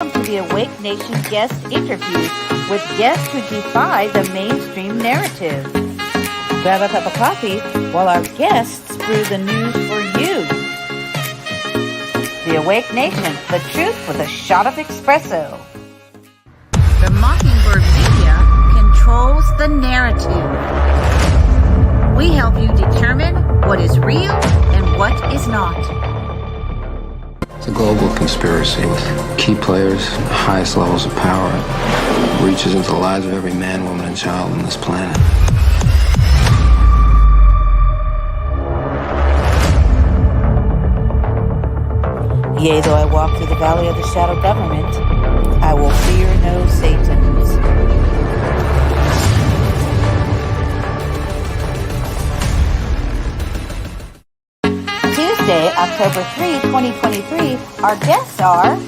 Welcome to the Awake Nation guest interviews with guests who defy the mainstream narrative. Grab a cup of coffee while our guests brew the news for you. The Awake Nation, the truth with a shot of espresso. The Mockingbird Media controls the narrative. We help you determine what is real and what is not. It's a global conspiracy with key players at the highest levels of power. It reaches into the lives of every man, woman, and child on this planet. Yea, though I walk through the valley of the shadow government, I will fear no Satans. Tuesday, October 3, 2023, our guests are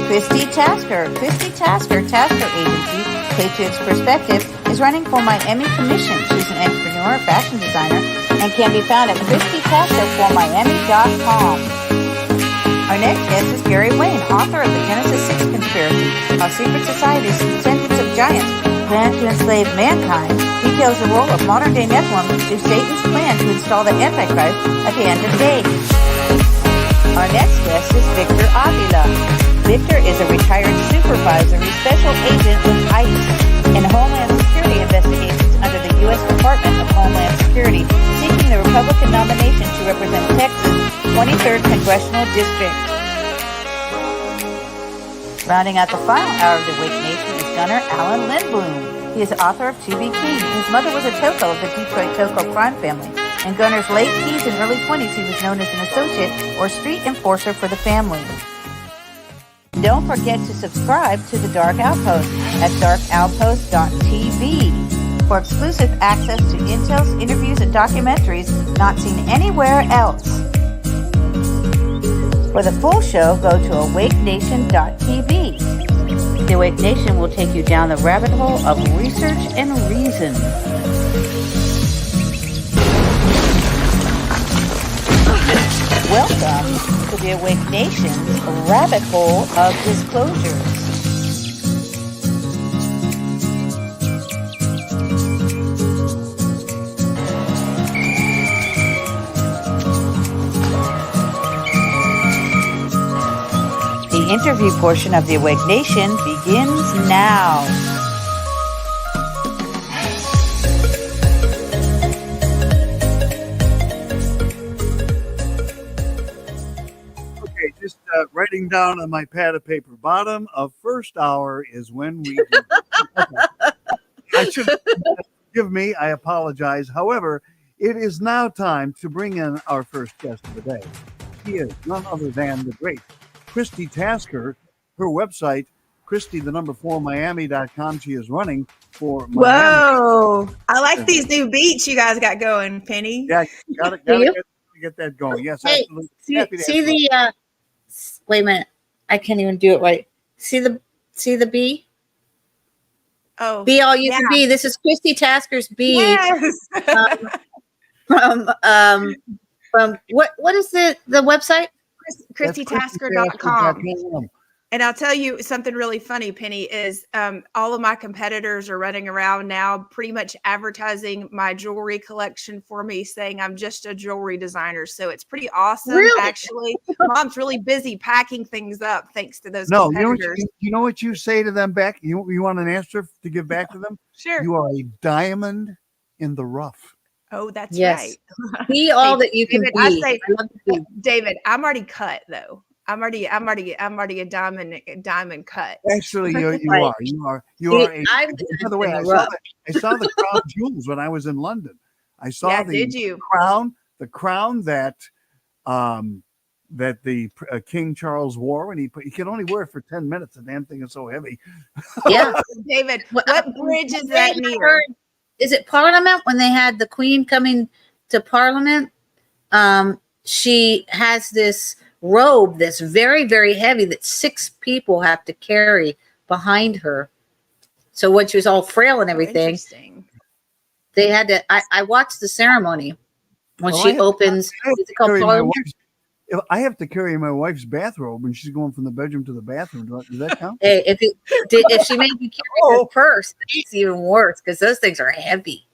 Christi Tasker. Christi Tasker Agency, Patriots Perspective, is running for Miami Commission. She's an entrepreneur, fashion designer, and can be found at ChristiTasker4Miami.com. Our next guest is Gary Wayne, author of the Genesis 6 Conspiracy, How Secret Societies, Descendants of Giants, Plan to Enslave Mankind, details the role of modern-day Nephilim to Satan's plan to install the Antichrist at the end of days. Our next guest is Victor Avila. Victor is a retired supervisory special agent with ICE in Homeland Security investigations under the U.S. Department of Homeland Security, seeking the Republican nomination to represent Texas' 23rd Congressional District. Rounding out the final hour of the Wake Nation is gunner Alan Lindbloom. He is the author of To Be King. His mother was a Toko of the Detroit Toko crime family. In Gunner's late teens and early 20s, he was known as an associate or street enforcer for the family. Don't forget to subscribe to the Dark Outpost at darkoutpost.tv for exclusive access to intels, interviews, and documentaries not seen anywhere else. For the full show, go to awakenation.tv. The Awake Nation will take you down the rabbit hole of research and reason. Welcome to the Awake Nation's rabbit hole of disclosures. The interview portion of the Awake Nation begins now. Okay, just writing down on my pad of paper. Bottom of first hour is when we do. Okay. I should forgive me. I apologize. However, it is now time to bring in our first guest of the day. He is none other than the great Christi Tasker. Her website, Christi4Miami.com. She is running for Miami. Whoa! I like these new beats you guys got going, Penny. Yeah, gotta get that going. Yes, hey, absolutely. See the wait a minute. I can't even do it right. See the B? Oh, B all you can be. This is Christi Tasker's B. Yes. From what is the website? ChristiTasker.com. And I'll tell you something really funny, Penny, is all of my competitors are running around now pretty much advertising my jewelry collection for me, saying I'm just a jewelry designer. So it's pretty awesome, really? Actually. Mom's really busy packing things up thanks to those competitors. You know what you say to them back? You want an answer to give back to them? Sure. You are a diamond in the rough. Oh, that's yes. right. Be all that you can David, be. I say, David, I'm already cut though. I'm already a diamond cut. Actually, you Right. are. By the way, I saw the crown jewels when I was in London. I saw the crown that the King Charles wore, and he could only wear it for 10 minutes. The damn thing is so heavy. Yeah, David, what bridge is that near? Is it Parliament when they had the Queen coming to Parliament? She has this robe that's very, very heavy that 6 people have to carry behind her. So when she was all frail and everything, they had to. I watched the ceremony when she opens. Is it called Parliament? if I have to carry my wife's bathrobe when she's going from the bedroom to the bathroom, does that count? Hey, if she made you carry her purse, it's even worse because those things are heavy.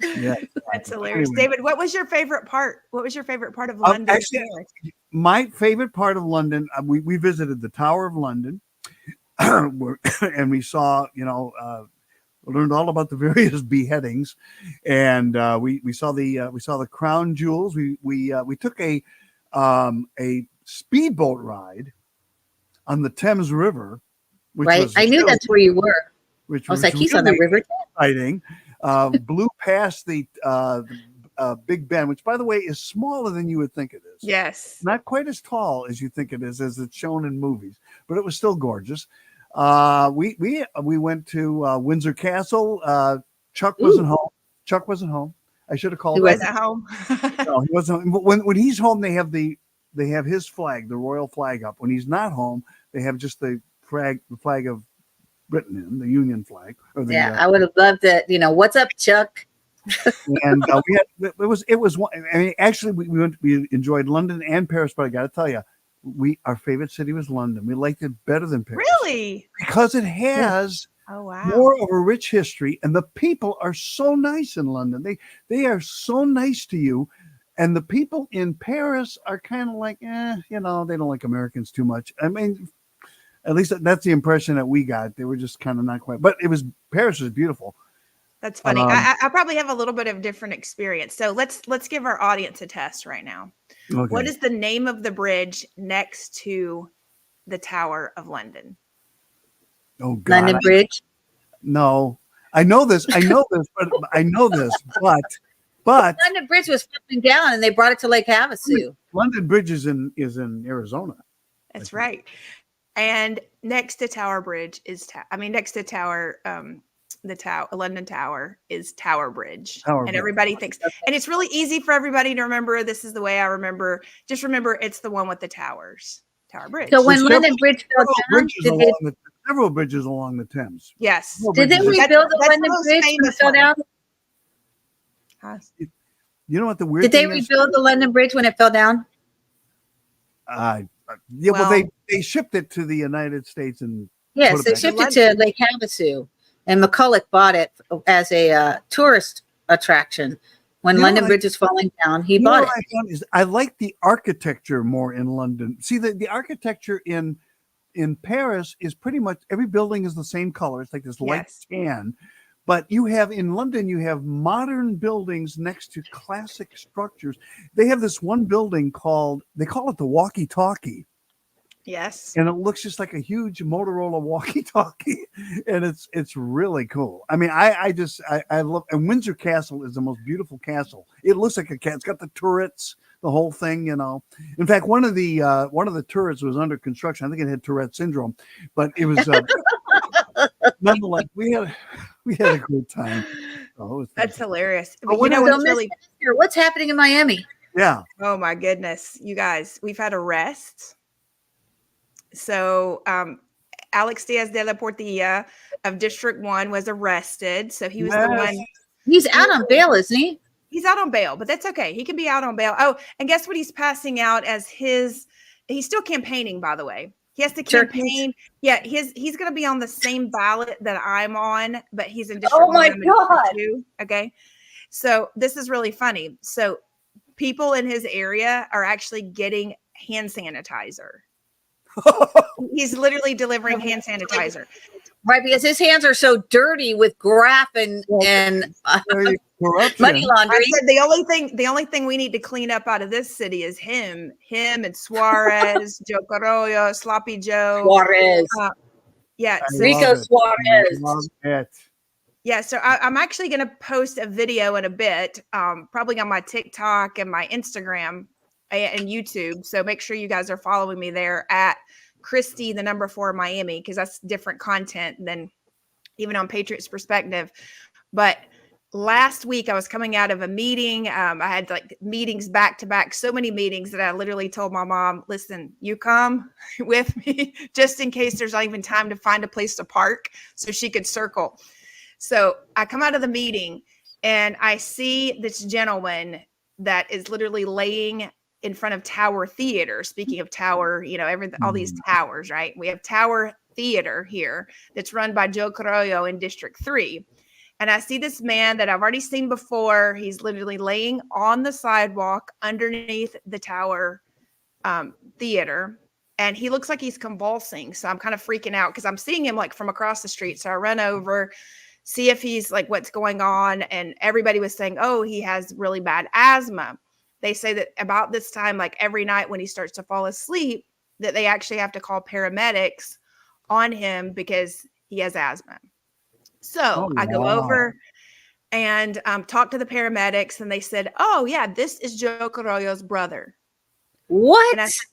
Yeah, That's hilarious. Anyway. David, what was your favorite part? What was your favorite part of London? Actually, my favorite part of London, we visited the Tower of London, and we saw, learned all about the various beheadings, and we saw the crown jewels. We took a speedboat ride on the Thames River, which Right. I knew that's where you were. Which I was was like, he's really on the river. exciting. Blew past the Big Ben, which, by the way, is smaller than you would think it is. Yes. Not quite as tall as you think it is, as it's shown in movies, but it was still gorgeous. We went to Windsor Castle. Chuck wasn't home. I should have called. He wasn't home. No, he wasn't. But when he's home, they have his flag, the royal flag up. When he's not home, they have just the flag of Britain, the Union flag. I would have loved that. What's up, Chuck? And it was one. I mean, actually, we enjoyed London and Paris, but I got to tell you, our favorite city was London. We liked it better than Paris. Really? Because it has more of a rich history, and the people are so nice in London. They are so nice to you, and the people in Paris are kind of like, they don't like Americans too much. I mean, at least that's the impression that we got. They were just kind of not quite. But Paris was beautiful. That's funny. I probably have a little bit of different experience. So let's give our audience a test right now. Okay. What is the name of the bridge next to the Tower of London? Oh, God. London Bridge? No. I know this, but London Bridge was flipping down and they brought it to Lake Havasu. London Bridge is in Arizona. That's right. And next to Tower Bridge next to Tower, London Tower is Tower Bridge. Everybody thinks, and it's really easy for everybody to remember. This is the way I remember. Just remember, it's the one with the towers, Tower Bridge. So when London Bridge fell down, several bridges along the Thames. Yes. Did they rebuild the London Bridge when it fell down? You know what the weird Did thing they rebuild the London Bridge when it fell down? They shipped it to the United States and yes, they shipped it to Lake Havasu, and McCulloch bought it as a tourist attraction. When London Bridge was falling down, he bought it. I like the architecture more in London. See, the architecture in Paris is pretty much every building is the same color. It's like this light tan. But in London, you have modern buildings next to classic structures. They have this one building they call it the walkie-talkie. Yes. And it looks just like a huge Motorola walkie-talkie. And it's really cool. I mean, I love, and Windsor Castle is the most beautiful castle. It looks like a cat. It's got the turrets, the whole thing, In fact, one of the turrets was under construction. I think it had Tourette syndrome, but it was nonetheless, we had a good time. That's hilarious. But what's happening in Miami? Yeah. Oh my goodness, you guys, we've had arrests. So Alex Diaz de la Portilla of District 1 was arrested. So he was the one. He's out on bail, isn't he? He's out on bail, but that's okay. He can be out on bail. Oh, and guess what he's passing out as he's still campaigning, by the way. He has to campaign. Yeah, he's going to be on the same ballot that I'm on, but he's in District 1. Oh my God. 2. Okay. So this is really funny. So people in his area are actually getting hand sanitizer. He's literally delivering hand sanitizer. Right, because his hands are so dirty with graft and money laundering. The only thing we need to clean up out of this city is him and Suarez, Joe Carollo, Sloppy Joe. Suarez. Rico Suarez. Yeah, so I'm actually going to post a video in a bit, probably on my TikTok and my Instagram and YouTube. So make sure you guys are following me there at Christi, the number 4 Miami, because that's different content than even on Patriots Perspective. But last week I was coming out of a meeting. I had like meetings back to back, so many meetings that I literally told my mom, listen, you come with me just in case there's not even time to find a place to park so she could circle. So I come out of the meeting and I see this gentleman that is literally laying in front of Tower Theater. Speaking of Tower, you know, all these towers, right? We have Tower Theater here that's run by Joe Carollo in District 3. And I see this man that I've already seen before. He's literally laying on the sidewalk underneath the Tower Theater. And he looks like he's convulsing. So I'm kind of freaking out because I'm seeing him like from across the street. So I run over, see if he's like, what's going on. And everybody was saying, oh, he has really bad asthma. They say that about this time, like every night when he starts to fall asleep, that they actually have to call paramedics on him because he has asthma. So I go over and talk to the paramedics, and they said, oh, yeah, this is Joe Carollo's brother. What? And I said,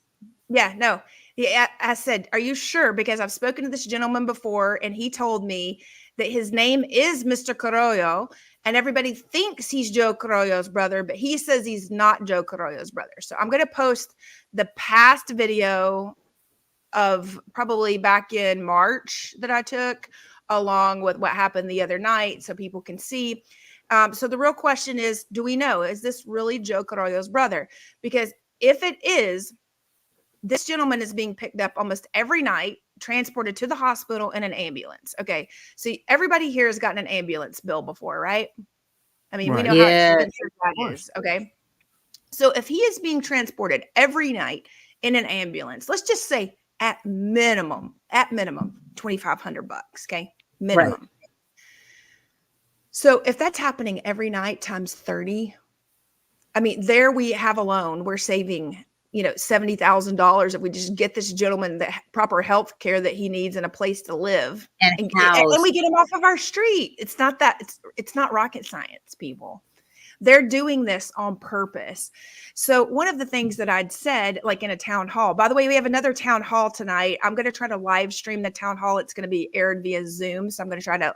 yeah, no. Yeah, I said, are you sure? Because I've spoken to this gentleman before, and he told me that his name is Mr. Carollo, and everybody thinks he's Joe Carollo's brother, but he says he's not Joe Carollo's brother. So I'm going to post the past video of probably back in March that I took, along with what happened the other night, so people can see. So the real question is, do we know, is this really Joe Carollo's brother? Because if it is, this gentleman is being picked up almost every night, transported to the hospital in an ambulance. Okay. So everybody here has gotten an ambulance bill before, right? I mean, we know how expensive that is. Okay. So if he is being transported every night in an ambulance, let's just say at minimum, $2,500. Okay. Minimum. Right. So if that's happening every night times 30, I mean, there we have alone, we're saving, $70,000 if we just get this gentleman the proper health care that he needs and a place to live, and we get him off of our street. It's not that it's not rocket science, people. They're doing this on purpose. So one of the things that I'd said, like in a town hall, by the way, we have another town hall tonight. I'm going to try to live stream the town hall. It's going to be aired via Zoom. So I'm going to try to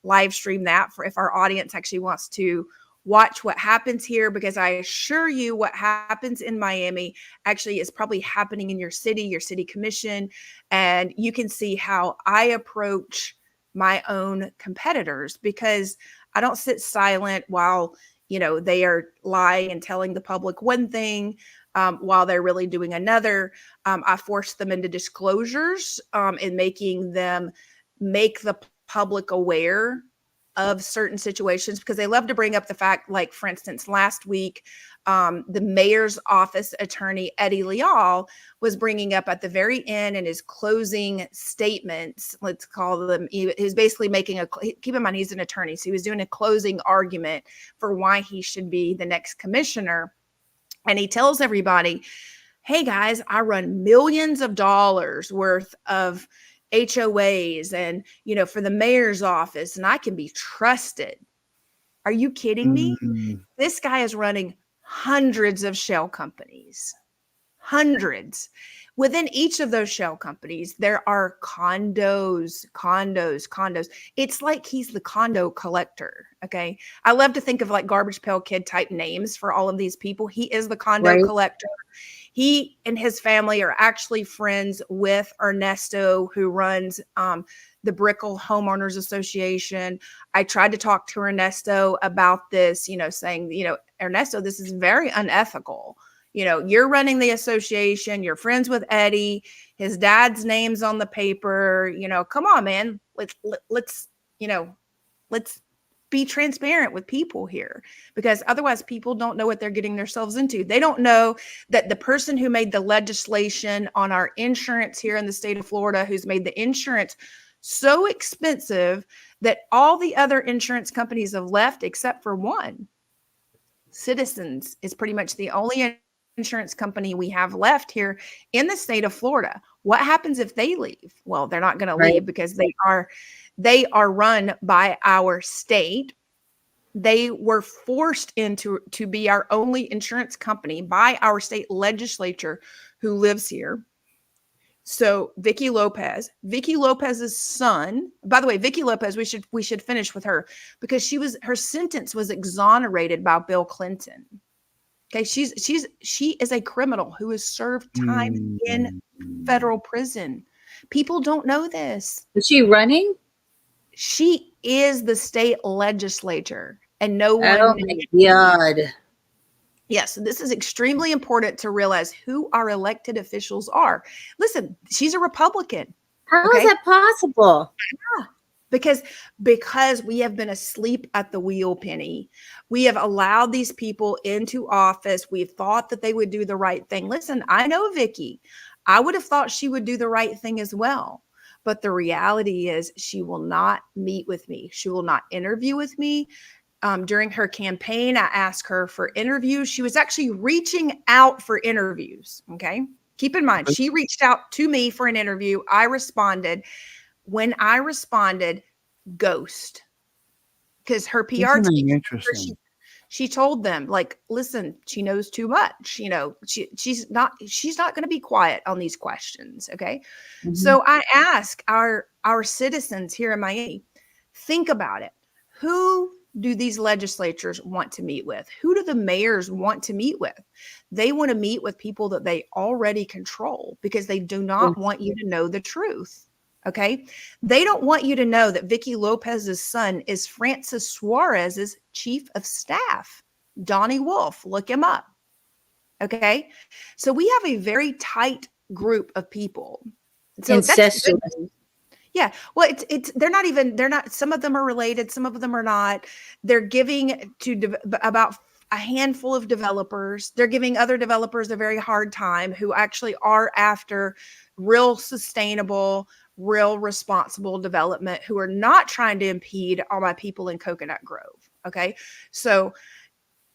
live stream that for if our audience actually wants to watch what happens here, because I assure you what happens in Miami actually is probably happening in your city commission. And you can see how I approach my own competitors, because I don't sit silent while, they are lying and telling the public one thing while they're really doing another. I force them into disclosures and making them make the public aware of certain situations, because they love to bring up the fact, like, for instance, last week, the mayor's office attorney, Eddie Leal, was bringing up at the very end in his closing statements, let's call them, he was basically making keep in mind, he's an attorney. So he was doing a closing argument for why he should be the next commissioner. And he tells everybody, hey guys, I run millions of dollars worth of HOAs and, for the mayor's office, and I can be trusted. Are you kidding me? This guy is running hundreds of shell companies, hundreds. Within each of those shell companies, there are condos. It's like he's the condo collector. Okay. I love to think of like Garbage Pail Kid type names for all of these people. He is the condo collector. He and his family are actually friends with Ernesto, who runs the Brickell Homeowners Association. I tried to talk to Ernesto about this, saying, Ernesto, this is very unethical. You're running the association. You're friends with Eddie. His dad's name's on the paper. Come on, man. Let's be transparent with people here, because otherwise people don't know what they're getting themselves into. They don't know that the person who made the legislation on our insurance here in the state of Florida, who's made the insurance so expensive that all the other insurance companies have left except for one. Citizens is pretty much the only insurance company we have left here in the state of Florida. What happens if they leave? Well, they're not going to leave, because they are run by our state. They were forced to be our only insurance company by our state legislature who lives here. So Vicky Lopez's son, by the way, Vicky Lopez, we should finish with her, because her sentence was exonerated by Bill Clinton. Okay. She is a criminal who has served time in federal prison. People don't know this. Is she running? She is the state legislature, and no one. Oh my God. Yes, this is extremely important to realize who our elected officials are. Listen, she's a Republican. How is that possible? Yeah. Because we have been asleep at the wheel, Penny. We have allowed these people into office. We've thought that they would do the right thing. Listen, I know Vicky. I would have thought she would do the right thing as well. But the reality is she will not meet with me. She will not interview with me. During her campaign, I asked her for interviews. She was actually reaching out for interviews. Okay. Keep in mind, she reached out to me for an interview. I responded. When I responded, ghost, because her PR team, she told them, like, listen, she knows too much. You know, she's not going to be quiet on these questions. Okay. Mm-hmm. So I ask our citizens here in Miami, think about it. Who do these legislatures want to meet with? Who do the mayors want to meet with? They want to meet with people that they already control because they do not want you to know the truth. Okay. They don't want you to know that Vicky Lopez's son is Francis Suarez's chief of staff, Donnie Wolf. Look him up. Okay. So we have a very tight group of people. So incestuous. Yeah. Well, they're not, some of them are related. Some of them are not. They're giving to about a handful of developers. They're giving other developers a very hard time who actually are after real sustainable, real responsible development, who are not trying to impede all my people in Coconut Grove. Okay. So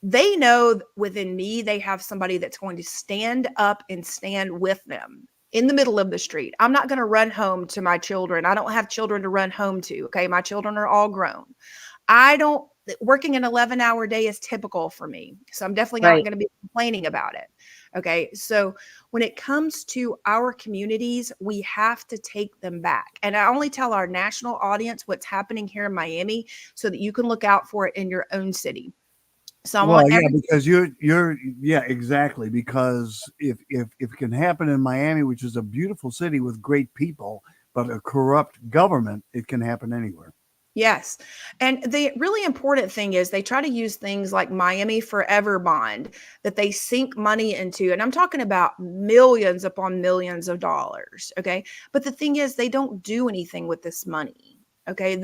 they know within me, they have somebody that's going to stand up and stand with them in the middle of the street. I'm not going to run home to my children. I don't have children to run home to. Okay. My children are all grown. Working an 11-hour day is typical for me. So I'm definitely not going to be complaining about it. Okay. So when it comes to our communities, we have to take them back. And I only tell our national audience what's happening here in Miami so that you can look out for it in your own city. So because exactly. Because if it can happen in Miami, which is a beautiful city with great people, but a corrupt government, it can happen anywhere. Yes. And the really important thing is they try to use things like Miami Forever Bond that they sink money into. And I'm talking about millions upon millions of dollars. Okay. But the thing is, they don't do anything with this money. Okay.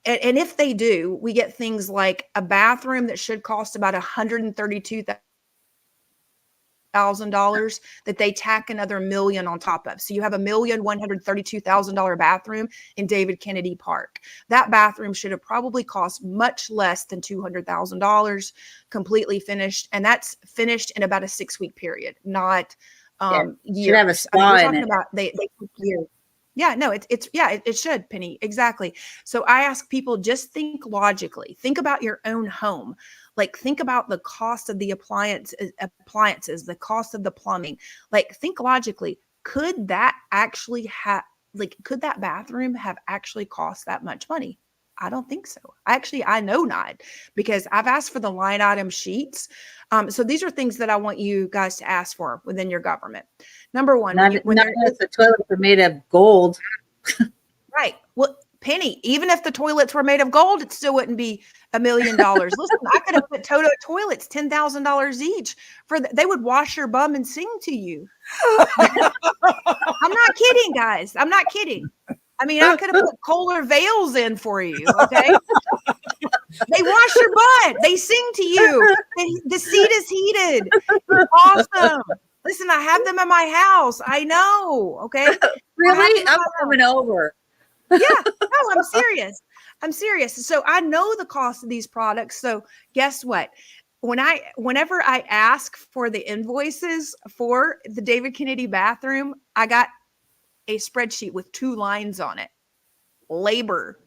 And if they do, we get things like a bathroom that should cost about $132,000 that they tack another $1 million on top of. So you have $1,132,000 bathroom in David Kennedy Park. That bathroom should have probably cost much less than $200,000 completely finished. And that's finished in about a 6-week period, not years. Should have a spa in it. They years. Yeah, no, it should, Penny. Exactly. So I ask people, just think logically, think about your own home. Like, think about the cost of the appliances, the cost of the plumbing. Like, think logically, could that bathroom have actually cost that much money? I don't think so. I know not, because I've asked for the line item sheets. So these are things that I want you guys to ask for within your government. Number one, not if the toilets are made of gold. Right. Well, Penny, even if the toilets were made of gold, it still wouldn't be $1 million. Listen, I could have put Toto toilets $10,000 each they would wash your bum and sing to you. I'm not kidding, guys. I'm not kidding. I mean, I could have put Kohler veils in for you. Okay. They wash your butt. They sing to you. The seat is heated. It's awesome. Listen, I have them in my house. I know. Okay. Really? I'm coming over. Yeah. No, I'm serious. I'm serious. So I know the cost of these products. So guess what? Whenever I ask for the invoices for the David Kennedy bathroom, I got a spreadsheet with 2 lines on it. Labor,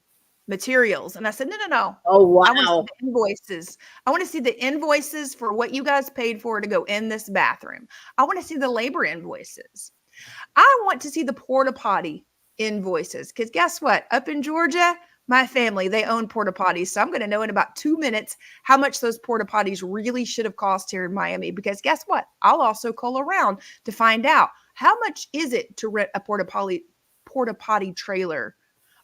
materials. And I said, no. Oh, wow. I want to see the invoices. I want to see the invoices for what you guys paid for to go in this bathroom. I want to see the labor invoices. I want to see the porta potty invoices. Because guess what? Up in Georgia, my family, they own porta potties. So I'm going to know in about 2 minutes how much those porta potties really should have cost here in Miami. Because guess what? I'll also call around to find out how much is it to rent a porta potty trailer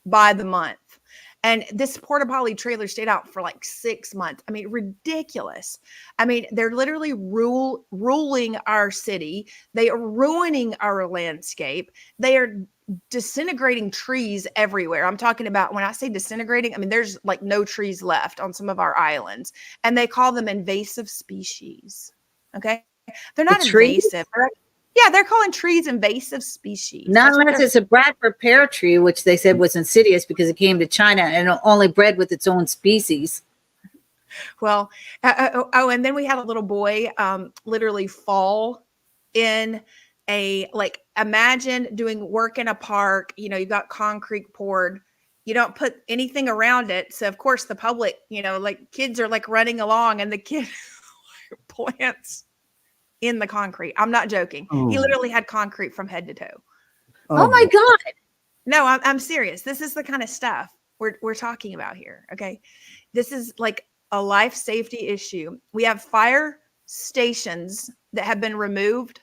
by the month. And this porta potty trailer stayed out for like 6 months. I mean, ridiculous. I mean, they're literally ruling our city. They are ruining our landscape. They are disintegrating trees everywhere. I'm talking about, when I say disintegrating, I mean, there's like no trees left on some of our islands, and they call them invasive species. Okay. They're not invasive. They're calling trees invasive species. Not unless it's a Bradford pear tree, which they said was insidious because it came to China and it only bred with its own species. Well, and then we had a little boy literally fall in imagine doing work in a park. You know, you got concrete poured. You don't put anything around it. So, of course, the public, like kids are like running along, and the kid plants in the concrete. I'm not joking. Oh. He literally had concrete from head to toe. Oh my God. No, I'm serious. This is the kind of stuff we're talking about here. Okay. This is like a life safety issue. We have fire stations that have been removed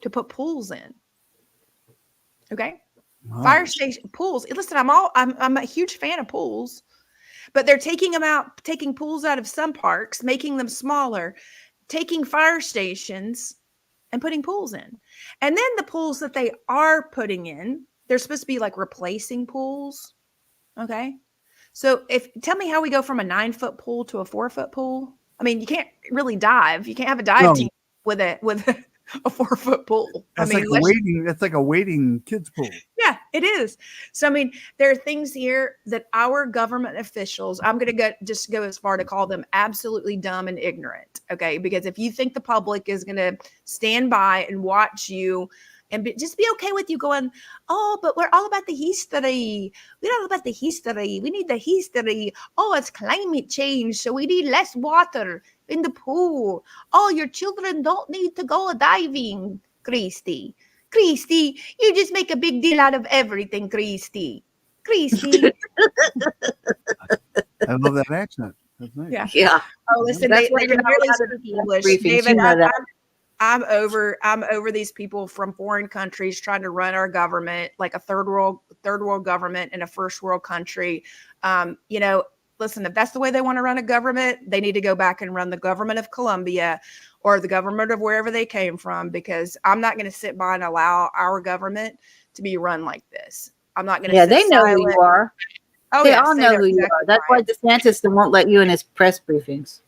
to put pools in. Okay. Wow. Fire station pools. Listen, I'm a huge fan of pools, but they're taking pools out of some parks, making them smaller, taking fire stations and putting pools in. And then the pools that they are putting in, they're supposed to be like replacing pools. Okay. So tell me how we go from a 9-foot pool to a 4-foot pool. I mean, you can't really dive. You can't have a dive team with a 4-foot pool. That's that's like a waiting kids pool. Yeah, it is. So, I mean, there are things here that our government officials, I'm going to just go as far to call them absolutely dumb and ignorant. Okay. Because if you think the public is going to stand by and watch you and just be okay with you going, oh, but we're all about the history. We're all about the history. We need the history. Oh, it's climate change, so we need less water in the pool. Oh, your children don't need to go diving, Christi. Christi, you just make a big deal out of everything, Christi. Christi. I love that accent. That's nice. Yeah. Oh, listen, they can barely speak English. David, I'm over these people from foreign countries trying to run our government like a third world government in a first world country. Listen, if that's the way they want to run a government, they need to go back and run the government of Colombia or the government of wherever they came from, because I'm not going to sit by and allow our government to be run like this. I'm not going to. Yeah, they know who you are. Oh, they all know who you are. That's why DeSantis won't let you in his press briefings.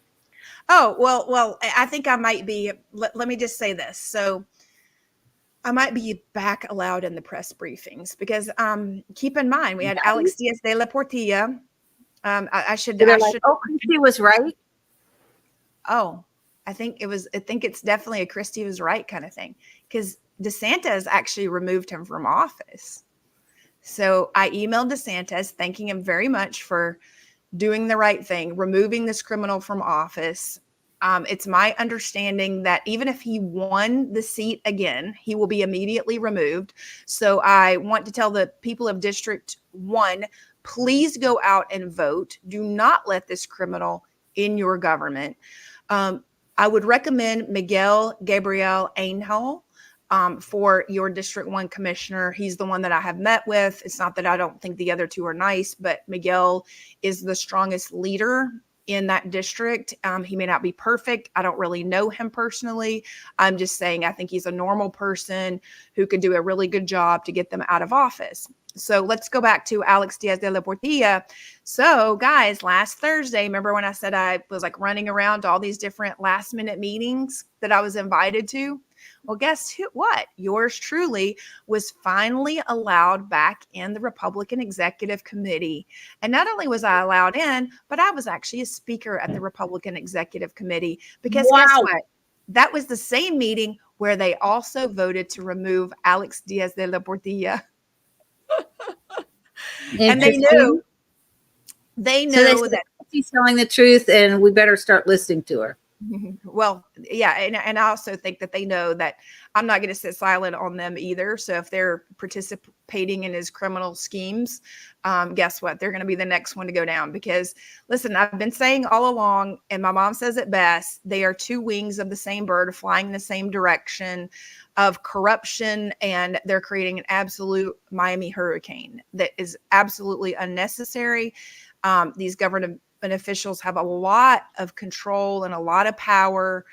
Oh, well, I think I might be, let me just say this. So I might be back allowed in the press briefings because keep in mind, we had Alex Diaz de la Portilla. I should. Oh, Christi was right. Oh, I think it's definitely a Christi was right kind of thing, because DeSantis actually removed him from office. So I emailed DeSantis thanking him very much for doing the right thing, removing this criminal from office. It's my understanding that even if he won the seat again, he will be immediately removed. So I want to tell the people of District 1, please go out and vote. Do not let this criminal in your government. I would recommend Miguel Gabriel Angel for your District 1 commissioner. He's the one that I have met with. It's not that I don't think the other two are nice, but Miguel is the strongest leader in that district. He may not be perfect. I don't really know him personally. I'm just saying I think he's a normal person who could do a really good job to get them out of office. So let's go back to Alex Diaz de la Portilla. So guys, last Thursday, remember when I said I was like running around to all these different last minute meetings that I was invited to? Well, guess what? Yours truly was finally allowed back in the Republican Executive Committee. And not only was I allowed in, but I was actually a speaker at the Republican Executive Committee, because guess what? That was the same meeting where they also voted to remove Alex Diaz de la Portilla. And they knew so that she's telling the truth and we better start listening to her. Well, yeah. And I also think that they know that I'm not going to sit silent on them either. So if they're participating in his criminal schemes, guess what? They're going to be the next one to go down, because listen, I've been saying all along, and my mom says it best, they are two wings of the same bird flying in the same direction. of corruption, and they're creating an absolute Miami hurricane that is absolutely unnecessary. These government officials have a lot of control and a lot of power,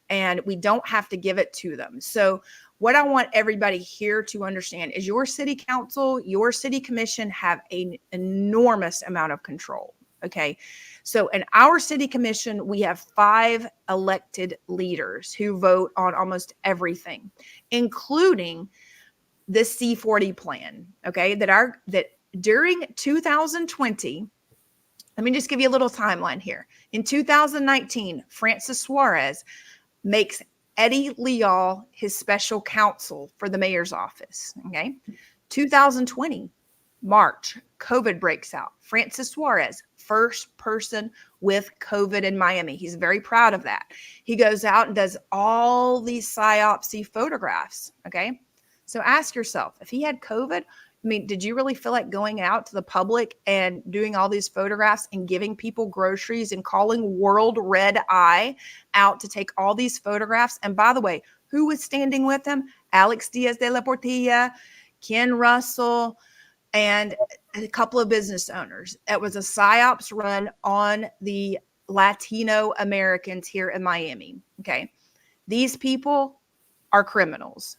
and we don't have to give it to them. So what I want everybody here to understand is your city council, your city commission have an enormous amount of control. Okay. So in our city commission, we have 5 elected leaders who vote on almost everything, including the C40 plan. Okay. That during 2020, let me just give you a little timeline here. In 2019, Francis Suarez makes Eddie Leal his special counsel for the mayor's office. Okay. 2020, March, COVID breaks out. Francis Suarez, first person with COVID in Miami. He's very proud of that. He goes out and does all these psyopsy photographs. Okay. So ask yourself, if he had COVID, I mean, did you really feel like going out to the public and doing all these photographs and giving people groceries and calling World Red Eye out to take all these photographs? And by the way, who was standing with him? Alex Diaz de la Portilla, Ken Russell, and a couple of business owners. It was a psyops run on the Latino Americans here in Miami. Okay. These people are criminals.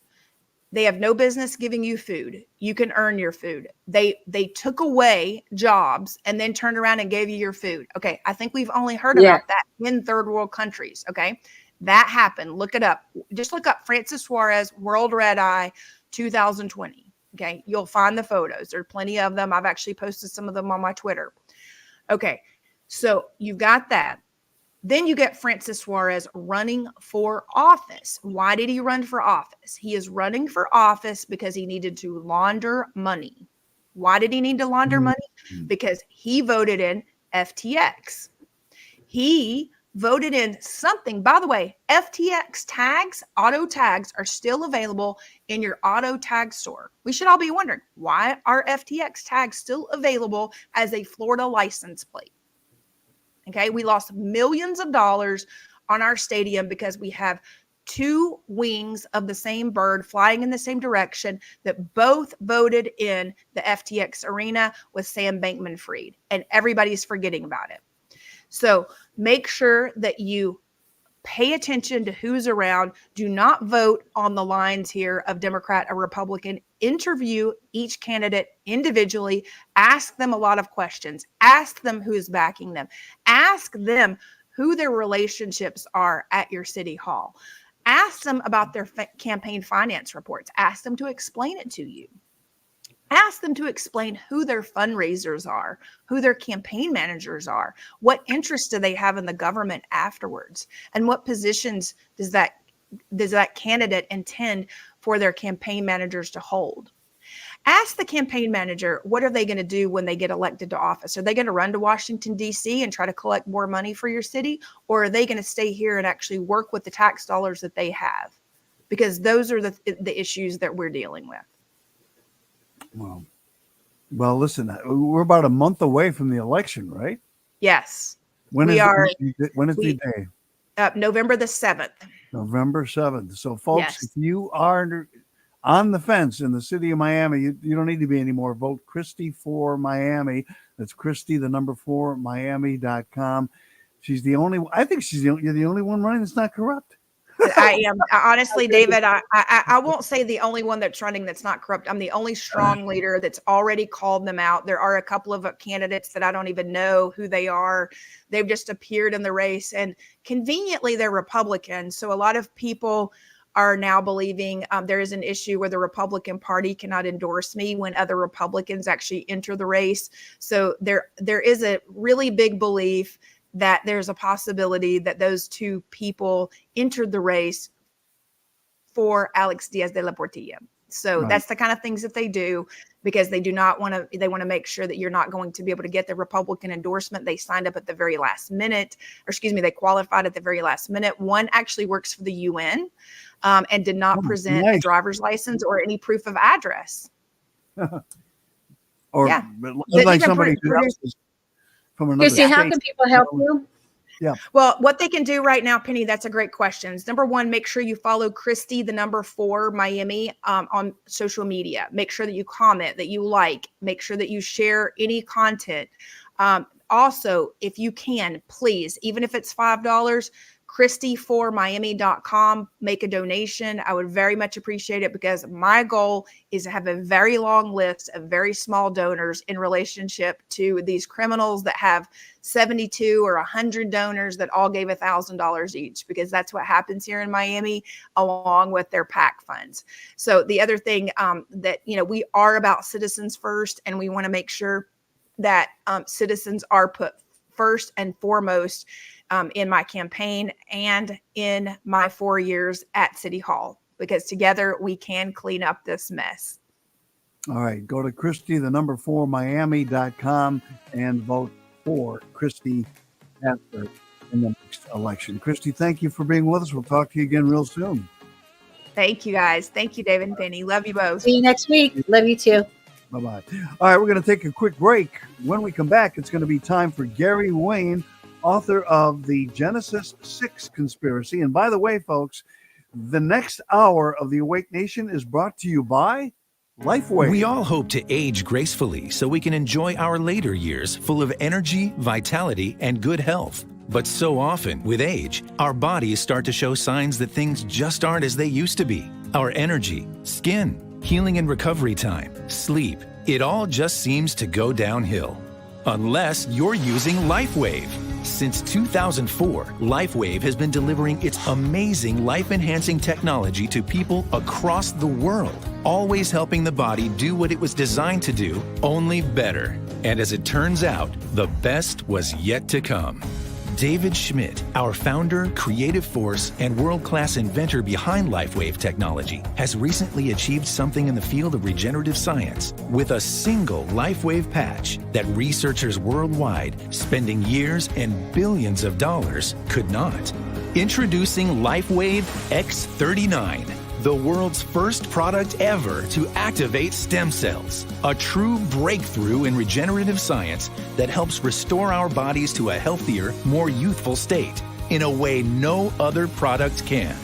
They have no business giving you food. You can earn your food. They took away jobs and then turned around and gave you your food. Okay. I think we've only heard about that in third world countries. Okay. That happened. Look it up. Just look up Francis Suarez, World Red Eye, 2020. Okay. You'll find the photos. There are plenty of them. I've actually posted some of them on my Twitter. Okay. So you've got that. Then you get Francis Suarez running for office. Why did he run for office? He is running for office because he needed to launder money. Why did he need to launder money? Because he voted in FTX. He voted in something. By the way, FTX tags, auto tags are still available in your auto tag store. We should all be wondering, why are FTX tags still available as a Florida license plate? Okay, we lost millions of dollars on our stadium because we have 2 wings of the same bird flying in the same direction that both voted in the FTX arena with Sam Bankman-Fried, and everybody's forgetting about it. So make sure that you pay attention to who's around. Do not vote on the lines here of Democrat or Republican. Interview each candidate individually. Ask them a lot of questions. Ask them who's backing them. Ask them who their relationships are at your city hall. Ask them about their campaign finance reports. Ask them to explain it to you. Ask them to explain who their fundraisers are, who their campaign managers are, what interests do they have in the government afterwards, and what positions does that candidate intend for their campaign managers to hold. Ask the campaign manager, what are they going to do when they get elected to office? Are they going to run to Washington, D.C. and try to collect more money for your city? Or are they going to stay here and actually work with the tax dollars that they have? Because those are the issues that we're dealing with. Well, listen, we're about a month away from the election, right? Yes. When is the day? November the 7th. November 7th. So, folks, Yes. if you are on the fence in the city of Miami, you don't need to be anymore. Vote Christi for Miami. That's Christi, the number 4, Miami.com. She's the only one. I think you're the only one running that's not corrupt. I am honestly, David, I won't say the only one that's running that's not corrupt. I'm the only strong leader that's already called them out. There are a couple of candidates that I don't even know who they are. They've just appeared in the race, and conveniently they're Republicans. So a lot of people are now believing there is an issue where the Republican Party cannot endorse me when other Republicans actually enter the race. So there is a really big belief that there's a possibility that those 2 people entered the race for Alex Diaz de la Portilla. So That's the kind of things that they do, because they do not want to, they want to make sure that you're not going to be able to get the Republican endorsement. They signed up at the very last minute, they qualified at the very last minute. One actually works for the UN and did not present a driver's license or any proof of address. Like somebody else from another Christi, state. how can people help you? Yeah. Well, what they can do right now, Penny, that's a great question. Number one, make sure you follow Christi, the number 4 Miami on social media. Make sure that you comment, that you like, make sure that you share any content. Also, if you can, please, even if it's $5, Christi4Miami.com, make a donation. I would very much appreciate it because my goal is to have a very long list of very small donors in relationship to these criminals that have 72 or 100 donors that all gave $1,000 each, because that's what happens here in Miami, along with their PAC funds. So the other thing that, we are about citizens first, and we want to make sure that citizens are put first and foremost in my campaign and in my 4 years at City Hall, because together we can clean up this mess. All right. Go to Christi, the number 4 Miami.com and vote for Christi Tasker in the next election. Christi, thank you for being with us. We'll talk to you again real soon. Thank you, guys. Thank you, David and Penny. Love you both. See you next week. Love you too. Bye-bye. All right, we're going to take a quick break. When we come back, it's going to be time for Gary Wayne, author of the Genesis 6 Conspiracy. And by the way, folks, the next hour of the Awake Nation is brought to you by LifeWave. We all hope to age gracefully so we can enjoy our later years full of energy, vitality, and good health. But so often, with age, our bodies start to show signs that things just aren't as they used to be. Our energy, skin, healing and recovery time, sleep, it all just seems to go downhill. Unless you're using LifeWave. Since 2004, LifeWave has been delivering its amazing life-enhancing technology to people across the world, always helping the body do what it was designed to do, only better. And as it turns out, the best was yet to come. David Schmidt, our founder, creative force, and world-class inventor behind LifeWave technology, has recently achieved something in the field of regenerative science with a single LifeWave patch that researchers worldwide, spending years and billions of dollars, could not. Introducing LifeWave X39, the world's first product ever to activate stem cells. A true breakthrough in regenerative science that helps restore our bodies to a healthier, more youthful state in a way no other product can.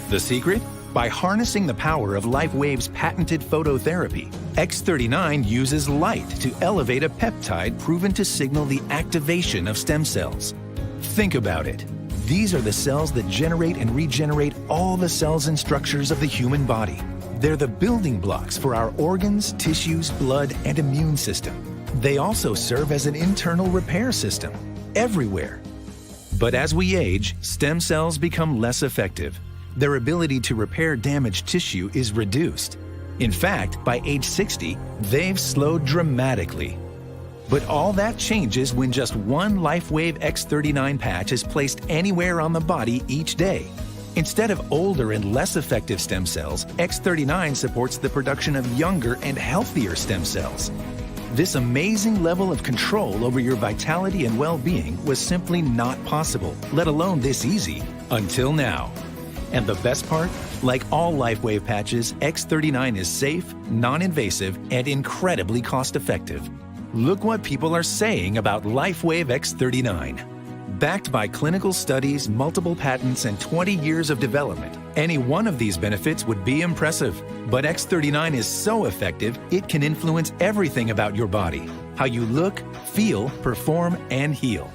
The secret? By harnessing the power of LifeWave's patented phototherapy, X39 uses light to elevate a peptide proven to signal the activation of stem cells. Think about it. These are the cells that generate and regenerate all the cells and structures of the human body. They're the building blocks for our organs, tissues, blood, and immune system. They also serve as an internal repair system everywhere. But as we age, stem cells become less effective. Their ability to repair damaged tissue is reduced. In fact, by age 60, they've slowed dramatically. But all that changes when just one LifeWave X39 patch is placed anywhere on the body each day. Instead of older and less effective stem cells, X39 supports the production of younger and healthier stem cells. This amazing level of control over your vitality and well-being was simply not possible, let alone this easy, until now. And the best part? Like all LifeWave patches, X39 is safe, non-invasive, and incredibly cost-effective. Look what people are saying about LifeWave X39. Backed by clinical studies, multiple patents, and 20 years of development, any one of these benefits would be impressive. But X39 is so effective, it can influence everything about your body. How you look, feel, perform, and heal.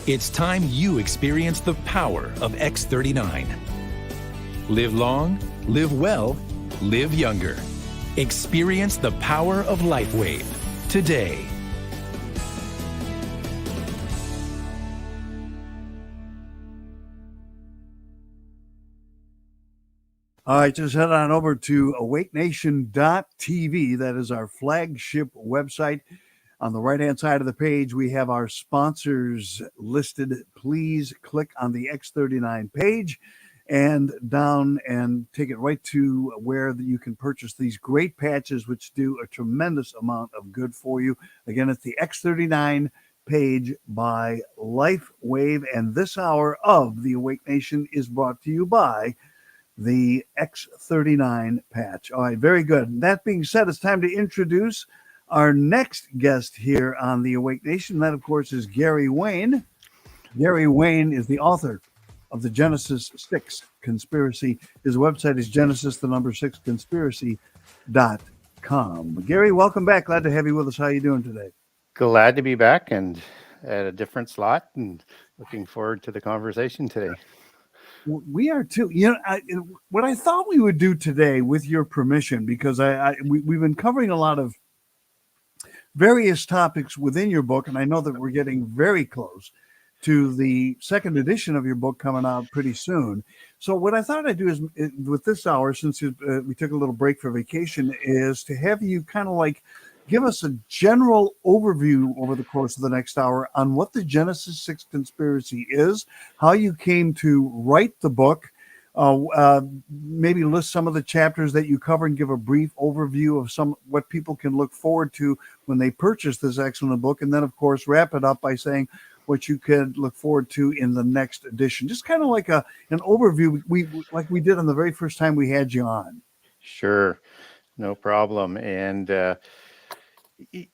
It's time you experience the power of X39. Live long, live well, live younger. Experience the power of LifeWave today. All right, just head on over to awakenation.tv. That is our flagship website. On the right-hand side of the page, we have our sponsors listed. Please click on the X39 page and down and take it right to where you can purchase these great patches, which do a tremendous amount of good for you. Again, it's the X39 page by LifeWave. And this hour of the Awake Nation is brought to you by the X39 patch. All right, very good. That being said, it's time to introduce our next guest here on the Awake Nation. That, of course, is Gary Wayne. Gary Wayne is the author of the Genesis 6 Conspiracy. His website is genesis6conspiracy.com. Gary, welcome back. Glad to have you with us. How are you doing today? Glad to be back and at a different slot, and looking forward to the conversation today. We are too. You know, what I thought we would do today, with your permission, because we've been covering a lot of various topics within your book, and I know that we're getting very close to the second edition of your book coming out pretty soon. So what I thought I'd do is, with this hour, since we took a little break for vacation, is to have you kind of like give us a general overview over the course of the next hour on what the Genesis 6 Conspiracy is, how you came to write the book, maybe list some of the chapters that you cover and give a brief overview of what people can look forward to when they purchase this excellent book, and then, of course, wrap it up by saying what you could look forward to in the next edition. Just kind of like an overview, like we did on the very first time we had you on. Sure, no problem. And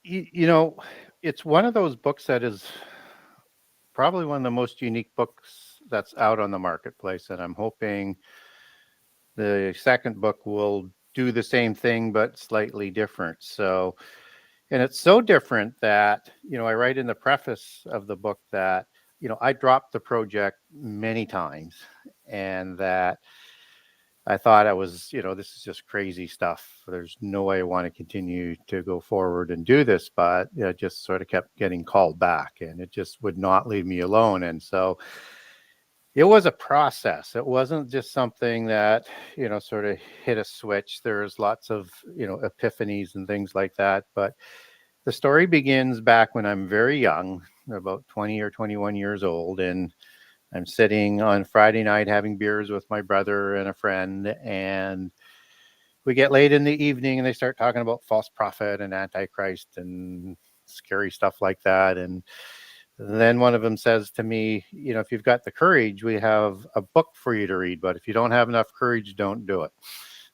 you know, it's one of those books that is probably one of the most unique books that's out on the marketplace, and I'm hoping the second book will do the same thing but slightly different. So, and it's so different that, you know, I write in the preface of the book that, you know, I dropped the project many times, and that I thought I was, you know, this is just crazy stuff. There's no way I want to continue to go forward and do this, but it just sort of kept getting called back, and it just would not leave me alone. And so it was a process. It wasn't just something that, you know, sort of hit a switch. There's lots of, you know, epiphanies and things like that. But the story begins back when I'm very young, about 20 or 21 years old, and I'm sitting on Friday night having beers with my brother and a friend, and we get late in the evening and they start talking about false prophet and antichrist and scary stuff like that. And then one of them says to me, you know, if you've got the courage, we have a book for you to read, but if you don't have enough courage, don't do it.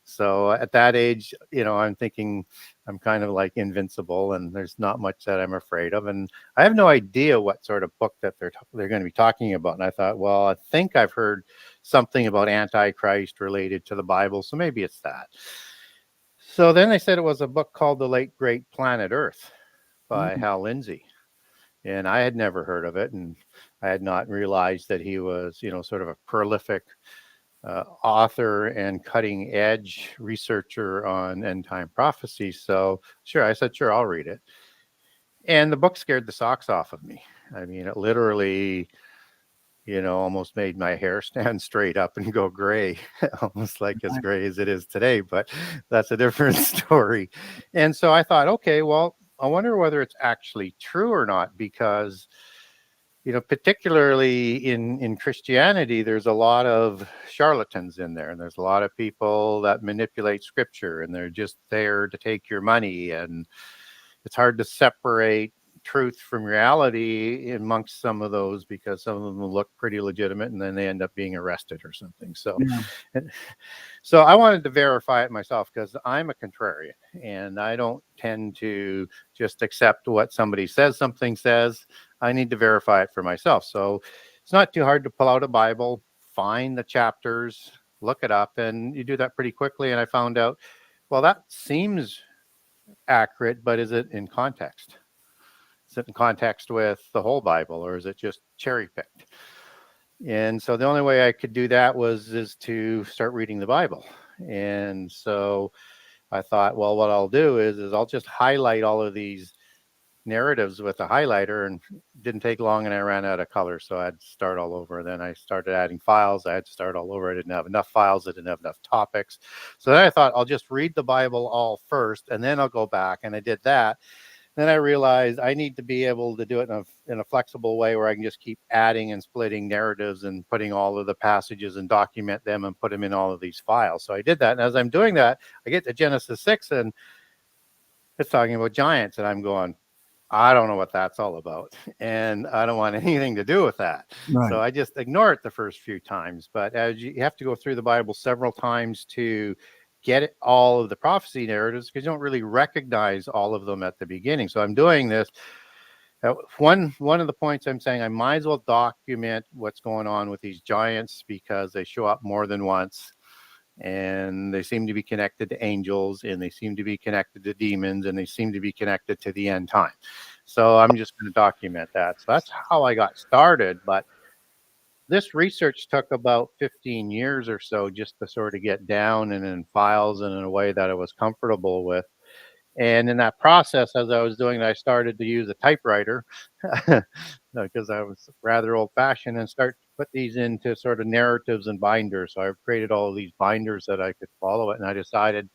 So at that age, you know, I'm thinking I'm kind of like invincible, and there's not much that I'm afraid of. And I have no idea what sort of book that they're going to be talking about. And I thought, well, I think I've heard something about Antichrist related to the Bible, so maybe it's that. So then they said it was a book called The Late Great Planet Earth by Hal Lindsey. And I had never heard of it, and I had not realized that he was, you know, sort of a prolific author and cutting edge researcher on end time prophecy. So sure, I said, sure, I'll read it. And the book scared the socks off of me. I mean, it literally, you know, almost made my hair stand straight up and go gray, almost like as gray as it is today, but that's a different story. And so I thought, okay, well, I wonder whether it's actually true or not, because, you know, particularly in Christianity, there's a lot of charlatans in there, and there's a lot of people that manipulate scripture, and they're just there to take your money. And it's hard to separate truth from reality amongst some of those, because some of them look pretty legitimate and then they end up being arrested or something. So, so I wanted to verify it myself, because I'm a contrarian and I don't tend to just accept what somebody says something says. I need to verify it for myself. So it's not too hard to pull out a Bible, find the chapters, look it up, and you do that pretty quickly. And I found out, well, that seems accurate, but is it in context? Is it in context with the whole Bible, or is it just cherry picked? And so the only way I could do that is to start reading the Bible. And so I thought, well, what I'll do is I'll just highlight all of these narratives with a highlighter, and it didn't take long and I ran out of color, so I had to start all over. Then I started adding files. I had to start all over. I didn't have enough files. I didn't have enough topics. So then I thought, I'll just read the Bible all first, and then I'll go back. And I did that. Then I realized I need to be able to do it in a flexible way where I can just keep adding and splitting narratives and putting all of the passages and document them and put them in all of these files. So I did that. And as I'm doing that, I get to Genesis 6 and it's talking about giants. And I'm going, I don't know what that's all about. And I don't want anything to do with that. Right. So I just ignore it the first few times. But as you have to go through the Bible several times to get all of the prophecy narratives, because you don't really recognize all of them at the beginning. So I'm doing this, One of the points I'm saying, I might as well document what's going on with these giants because they show up more than once, and they seem to be connected to angels, and they seem to be connected to demons, and they seem to be connected to the end time. So I'm just going to document that. So that's how I got started. But this research took about 15 years or so just to sort of get down and in files and in a way that I was comfortable with. And in that process, as I was doing it, I started to use a typewriter because I was rather old fashioned, and start to put these into sort of narratives and binders. So I've created all of these binders that I could follow it. And I decided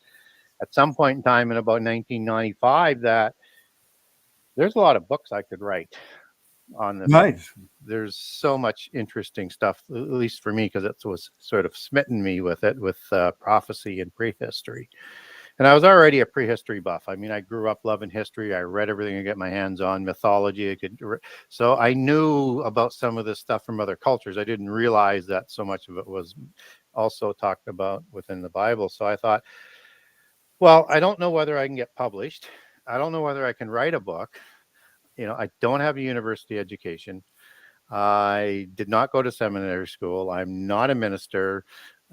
at some point in time in about 1995 that there's a lot of books I could write on this. Right. There's so much interesting stuff, at least for me, because it was sort of smitten me with it, with prophecy and prehistory. And I was already a prehistory buff. I mean, I grew up loving history. I read everything I get my hands on, mythology. So I knew about some of this stuff from other cultures. I didn't realize that so much of it was also talked about within the Bible. So I thought, well, I don't know whether I can get published. I don't know whether I can write a book. I don't have a university education. I did not go to seminary school. I'm not a minister,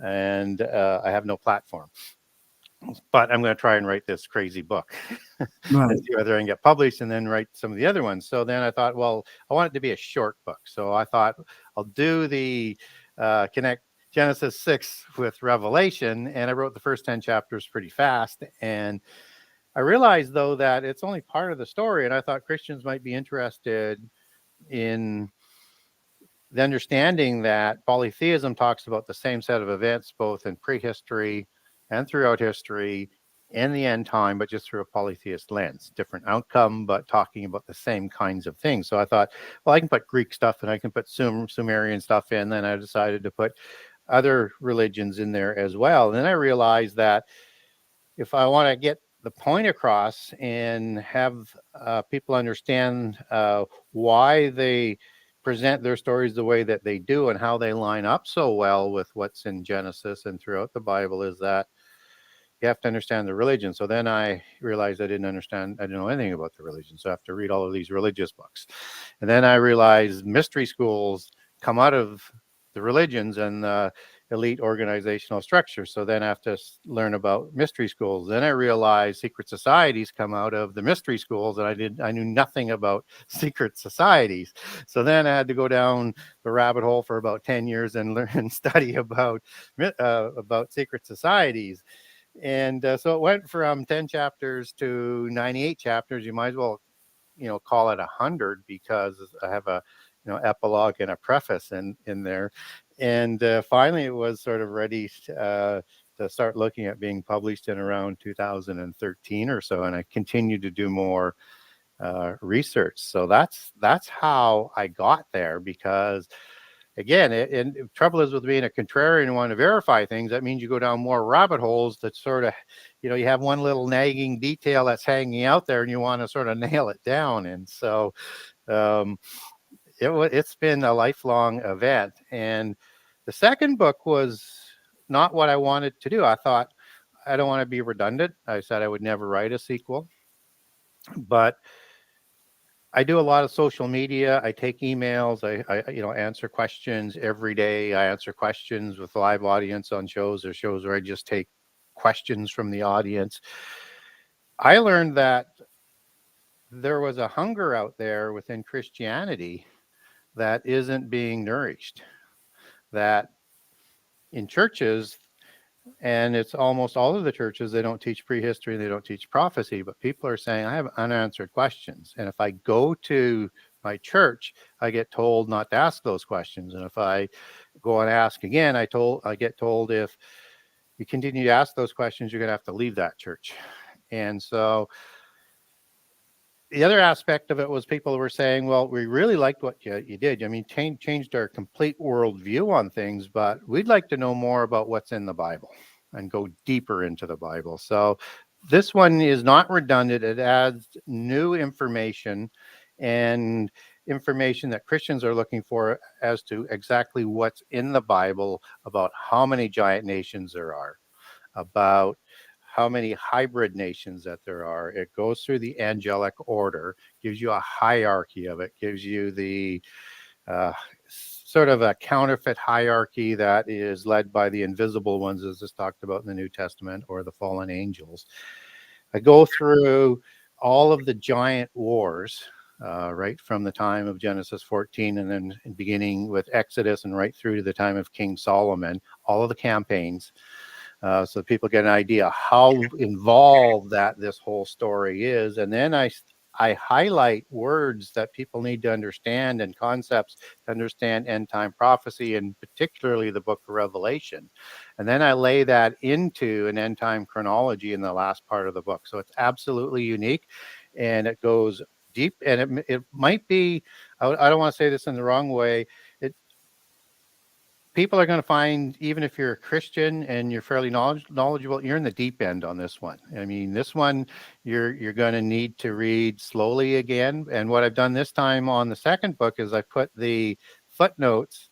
and I have no platform. But I'm going to try and write this crazy book and see whether I can get published, and then write some of the other ones. So then I thought, well, I want it to be a short book. So I thought I'll do the connect Genesis 6 with Revelation. And I wrote the first 10 chapters pretty fast. And I realized, though, that it's only part of the story. And I thought Christians might be interested in the understanding that polytheism talks about the same set of events, both in prehistory and throughout history and the end time, but just through a polytheist lens. Different outcome, but talking about the same kinds of things. So I thought, well, I can put Greek stuff and I can put Sumerian stuff in. Then I decided to put other religions in there as well. And then I realized that if I want to get the point across and have people understand why they present their stories the way that they do and how they line up so well with what's in Genesis and throughout the Bible, is that you have to understand the religion. So then I realized I didn't know anything about the religion. So I have to read all of these religious books. And then I realized mystery schools come out of the religions and elite organizational structure. So then I have to learn about mystery schools. Then I realized secret societies come out of the mystery schools, and I knew nothing about secret societies. So then I had to go down the rabbit hole for about 10 years and learn and study about secret societies. And so it went from 10 chapters to 98 chapters. You might as well, call it 100, because I have a epilogue and a preface in there. And finally it was sort of ready to start looking at being published in around 2013 or so. And I continued to do more research. So that's how I got there, because again, and trouble is with being a contrarian and want to verify things, that means you go down more rabbit holes that sort of, you have one little nagging detail that's hanging out there and you want to sort of nail it down. And so it's been a lifelong event. And the second book was not what I wanted to do. I thought, I don't want to be redundant. I said I would never write a sequel, but I do a lot of social media. I take emails. I answer questions every day. I answer questions with live audience on shows, or shows where I just take questions from the audience. I learned that there was a hunger out there within Christianity that isn't being nourished. That in churches, and it's almost all of the churches, they don't teach prehistory, they don't teach prophecy, but people are saying, I have unanswered questions. And if I go to my church, I get told not to ask those questions. And if I go and ask again, I get told, if you continue to ask those questions, you're going to have to leave that church. And so the other aspect of it was people were saying, well, we really liked what you did. I mean, changed our complete worldview on things, but we'd like to know more about what's in the Bible and go deeper into the Bible. So this one is not redundant. It adds new information, and information that Christians are looking for as to exactly what's in the Bible about how many giant nations there are, about how many hybrid nations that there are. It goes through the angelic order, gives you a hierarchy of it, gives you the sort of a counterfeit hierarchy that is led by the invisible ones, as is talked about in the New Testament, or the fallen angels. I go through all of the giant wars, right from the time of Genesis 14 and then beginning with Exodus and right through to the time of King Solomon, all of the campaigns, so people get an idea how involved that this whole story is. And then I highlight words that people need to understand and concepts to understand end time prophecy, and particularly the book of Revelation. And then I lay that into an end time chronology in the last part of the book. So it's absolutely unique, and it goes deep, and it might be, I don't want to say this in the wrong way, people are going to find, even if you're a Christian and you're fairly knowledgeable, you're in the deep end on this one. I mean, this one you're going to need to read slowly again. And what I've done this time on the second book is I put the footnotes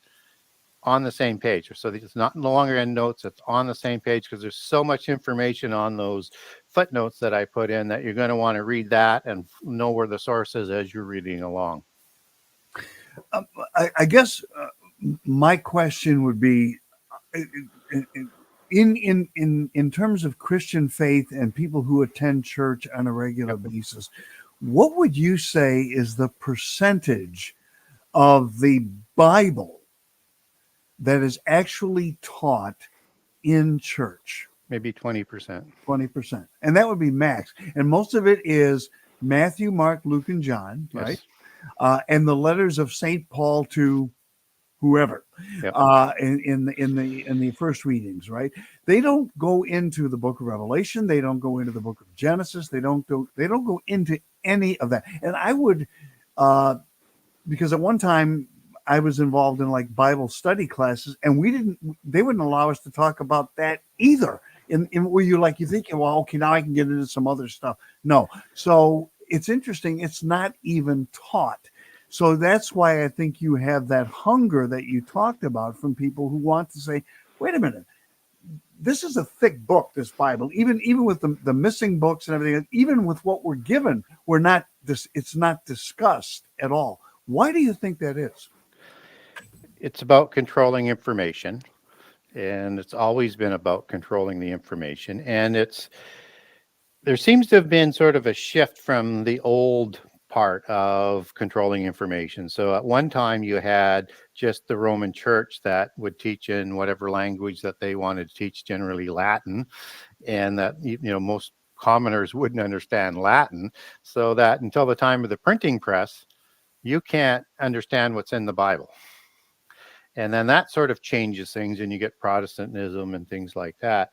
on the same page. So it's no longer end notes, it's on the same page, because there's so much information on those footnotes that I put in that you're going to want to read that and know where the source is as you're reading along. I guess my question would be, in terms of Christian faith and people who attend church on a regular basis, what would you say is the percentage of the Bible that is actually taught in church? Maybe 20%. 20%. And that would be max. And most of it is Matthew, Mark, Luke, and John, right? Yes. And the letters of St. Paul to whoever, yep. in the first readings, right? They don't go into the book of Revelation. They don't go into the book of Genesis. They don't go into any of that. And I would, because at one time I was involved in like Bible study classes, and they wouldn't allow us to talk about that either. In where you think, well, okay, now I can get into some other stuff. No. So it's interesting. It's not even taught. So that's why I think you have that hunger that you talked about from people who want to say, wait a minute, this is a thick book, this Bible, even with the missing books and everything, even with what we're given, it's not discussed at all. Why do you think that is? It's about controlling information, and it's always been about controlling the information. And there seems to have been sort of a shift from the old part of controlling information. So at one time you had just the Roman Church that would teach in whatever language that they wanted to teach, generally Latin, and that most commoners wouldn't understand Latin, so that until the time of the printing press, you can't understand what's in the Bible. And then that sort of changes things, and you get Protestantism and things like that.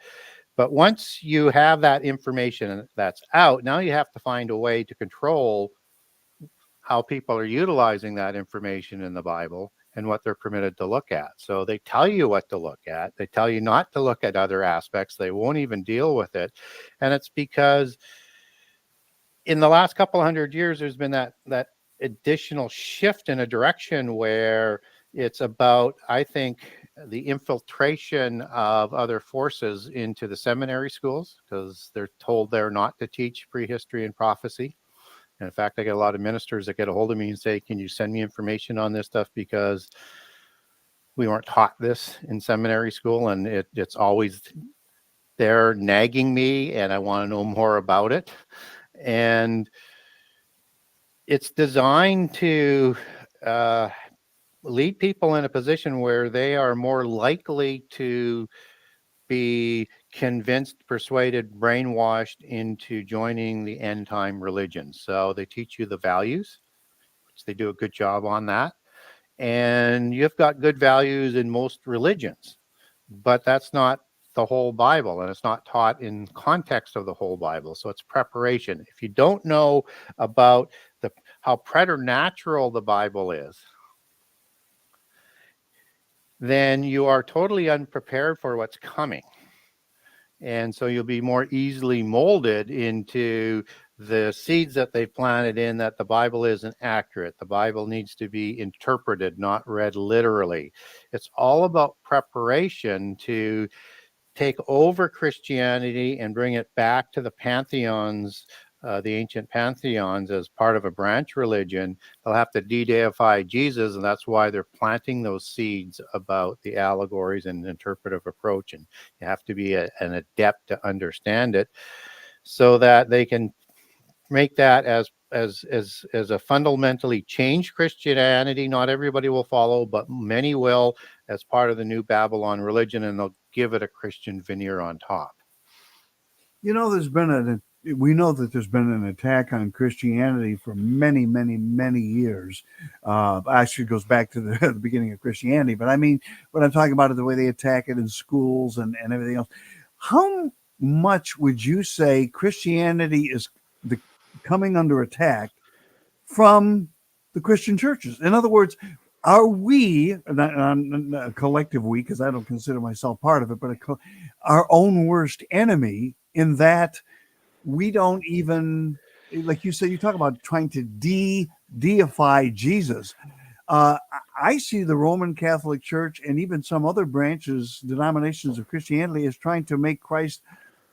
But once you have that information that's out, now you have to find a way to control how people are utilizing that information in the Bible and what they're permitted to look at. So they tell you what to look at. They tell you not to look at other aspects. They won't even deal with it. And it's because in the last couple 100 years, there's been that additional shift in a direction where it's about, I think, the infiltration of other forces into the seminary schools, because they're told they're not to teach prehistory and prophecy. And in fact, I get a lot of ministers that get a hold of me and say, can you send me information on this stuff? Because we weren't taught this in seminary school, and it's always there nagging me, and I want to know more about it. And it's designed to lead people in a position where they are more likely to be convinced, persuaded, brainwashed into joining the end time religion. So they teach you the values, which they do a good job on that. And you've got good values in most religions, but that's not the whole Bible, and it's not taught in context of the whole Bible. So it's preparation. If you don't know about how preternatural the Bible is, then you are totally unprepared for what's coming. And so you'll be more easily molded into the seeds that they've planted in that the Bible isn't accurate. The Bible needs to be interpreted, not read literally. It's all about preparation to take over Christianity and bring it back to the pantheons, the ancient pantheons, as part of a branch religion, they'll have to de-deify Jesus, and that's why they're planting those seeds about the allegories and interpretive approach. And you have to be an adept to understand it, so that they can make that as a fundamentally changed Christianity. Not everybody will follow, but many will, as part of the new Babylon religion, and they'll give it a Christian veneer on top. You know, we know that there's been an attack on Christianity for many, many, many years. Actually, it goes back to the beginning of Christianity. But I mean, what I'm talking about is the way they attack it in schools and everything else. How much would you say Christianity is coming under attack from the Christian churches? In other words, are we, not a collective we, because I don't consider myself part of it, but our own worst enemy, in that we don't even, like you said, you talk about trying to deify Jesus. I see the Roman Catholic Church and even some other denominations of Christianity, as trying to make Christ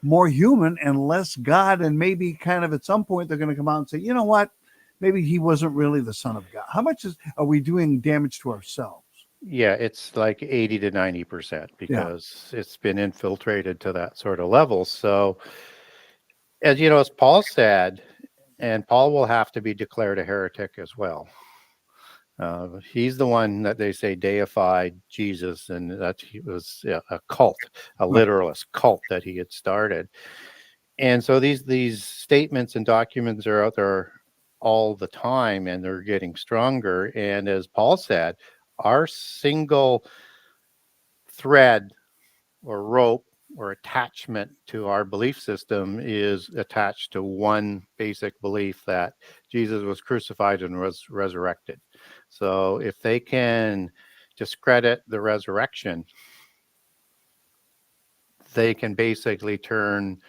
more human and less God. And maybe kind of at some point they're going to come out and say, you know what, maybe he wasn't really the Son of God. How much are we doing damage to ourselves? Yeah, it's like 80 to 90%, because it's been infiltrated to that sort of level. So, as you know, as Paul said, and Paul will have to be declared a heretic as well. He's the one that they say deified Jesus, and that he was a cult, a literalist cult that he had started. And so these statements and documents are out there all the time, and they're getting stronger. And as Paul said, our single thread or rope or attachment to our belief system is attached to one basic belief, that Jesus was crucified and was resurrected. So if they can discredit the resurrection, they can basically turn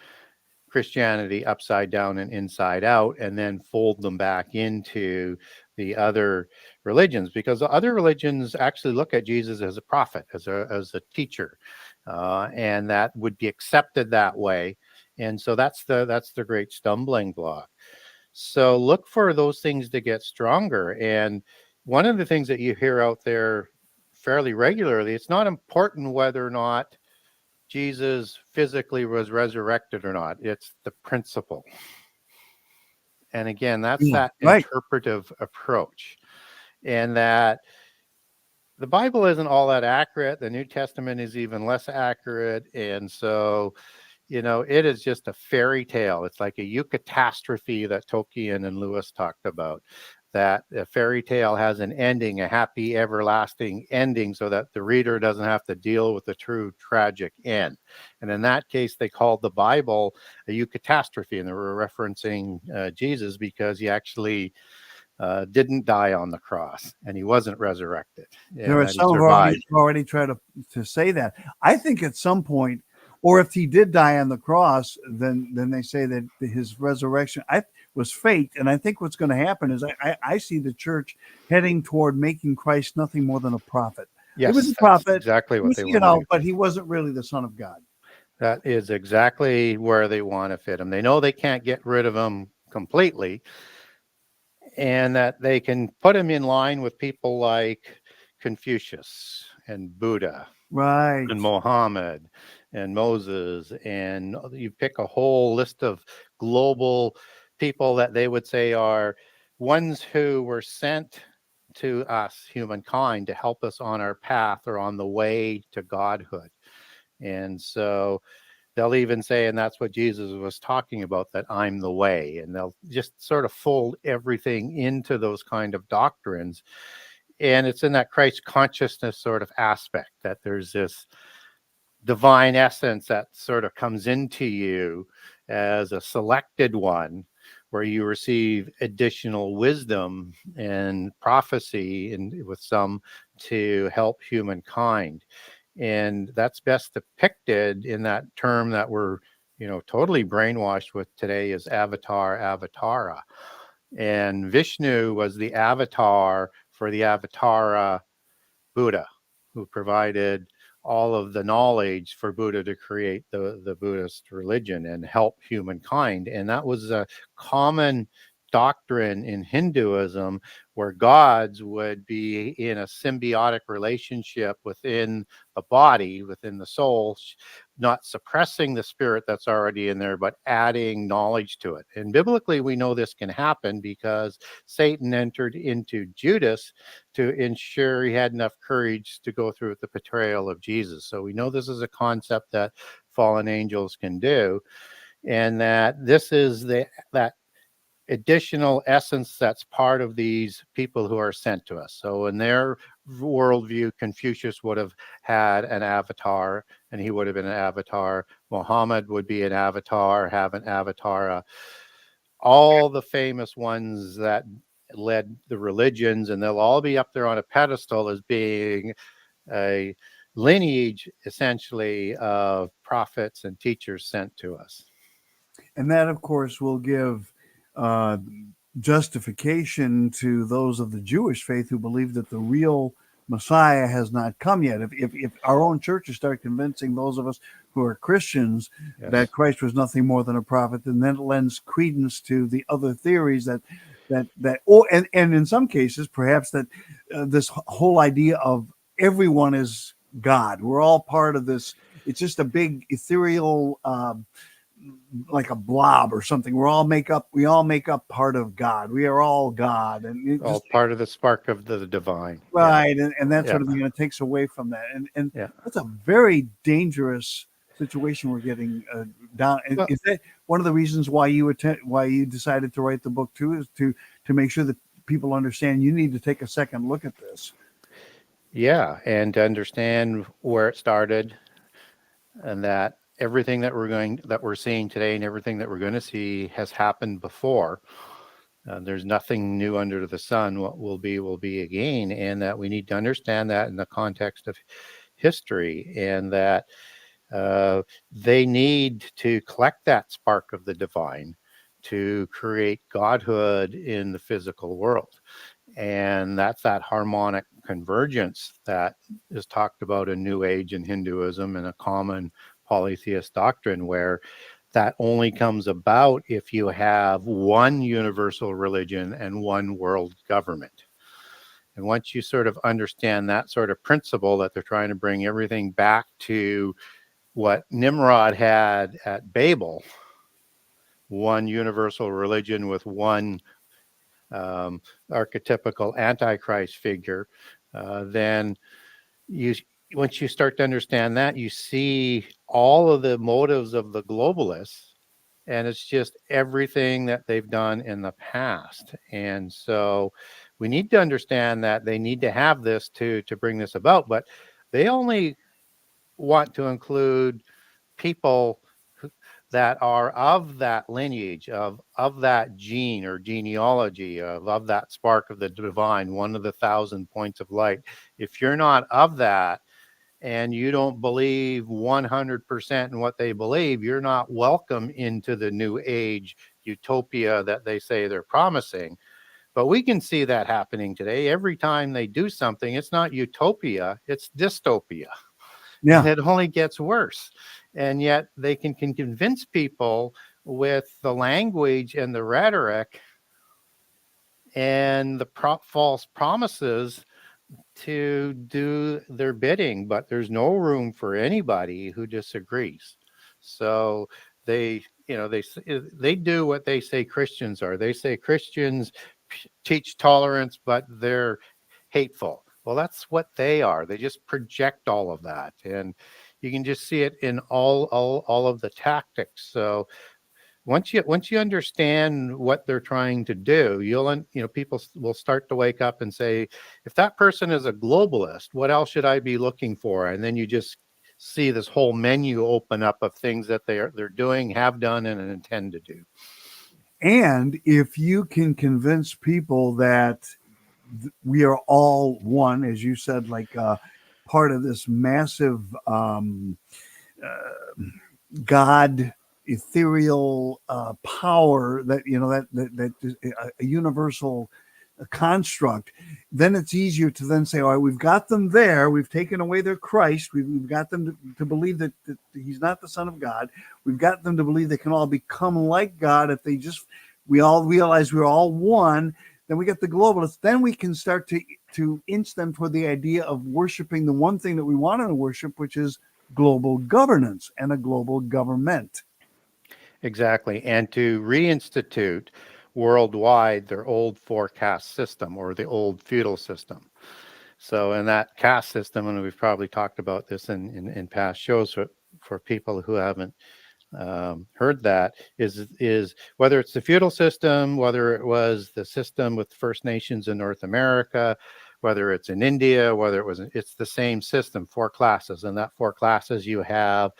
Christianity upside down and inside out, and then fold them back into the other religions, because the other religions actually look at Jesus as a prophet, as a teacher, and that would be accepted that way. And so that's the great stumbling block. So look for those things to get stronger. And one of the things that you hear out there fairly regularly, it's not important whether or not Jesus physically was resurrected or not. It's the principle. And again, that's that interpretive approach. And that the Bible isn't all that accurate. The New Testament is even less accurate. And so, you know, it is just a fairy tale. It's like a eucatastrophe that Tolkien and Lewis talked about. That a fairy tale has an ending, a happy, everlasting ending, so that the reader doesn't have to deal with the true tragic end. And in that case, they called the Bible a eucatastrophe, and they were referencing Jesus, because he actually didn't die on the cross, and he wasn't resurrected. There are some who already try to say that. I think at some point, or if he did die on the cross, then they say that his resurrection was faked. And I think what's going to happen is I see the church heading toward making Christ nothing more than a prophet. Yes, he was a prophet, exactly what they want to do. But he wasn't really the Son of God. That is exactly where they want to fit him. They know they can't get rid of him completely, and that they can put him in line with people like Confucius and Buddha, right, and Mohammed and Moses, and you pick a whole list of global people that they would say are ones who were sent to us, humankind, to help us on our path or on the way to godhood. And so they'll even say, and that's what Jesus was talking about, that I'm the way. And they'll just sort of fold everything into those kind of doctrines. And it's in that Christ consciousness sort of aspect, that there's this divine essence that sort of comes into you as a selected one, where you receive additional wisdom and prophecy, and with some to help humankind. And that's best depicted in that term that we're, totally brainwashed with today, is avatar, avatara. And Vishnu was the avatar for the avatara Buddha, who provided all of the knowledge for Buddha to create the Buddhist religion and help humankind. And that was a common doctrine in Hinduism, where gods would be in a symbiotic relationship within the body, within the soul, not suppressing the spirit that's already in there, but adding knowledge to it. And biblically, we know this can happen because Satan entered into Judas to ensure he had enough courage to go through with the betrayal of Jesus. So we know this is a concept that fallen angels can do, and that this is that additional essence that's part of these people who are sent to us. So in their worldview, Confucius would have had an avatar, and he would have been an avatar. Muhammad would be an avatar, have an avatar. All the famous ones that led the religions, and they'll all be up there on a pedestal as being a lineage, essentially, of prophets and teachers sent to us. And that, of course, will give justification to those of the Jewish faith who believe that the real Messiah has not come yet. If our own churches start convincing those of us who are Christians that Christ was nothing more than a prophet, then that lends credence to the other theories and in some cases, perhaps that this whole idea of everyone is God. We're all part of this. It's just a big ethereal, like a blob or something. We all make up part of God. We are all God, and all part of the spark of the divine, right? And that sort of thing, it takes away from that, and that's a very dangerous situation we're getting down. Well, is that one of the reasons why you decided to write the book too, is to make sure that people understand you need to take a second look at this? Yeah, and to understand where it started, and that everything that we're seeing today and everything that we're going to see has happened before. There's nothing new under the sun. What will be again, and that we need to understand that in the context of history, and that they need to collect that spark of the divine to create godhood in the physical world. And that's that harmonic convergence that is talked about in New Age and Hinduism and a common polytheist doctrine, where that only comes about if you have one universal religion and one world government. And once you sort of understand that sort of principle, that they're trying to bring everything back to what Nimrod had at Babel, one universal religion with one archetypical antichrist figure, then once you start to understand that, you see all of the motives of the globalists, and it's just everything that they've done in the past. And so we need to understand that they need to have this to bring this about, but they only want to include people that are of that lineage, of that gene or genealogy, of that spark of the divine, one of the 1,000 points of light. If you're not of that, and you don't believe 100% in what they believe, you're not welcome into the new age utopia that they say they're promising. But we can see that happening today. Every time they do something, it's not utopia, it's dystopia. Yeah. And it only gets worse. And yet they can convince people with the language and the rhetoric and the false promises to do their bidding, but there's no room for anybody who disagrees. So they do what they say Christians are. They say Christians teach tolerance, but they're hateful. Well, that's what they are. They just project all of that, and you can just see it in all of the tactics. So once you understand what they're trying to do, people will start to wake up and say, if that person is a globalist, what else should I be looking for? And then you just see this whole menu open up of things that they're doing, have done, and intend to do. And if you can convince people that we are all one, as you said, like part of this massive God ethereal power, that that a universal construct, then it's easier to then say, all right, we've got them there. We've taken away their Christ. We've got them to believe that he's not the Son of God. We've got them to believe they can all become like God if we all realize we're all one. Then we get the globalists. Then we can start to inch them toward the idea of worshiping the one thing that we want to worship, which is global governance and a global government. Exactly. And to reinstitute worldwide their old forecast system or the old feudal system. So in that caste system, and we've probably talked about this in past shows for people who haven't heard that, is whether it's the feudal system, whether it was the system with First Nations in North America, whether it's in India, it's the same system, 4 classes. And that 4 classes, you have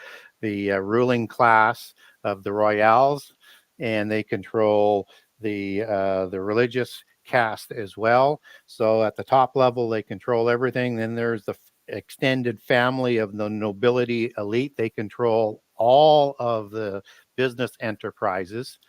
the ruling class of the royals, and they control the religious caste as well. So at the top level, they control everything. Then there's the extended family of the nobility elite. They control all of the business enterprises.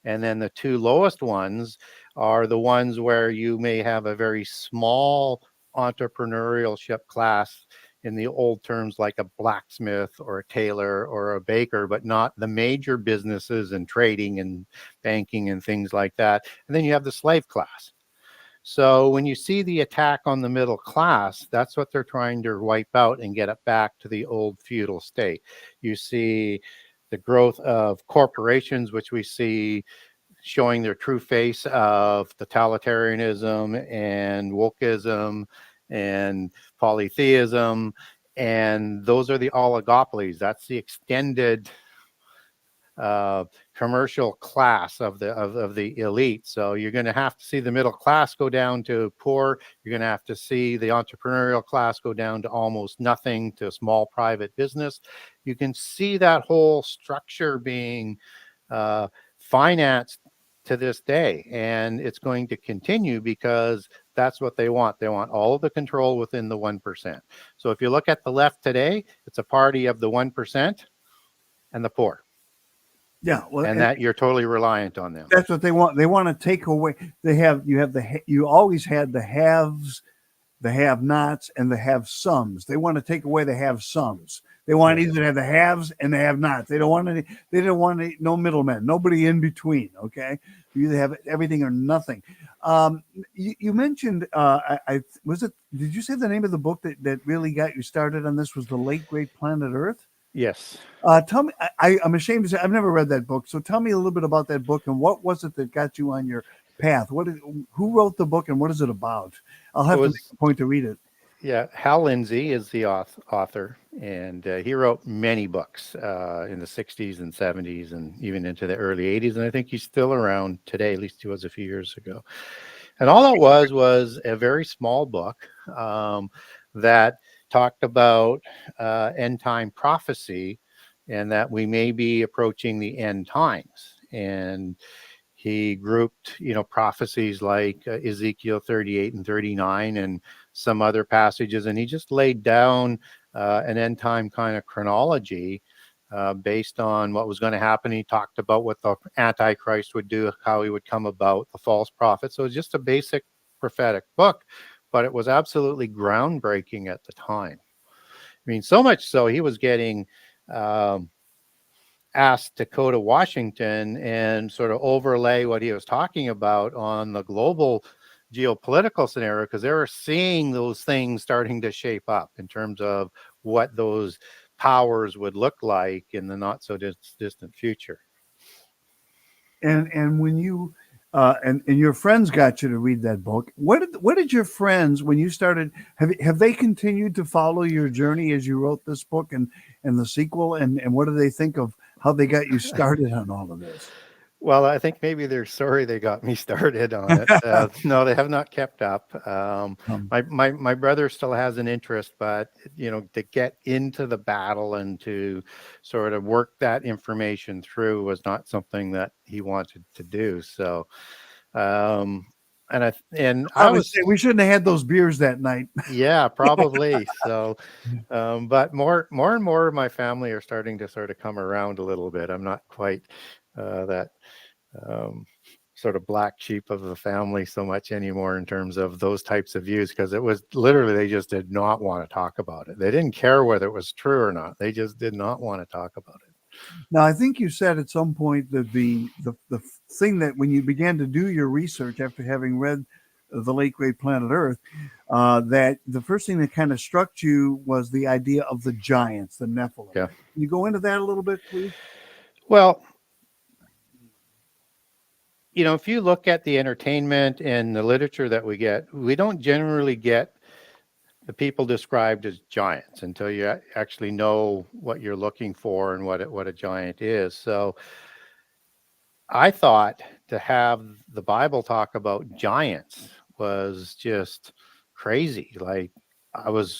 And then the 2 lowest ones are the ones where you may have a very small entrepreneurship class, in the old terms, like a blacksmith or a tailor or a baker, but not the major businesses and trading and banking and things like that. And then you have the slave class. So when you see the attack on the middle class, that's what they're trying to wipe out and get it back to the old feudal state. You see the growth of corporations, which we see showing their true face of totalitarianism and wokeism and polytheism, and those are the oligopolies. That's the extended commercial class of the elite. So you're going to have to see the middle class go down to poor. You're going to have to see the entrepreneurial class go down to almost nothing, to small private business. You can see that whole structure being financed to this day, and it's going to continue because that's what they want. They want all of the control within the 1%. So if you look at the left today, it's a party of the 1% and the poor. Yeah, well, and that you're totally reliant on them. That's what they want. They want to take away. You always had the haves, the have-nots, and the have-somes. They want to take away the have-somes. They want either to have the haves and the have-nots. They don't want any. They don't want any, no middlemen, nobody in between. Okay, you either have everything or nothing. You mentioned, was it? Did you say the name of the book that really got you started on this was The Late Great Planet Earth? Yes. Tell me, I'm ashamed to say I've never read that book. So tell me a little bit about that book and what was it that got you on your path? Who wrote the book and what is it about? I'll have to make a point to read it. Yeah, Hal Lindsey is the author, and he wrote many books in the 60s and 70s and even into the early 80s. And I think he's still around today, at least he was a few years ago. And all it was a very small book that talked about end time prophecy and that we may be approaching the end times. And he grouped, prophecies like Ezekiel 38 and 39 and some other passages. And he just laid down an end time kind of chronology based on what was going to happen. He talked about what the Antichrist would do, how he would come about, the false prophet. So it's just a basic prophetic book, but it was absolutely groundbreaking at the time. I mean, so much so he was getting asked to go to Washington and sort of overlay what he was talking about on the global geopolitical scenario, because they were seeing those things starting to shape up in terms of what those powers would look like in the not so distant future. And when you and your friends got you to read that book, what did your friends, when you started, have they continued to follow your journey as you wrote this book and the sequel, and what do they think of how they got you started on all of this? Well, I think maybe they're sorry they got me started on it. No, they have not kept up. My brother still has an interest, but to get into the battle and to sort of work that information through was not something that he wanted to do. So, we shouldn't have had those beers that night. Yeah, probably. So, but more and more of my family are starting to sort of come around a little bit. I'm not quite that sort of black sheep of the family so much anymore in terms of those types of views, because it was literally, they just did not want to talk about it. They didn't care whether it was true or not. They just did not want to talk about it. Now, I think you said at some point that the thing that when you began to do your research after having read The Late Great Planet Earth, that the first thing that kind of struck you was the idea of the giants, the Nephilim. Yeah. Can you go into that a little bit, please? Well, you know, if you look at the entertainment and the literature that we get, we don't generally get the people described as giants until you actually know what you're looking for and what a giant is. So I thought to have the Bible talk about giants was just crazy. Like,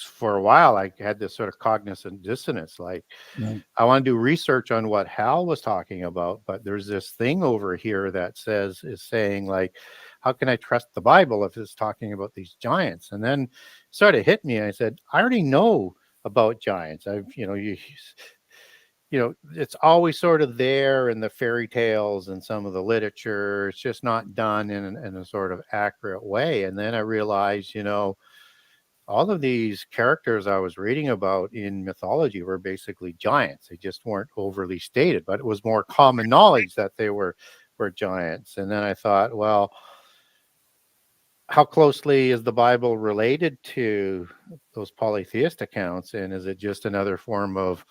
for a while, I had this sort of cognitive dissonance. Like, Right. I want to do research on what Hal was talking about, but there's this thing over here that is saying, like, how can I trust the Bible if it's talking about these giants? And then it sort of hit me. And I said, I already know about giants. It's always sort of there in the fairy tales and some of the literature. It's just not done in a sort of accurate way. And then I realized, all of these characters I was reading about in mythology were basically giants. They just weren't overly stated, but it was more common knowledge that they were giants. And then I thought, well, how closely is the Bible related to those polytheist accounts? And is it just another form of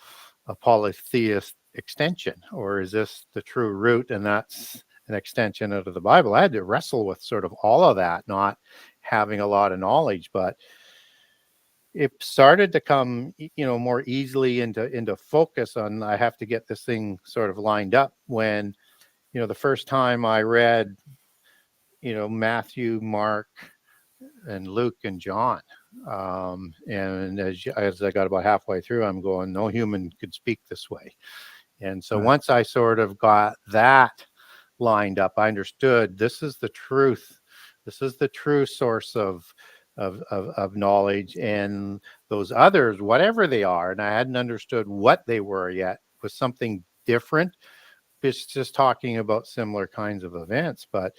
a polytheist extension? Or is this the true root and that's an extension out of the Bible? I had to wrestle with sort of all of that, not having a lot of knowledge, but it started to come, more easily into focus on, I have to get this thing sort of lined up when, the first time I read, Matthew, Mark, and Luke and John. And as I got about halfway through, I'm going, no human could speak this way. And so once I sort of got that lined up, I understood this is the truth. This is the true source of knowledge, and those others, whatever they are, and I hadn't understood what they were yet, was something different. It's just talking about similar kinds of events. But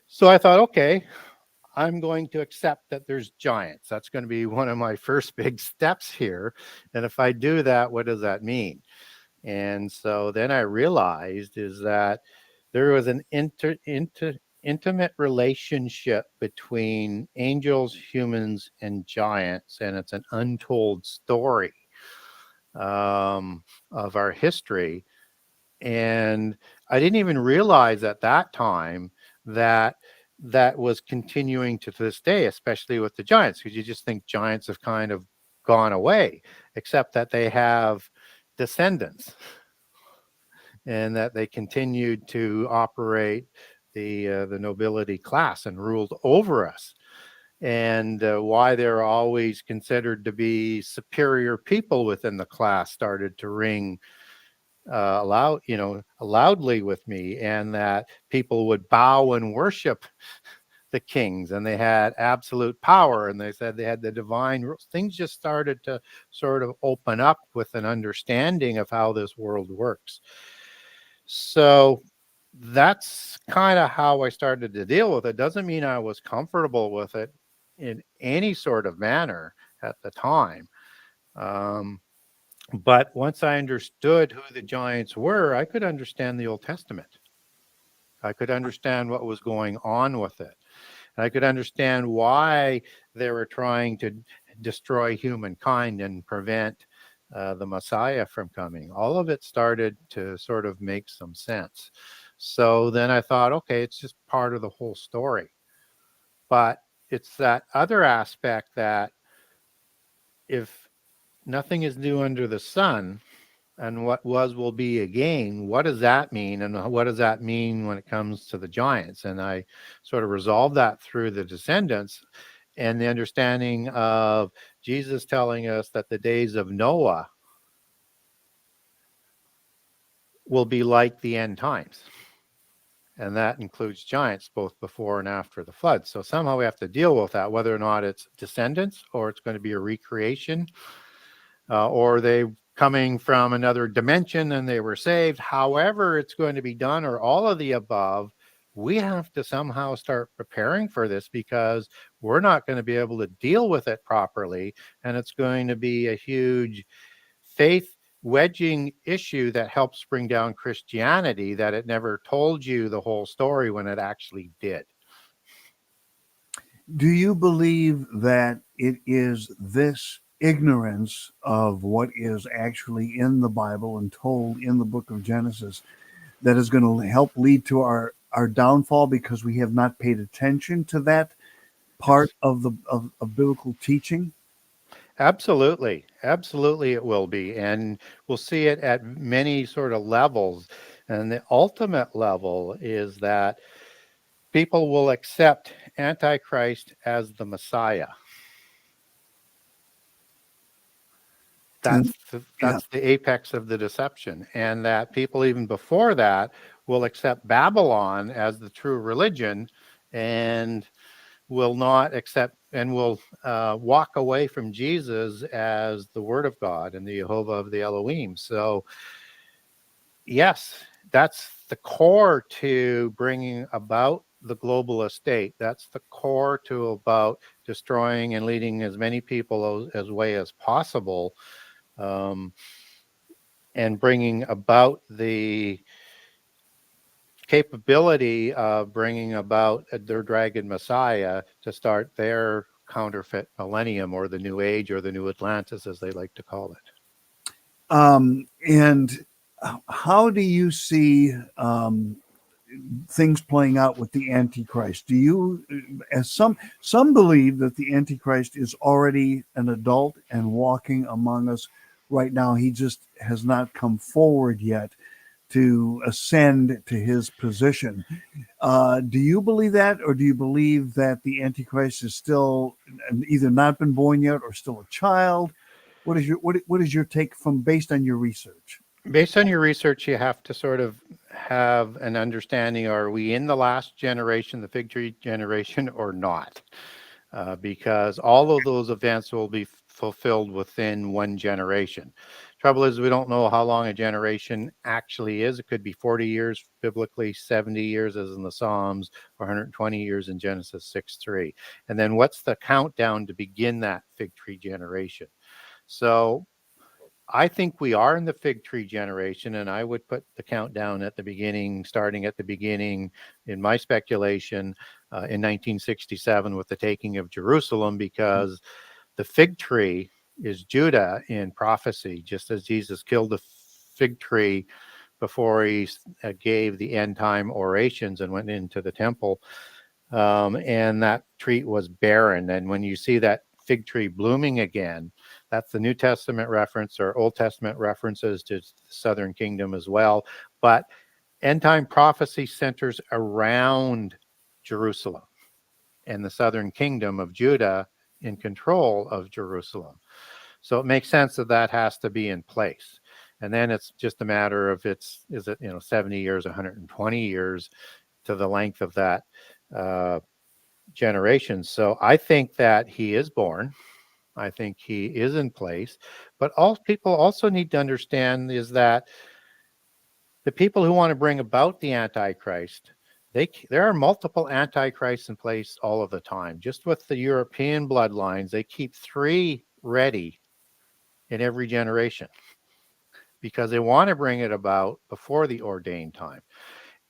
so I thought, okay, I'm going to accept that there's giants. That's going to be one of my first big steps here. And if I do that, what does that mean? And so then I realized is that there was an intimate relationship between angels, humans, and giants, and it's an untold story of our history. And I didn't even realize at that time that was continuing to this day, especially with the giants, because you just think giants have kind of gone away, except that they have descendants and that they continued to operate the nobility class and ruled over us. And why they're always considered to be superior people within the class started to ring loudly with me, and that people would bow and worship the kings, and they had absolute power, and they said they had the divine rules. Things just started to sort of open up with an understanding of how this world works. So that's kind of how I started to deal with it. Doesn't mean I was comfortable with it in any sort of manner at the time. But once I understood who the giants were, I could understand the Old Testament. I could understand what was going on with it. And I could understand why they were trying to destroy humankind and prevent the Messiah from coming. All of it started to sort of make some sense. So then I thought, okay, it's just part of the whole story. But it's that other aspect that if nothing is new under the sun, and what was will be again, what does that mean? And what does that mean when it comes to the giants? And I sort of resolved that through the descendants and the understanding of Jesus telling us that the days of Noah will be like the end times. And that includes giants both before and after the flood. So somehow we have to deal with that, whether or not it's descendants or it's going to be a recreation, or they coming from another dimension and they were saved. However it's going to be done, or all of the above, we have to somehow start preparing for this, because we're not going to be able to deal with it properly. And it's going to be a huge faith wedging issue that helps bring down Christianity, that it never told you the whole story when it actually did. Do you believe that it is this ignorance of what is actually in the Bible and told in the book of Genesis that is going to help lead to our downfall, because we have not paid attention to that part of the of biblical teaching? Absolutely. Absolutely, it will be. And we'll see it at many sort of levels. And the ultimate level is that people will accept Antichrist as the Messiah. That's the apex of the deception. And that people even before that will accept Babylon as the true religion, and will not accept and will walk away from Jesus as the Word of God and the Jehovah of the Elohim. So yes, that's the core to bringing about the globalist state. That's the core to about destroying and leading as many people as way as possible, and bringing about the capability of bringing about their dragon Messiah to start their counterfeit millennium, or the new age, or the new Atlantis, as they like to call it. And how do you see things playing out with the Antichrist? Do you, as some believe that the Antichrist is already an adult and walking among us right now, he just has not come forward yet to ascend to his position. Do you believe that, or do you believe that the Antichrist is still either not been born yet or still a child? What is your take based on your research? Based on your research, you have to sort of have an understanding: are we in the last generation, the fig tree generation, or not? Because all of those events will be fulfilled within one generation. Trouble is, we don't know how long a generation actually is. It could be 40 years biblically, 70 years as in the Psalms, or 120 years in Genesis 6:3. And then what's the countdown to begin that fig tree generation? So I think we are in the fig tree generation, and I would put the countdown at the beginning, starting at the beginning, in my speculation, in 1967 with the taking of Jerusalem, because the fig tree is Judah in prophecy, just as Jesus killed the fig tree before he gave the end time orations and went into the temple. And that tree was barren. And when you see that fig tree blooming again, that's the New Testament reference, or Old Testament references to the southern kingdom as well. But end time prophecy centers around Jerusalem and the southern kingdom of Judah in control of Jerusalem. So it makes sense that that has to be in place. And then it's just a matter of is it 70 years, 120 years to the length of that generation. So I think that he is born. I think he is in place. But all people also need to understand is that the people who want to bring about the Antichrist, there are multiple Antichrists in place all of the time. Just with the European bloodlines, they keep 3 ready in every generation, because they want to bring it about before the ordained time.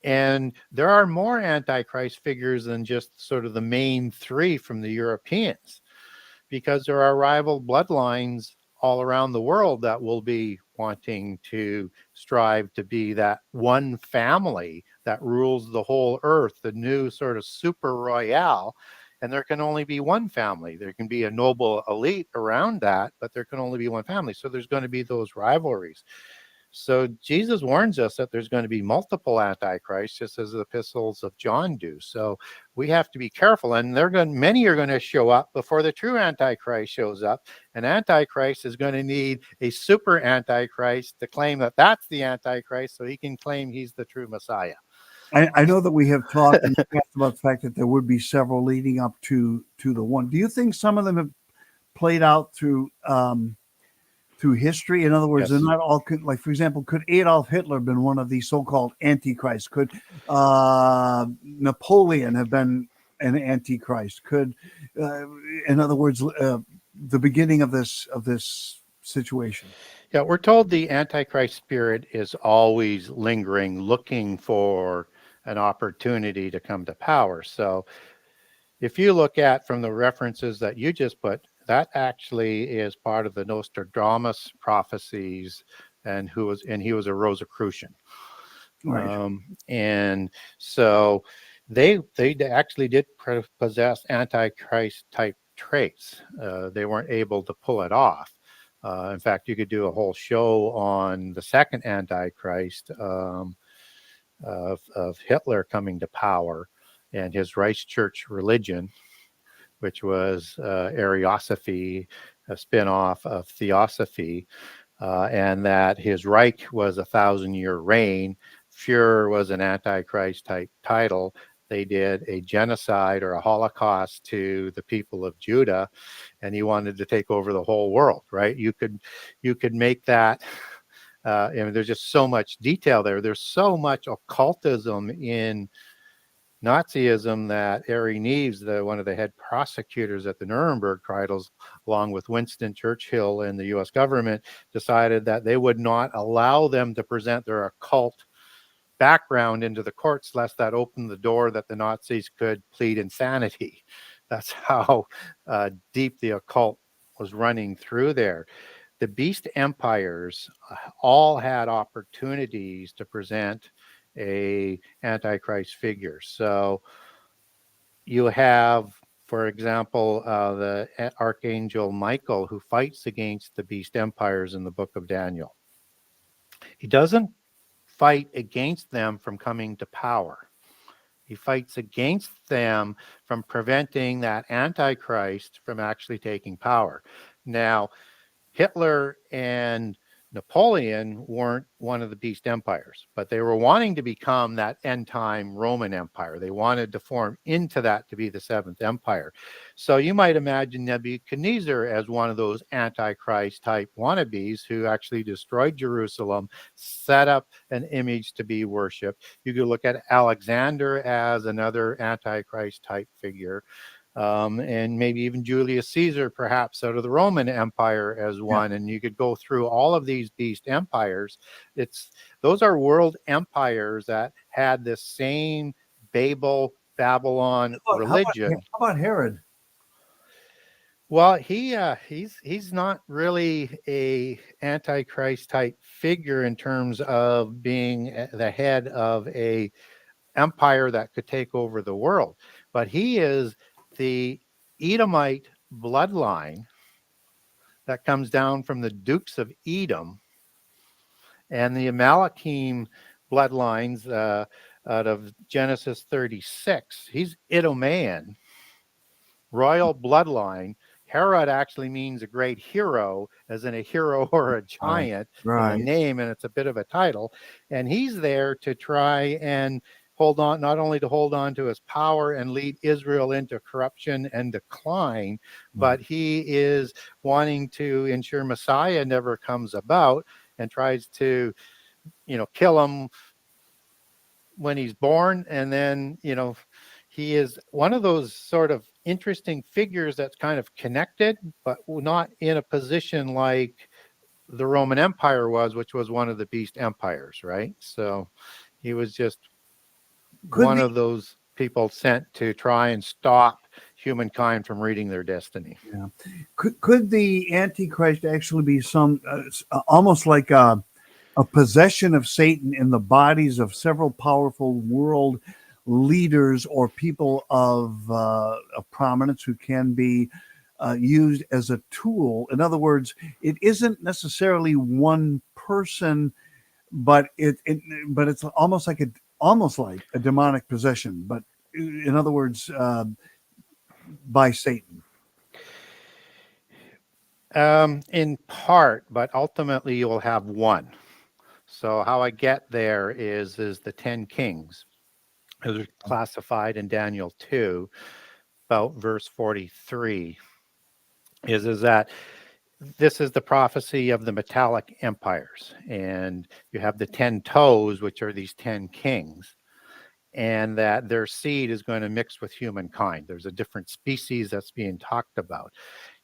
And there are more Antichrist figures than just sort of the main 3 from the Europeans, because there are rival bloodlines all around the world that will be wanting to strive to be that one family that rules the whole earth, the new sort of super royale. And there can only be one family. There can be a noble elite around that, but there can only be one family. So there's going to be those rivalries. So Jesus warns us that there's going to be multiple antichrists, just as the epistles of John do. So we have to be careful, and many are going to show up before the true antichrist shows up. And antichrist is going to need a super antichrist to claim that that's the antichrist, so he can claim he's the true Messiah. I know that we have talked in the past about the fact that there would be several leading up to the one. Do you think some of them have played out through through history? In other words, Yes. they're not all like, for example, could Adolf Hitler have been one of these so-called antichrists? Could Napoleon have been an antichrist? Could, in other words, the beginning of this situation? Yeah, we're told the Antichrist spirit is always lingering, looking for an opportunity to come to power. So if you look at from the references that you just put, that actually is part of the Nostradamus prophecies, and he was a Rosicrucian. Right. And so they actually did possess Antichrist type traits. They weren't able to pull it off. In fact, you could do a whole show on the second Antichrist of Hitler coming to power and his Reichschurch religion, which was Ariosophy, a spin-off of Theosophy, and that his Reich was a 1,000-year reign. Führer was an Antichrist type title. They did a genocide or a Holocaust to the people of Judah, and he wanted to take over the whole world, right? You could make that. There's just so much detail there. There's so much occultism in Nazism that Ari Neves, one of the head prosecutors at the Nuremberg trials, along with Winston Churchill and the U.S. government, decided that they would not allow them to present their occult background into the courts, lest that opened the door that the Nazis could plead insanity. That's how deep the occult was running through there. The beast empires all had opportunities to present a antichrist figure. So you have, for example, the archangel Michael, who fights against the beast empires in the book of Daniel. He doesn't fight against them from coming to power. He fights against them from preventing that antichrist from actually taking power. Now, Hitler and Napoleon weren't one of the beast empires, but they were wanting to become that end time Roman Empire. They wanted to form into that to be the seventh empire. So you might imagine Nebuchadnezzar as one of those antichrist type wannabes who actually destroyed Jerusalem, set up an image to be worshipped. You could look at Alexander as another antichrist type figure. And maybe even Julius Caesar, perhaps out of the Roman Empire as one. Yeah. And you could go through all of these beast empires. Those are world empires that had this same Babylon religion. How about Herod? Well, he's not really a antichrist type figure in terms of being the head of a empire that could take over the world, but he is the Edomite bloodline that comes down from the Dukes of Edom and the Amalekim bloodlines out of Genesis 36. He's Idumean, royal bloodline. Herod actually means a great hero, as in a hero or a giant in a name, and it's a bit of a title. And he's there to try and hold on, not only to hold on to his power and lead Israel into corruption and decline, but he is wanting to ensure Messiah never comes about and tries to, kill him when he's born. And then, he is one of those sort of interesting figures that's kind of connected, but not in a position like the Roman Empire was, which was one of the beast empires, right? So he was just one of those people sent to try and stop humankind from reading their destiny. Yeah. Could the Antichrist actually be some almost like a possession of Satan in the bodies of several powerful world leaders or people of prominence who can be used as a tool? In other words, it isn't necessarily one person, but it's almost like a demonic possession, but in other words, by Satan. In part, but ultimately you will have one. So how I get there is the 10 kings, as are classified in Daniel 2, about verse 43, is that this is the prophecy of the metallic empires, and you have the 10 toes, which are these 10 kings, and that their seed is going to mix with humankind. There's a different species that's being talked about.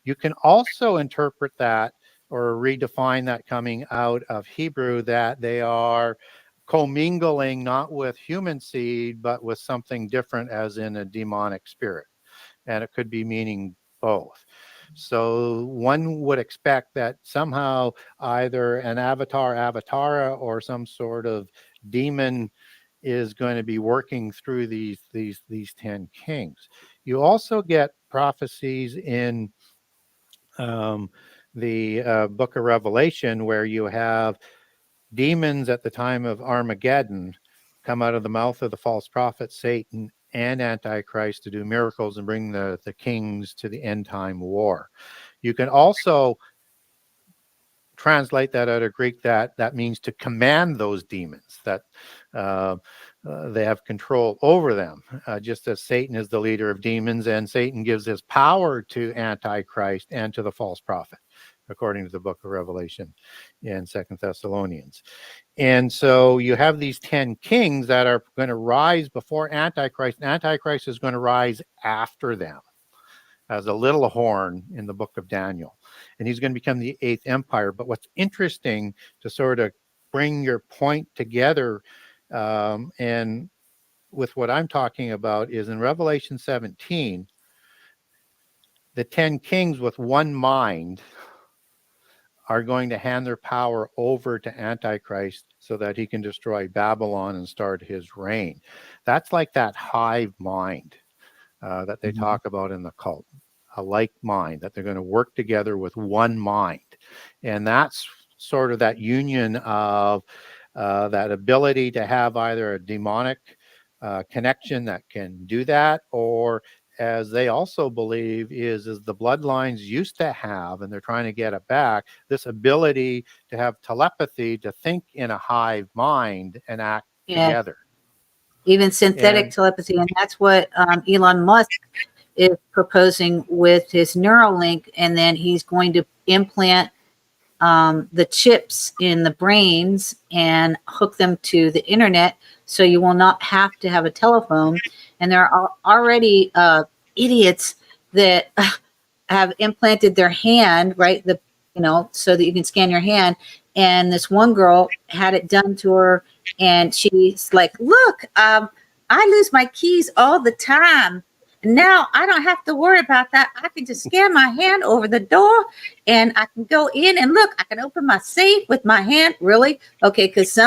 You can also interpret that or redefine that coming out of Hebrew, that they are commingling not with human seed, but with something different, as in a demonic spirit. And it could be meaning both. So one would expect that somehow either an avatara, or some sort of demon is going to be working through these 10 kings. You also get prophecies in the book of Revelation, where you have demons at the time of Armageddon come out of the mouth of the false prophet Satan and Antichrist to do miracles and bring the kings to the end time war. You can also translate that out of Greek, that means to command those demons, that they have control over them, just as Satan is the leader of demons, and Satan gives his power to Antichrist and to the false prophet, according to the book of Revelation in 2 Thessalonians. And so you have these 10 kings that are going to rise before Antichrist. Antichrist is going to rise after them as a little horn in the book of Daniel. And he's going to become the 8th empire. But what's interesting to sort of bring your point together and with what I'm talking about is in Revelation 17, the 10 kings with one mind are going to hand their power over to Antichrist so that he can destroy Babylon and start his reign. That's like that hive mind that they talk about in the cult, a like mind, that they're going to work together with one mind. And that's sort of that union of that ability to have either a demonic connection that can do that, or as they also believe is the bloodlines used to have, and they're trying to get it back, this ability to have telepathy, to think in a hive mind and act together. Even synthetic telepathy. And that's what Elon Musk is proposing with his Neuralink. And then he's going to implant the chips in the brains and hook them to the internet, so you will not have to have a telephone. And there are already idiots that have implanted their hand, right? So that you can scan your hand. And this one girl had it done to her, and she's like, "Look, I lose my keys all the time. Now I don't have to worry about that. I can just scan my hand over the door, and I can go in and look, I can open my safe with my hand." Really? Okay, because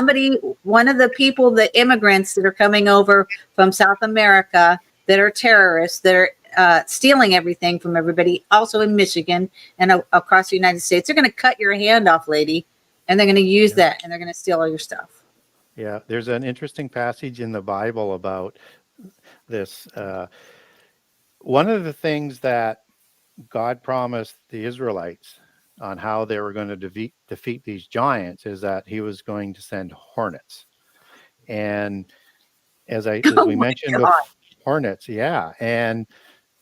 one of the people, the immigrants that are coming over from South America that are terrorists, that are stealing everything from everybody, also in Michigan and across the United States, they're going to cut your hand off, lady, and they're going to use that, and they're going to steal all your stuff. Yeah, there's an interesting passage in the Bible about this. One of the things that God promised the Israelites on how they were going to defeat these giants is that he was going to send hornets. And as we mentioned, the hornets, and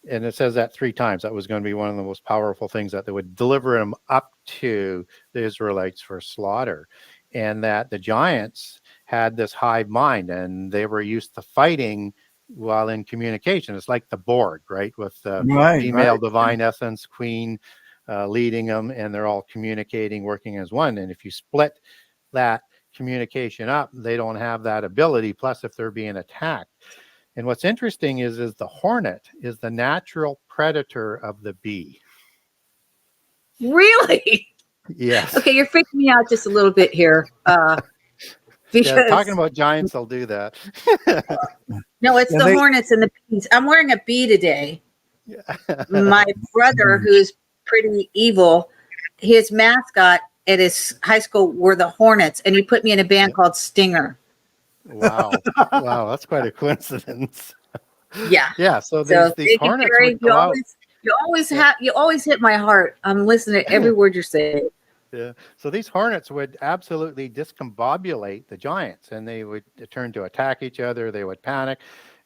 it says that 3 times. That was going to be one of the most powerful things, that they would deliver them up to the Israelites for slaughter. And that the giants had this hive mind, and they were used to fighting while in communication. It's like the Borg, right? With the female divine essence, queen leading them, and they're all communicating, working as one. And if you split that communication up, they don't have that ability. Plus, if they're being attacked. And what's interesting is the hornet is the natural predator of the bee. Really? Yes. Okay, you're freaking me out just a little bit here. Because talking about giants, I'll do that. No, it's the hornets and the bees. I'm wearing a bee today. My brother, who's pretty evil, his mascot at his high school were the Hornets, and he put me in a band called Stinger. Wow. Wow, that's quite a coincidence. Yeah. Yeah, so these hornets would go out. You always hit my heart. I'm listening to every word you're saying. Yeah. So these hornets would absolutely discombobulate the giants, and they would turn to attack each other. They would panic,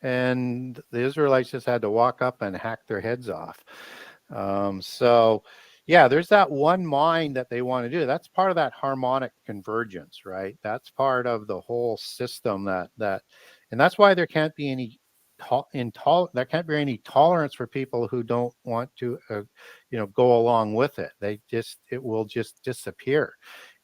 and the Israelites just had to walk up and hack their heads off. So yeah, there's that one mind that they want to do. That's part of that harmonic convergence, right? That's part of the whole system and that's why there can't be any there can't be any tolerance for people who don't want to, go along with it. It will just disappear.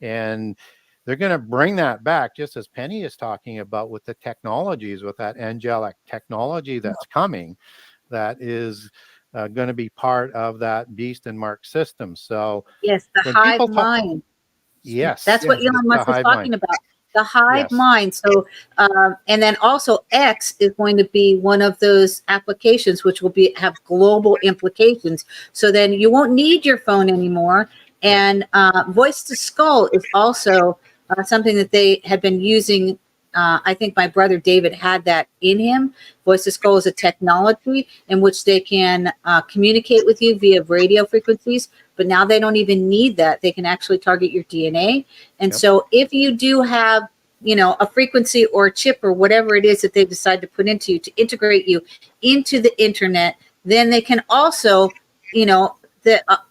And they're going to bring that back, just as Penny is talking about with the technologies, with that angelic technology that's coming, that is going to be part of that beast and mark system. So Yes, the when hive people talk, mind. yes, That's what Elon the Musk was hive talking mind, about. The hive yes, mind. So, and then also X is going to be one of those applications which will have global implications. So then you won't need your phone anymore. And voice to skull is also something that they had been using. I think my brother David had that in him. Voice to skull is a technology in which they can communicate with you via radio frequencies. But now they don't even need that. They can actually target your DNA. And so if you do have, a frequency or a chip or whatever it is that they decide to put into you to integrate you into the internet, then they can also, I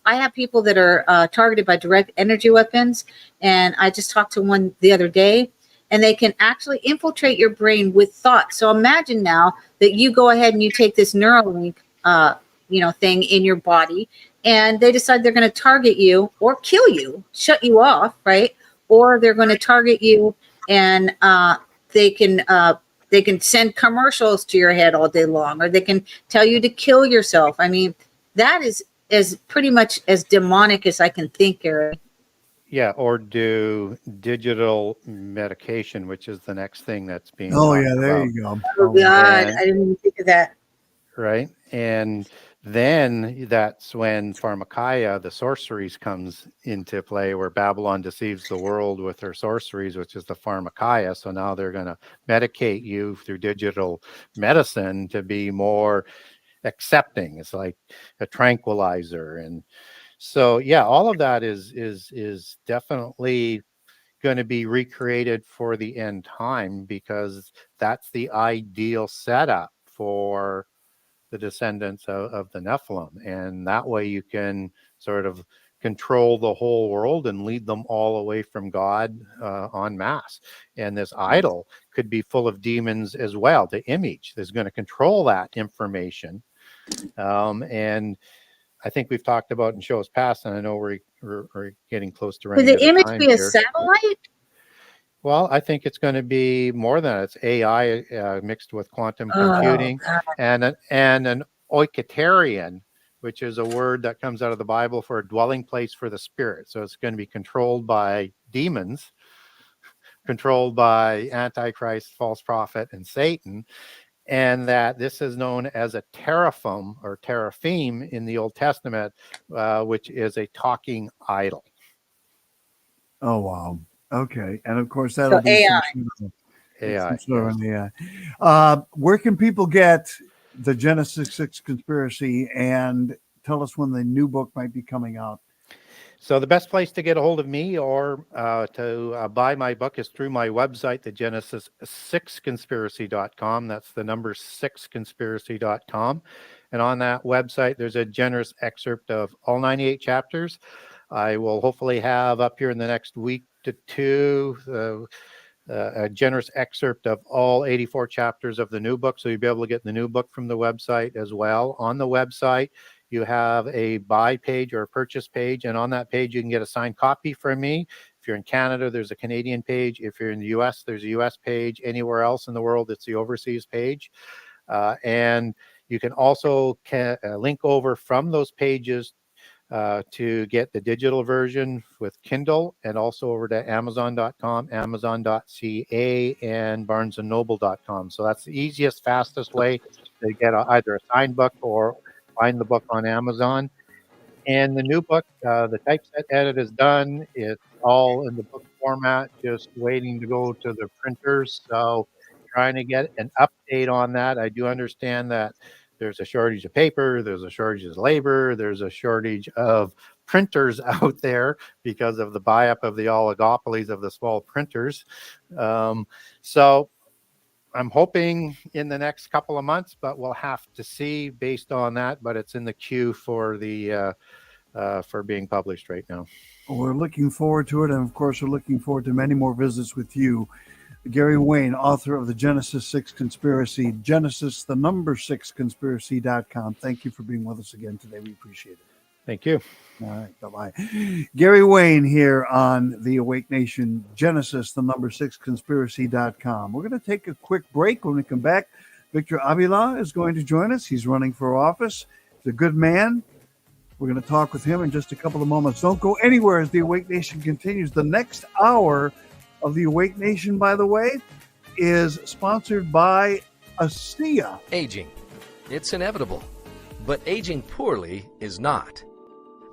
have people that are targeted by direct energy weapons. And I just talked to one the other day, and they can actually infiltrate your brain with thoughts. So imagine now that you go ahead and you take this Neuralink, thing in your body, and they decide they're going to target you or kill you, shut you off, right? Or they're going to target you, and they can send commercials to your head all day long, or they can tell you to kill yourself. I mean, that is pretty much as demonic as I can think, Gary. yeah, or do digital medication, which is the next thing that's being Oh talked yeah, there about, you go. Oh God, and I didn't even think of that. right, and then that's when pharmakeia, the sorceries, comes into play, where Babylon deceives the world with her sorceries, which is the pharmakeia. So now they're going to medicate you through digital medicine to be more accepting. It's like a tranquilizer. And so yeah, all of that is definitely going to be recreated for the end time, because that's the ideal setup for the descendants of the Nephilim. And that way you can sort of control the whole world and lead them all away from God en masse. And this idol could be full of demons as well. The image is going to control that information. And I think we've talked about in shows past, and I know we're getting close to Could running the out of image time be a here. satellite? Well, I think it's going to be more than that. It's AI mixed with quantum Oh computing, God. and an oikotarian, which is a word that comes out of the Bible for a dwelling place for the spirit. So it's going to be controlled by demons, controlled by Antichrist, false prophet, and Satan. And that this is known as a teraphim or teraphim in the Old Testament, which is a talking idol. Oh wow. Okay, and of course So that'll be AI. AI. some sort of Yes. an AI. Where can people get the Genesis 6 conspiracy, and tell us when the new book might be coming out? So the best place to get a hold of me or to buy my book is through my website, the Genesis6conspiracy.com. That's the number 6conspiracy.com. And on that website, there's a generous excerpt of all 98 chapters. I will hopefully have up here in the next week to two a generous excerpt of all 84 chapters of the new book. So you'll be able to get the new book from the website as well. On the website, you have a buy page or a purchase page. And on that page, you can get a signed copy from me. If you're in Canada, there's a Canadian page. If you're in the US, there's a US page. Anywhere else in the world, it's the overseas page. And you can also link over from those pages to get the digital version with Kindle, and also over to Amazon.com, Amazon.ca, and BarnesandNoble.com. So that's the easiest, fastest way to get either a signed book or find the book on Amazon. And the new book, the typeset edit is done. It's all in the book format, just waiting to go to the printers. So trying to get an update on that. I do understand that there's a shortage of paper, there's a shortage of labor, there's a shortage of printers out there because of the buy-up of the oligopolies of the small printers. So I'm hoping in the next couple of months, but we'll have to see based on that. But it's in the queue for the for being published right now. We're looking forward to it. And of course, we're looking forward to many more visits with you. Gary Wayne, author of the Genesis 6 Conspiracy, Genesis, the number 6 conspiracy.com. Thank you for being with us again today. We appreciate it. Thank you. All right. Bye-bye. Gary Wayne here on the Awake Nation, Genesis, the number 6 conspiracy.com. We're going to take a quick break. When we come back, Victor Avila is going to join us. He's running for office. He's a good man. We're going to talk with him in just a couple of moments. Don't go anywhere as the Awake Nation continues. The next hour of the Awake Nation, by the way, is sponsored by ASEA. Aging. It's inevitable. But aging poorly is not.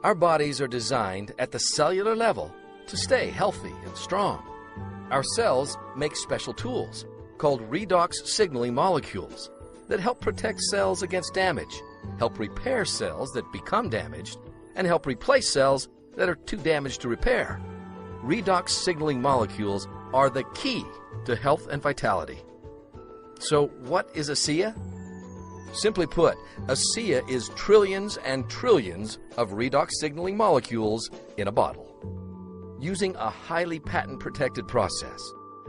Our bodies are designed at the cellular level to stay healthy and strong. Our cells make special tools called redox signaling molecules that help protect cells against damage, help repair cells that become damaged, and help replace cells that are too damaged to repair. Redox signaling molecules are the key to health and vitality. So what is ASEA? Simply put, ASEA is trillions and trillions of redox signaling molecules in a bottle. Using a highly patent-protected process,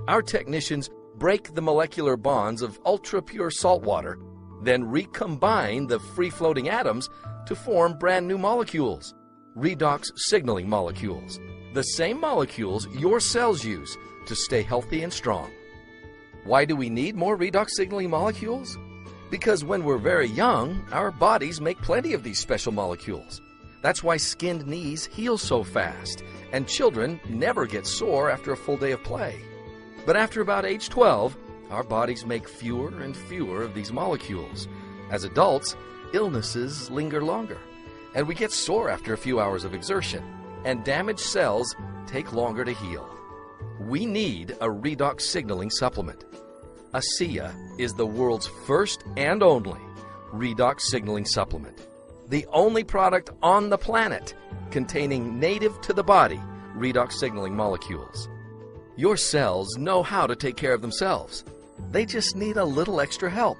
our technicians break the molecular bonds of ultra-pure salt water, then recombine the free-floating atoms to form brand new molecules, redox signaling molecules, the same molecules your cells use to stay healthy and strong. Why do we need more redox signaling molecules? Because when we're very young, our bodies make plenty of these special molecules. That's why skinned knees heal so fast, and children never get sore after a full day of play. But after about age 12, our bodies make fewer and fewer of these molecules. As adults, illnesses linger longer, and we get sore after a few hours of exertion, and damaged cells take longer to heal. We need a redox signaling supplement. ASEA is the world's first and only redox signaling supplement. The only product on the planet containing native to the body redox signaling molecules. Your cells know how to take care of themselves. They just need a little extra help.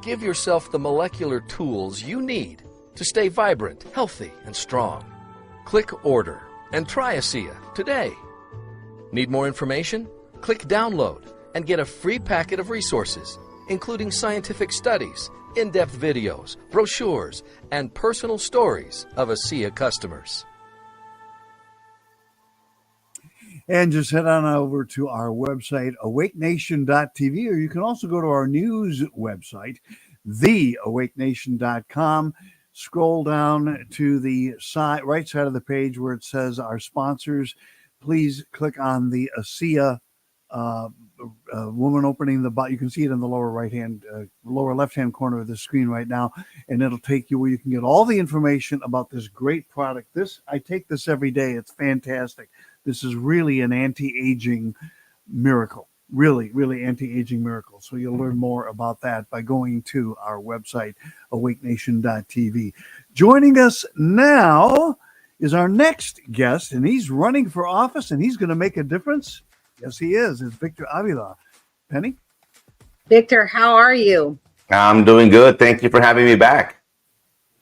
Give yourself the molecular tools you need to stay vibrant, healthy, and strong. Click Order and try ASEA today. Need more information? Click Download and get a free packet of resources, including scientific studies, in-depth videos, brochures, and personal stories of ASEA customers. And just head on over to our website, awakenation.tv, or you can also go to our news website, theawakenation.com. Scroll down to the right side of the page where it says our sponsors. Please click on the ASEA woman opening the bottle. You can see it in the lower left-hand corner of the screen right now, and it'll take you where you can get all the information about this great product. I take this every day. It's fantastic. This is really an anti-aging miracle. Really, really anti-aging miracle. So you'll learn more about that by going to our website, awakenation.tv. Joining us now is our next guest, and he's running for office, and he's going to make a difference. Yes, he is. It's Victor Avila. Penny? Victor, how are you? I'm doing good. Thank you for having me back.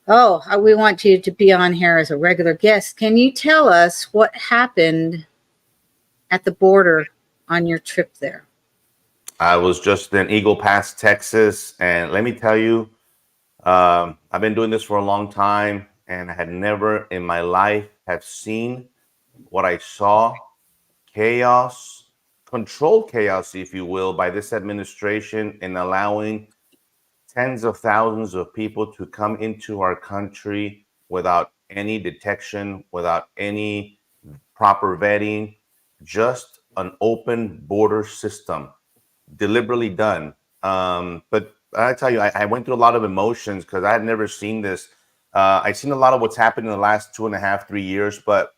Oh, we want you to be on here as a regular guest. Can you tell us what happened at the border on your trip there? I was just in Eagle Pass, Texas, and let me tell you, I've been doing this for a long time, and I had never in my life have seen what I saw. Chaos, controlled chaos, if you will, by this administration in allowing tens of thousands of people to come into our country without any detection, without any proper vetting, just an open border system, deliberately done. But I tell you, I went through a lot of emotions because I had never seen this. I've seen a lot of what's happened in the last 2.5, 3 years, but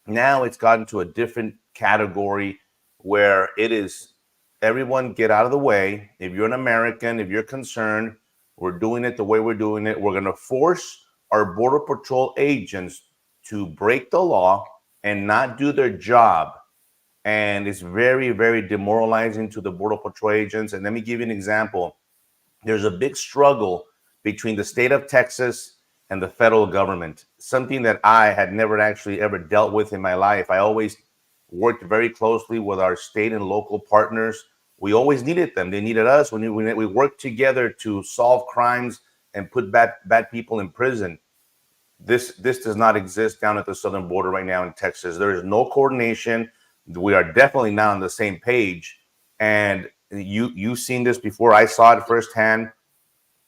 now it's gotten to a different category where it is everyone get out of the way. If you're an American, if you're concerned, we're doing it the way we're doing it. We're going to force our Border Patrol agents to break the law and not do their job. And it's very, very demoralizing to the Border Patrol agents. And let me give you an example. There's a big struggle between the state of Texas and the federal government, something that I had never actually ever dealt with in my life. I always worked very closely with our state and local partners. We always needed them. They needed us. We worked together to solve crimes and put bad people in prison. This does not exist down at the southern border right now in Texas. There is no coordination. We are definitely not on the same page. And you've seen this before. I saw it firsthand,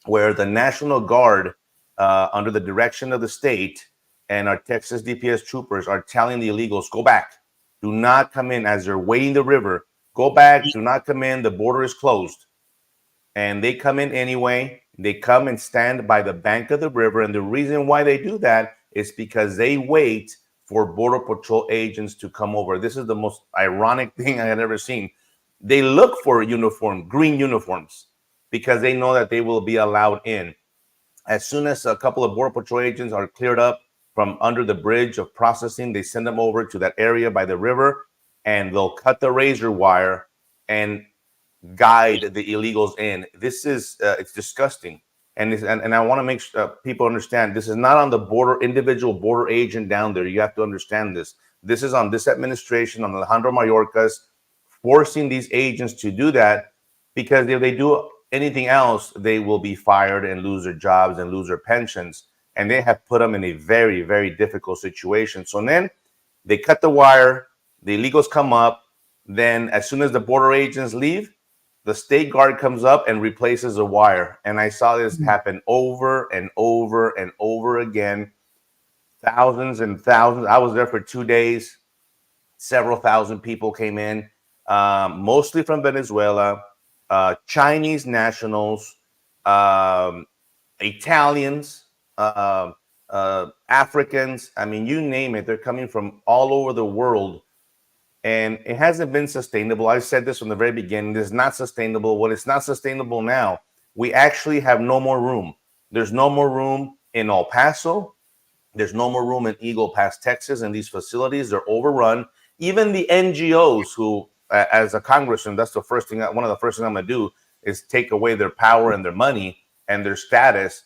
where the National Guard, under the direction of the state and our Texas DPS troopers, are telling the illegals, go back. Do not come in as they're wading the river. Go back. Do not come in. The border is closed. And they come in anyway. They come and stand by the bank of the river. And the reason why they do that is because they wait for Border Patrol agents to come over. This is the most ironic thing I had ever seen. They look for green uniforms, because they know that they will be allowed in. As soon as a couple of Border Patrol agents are cleared up from under the bridge of processing, they send them over to that area by the river, and they'll cut the razor wire and guide the illegals in. This is it's disgusting, and I want to make sure people understand this is not on the individual border agent down there. You have to understand this. This is on this administration, on Alejandro Mayorkas, forcing these agents to do that, because if they do anything else, they will be fired and lose their jobs and lose their pensions. And they have put them in a very, very difficult situation. So then they cut the wire, the illegals come up. Then as soon as the border agents leave, the state guard comes up and replaces the wire. And I saw this happen over and over and over again. Thousands and thousands. I was there for 2 days. Several thousand people came in, mostly from Venezuela, Chinese nationals, Italians, Africans. I mean, you name it. They're coming from all over the world. And it hasn't been sustainable. I said this from the very beginning. This is not sustainable. When it's not sustainable now, we actually have no more room. There's no more room in El Paso. There's no more room in Eagle Pass, Texas, and these facilities. They're overrun. Even the NGOs, who, as a congressman, that's the first thing, one of the first things I'm going to do is take away their power and their money and their status.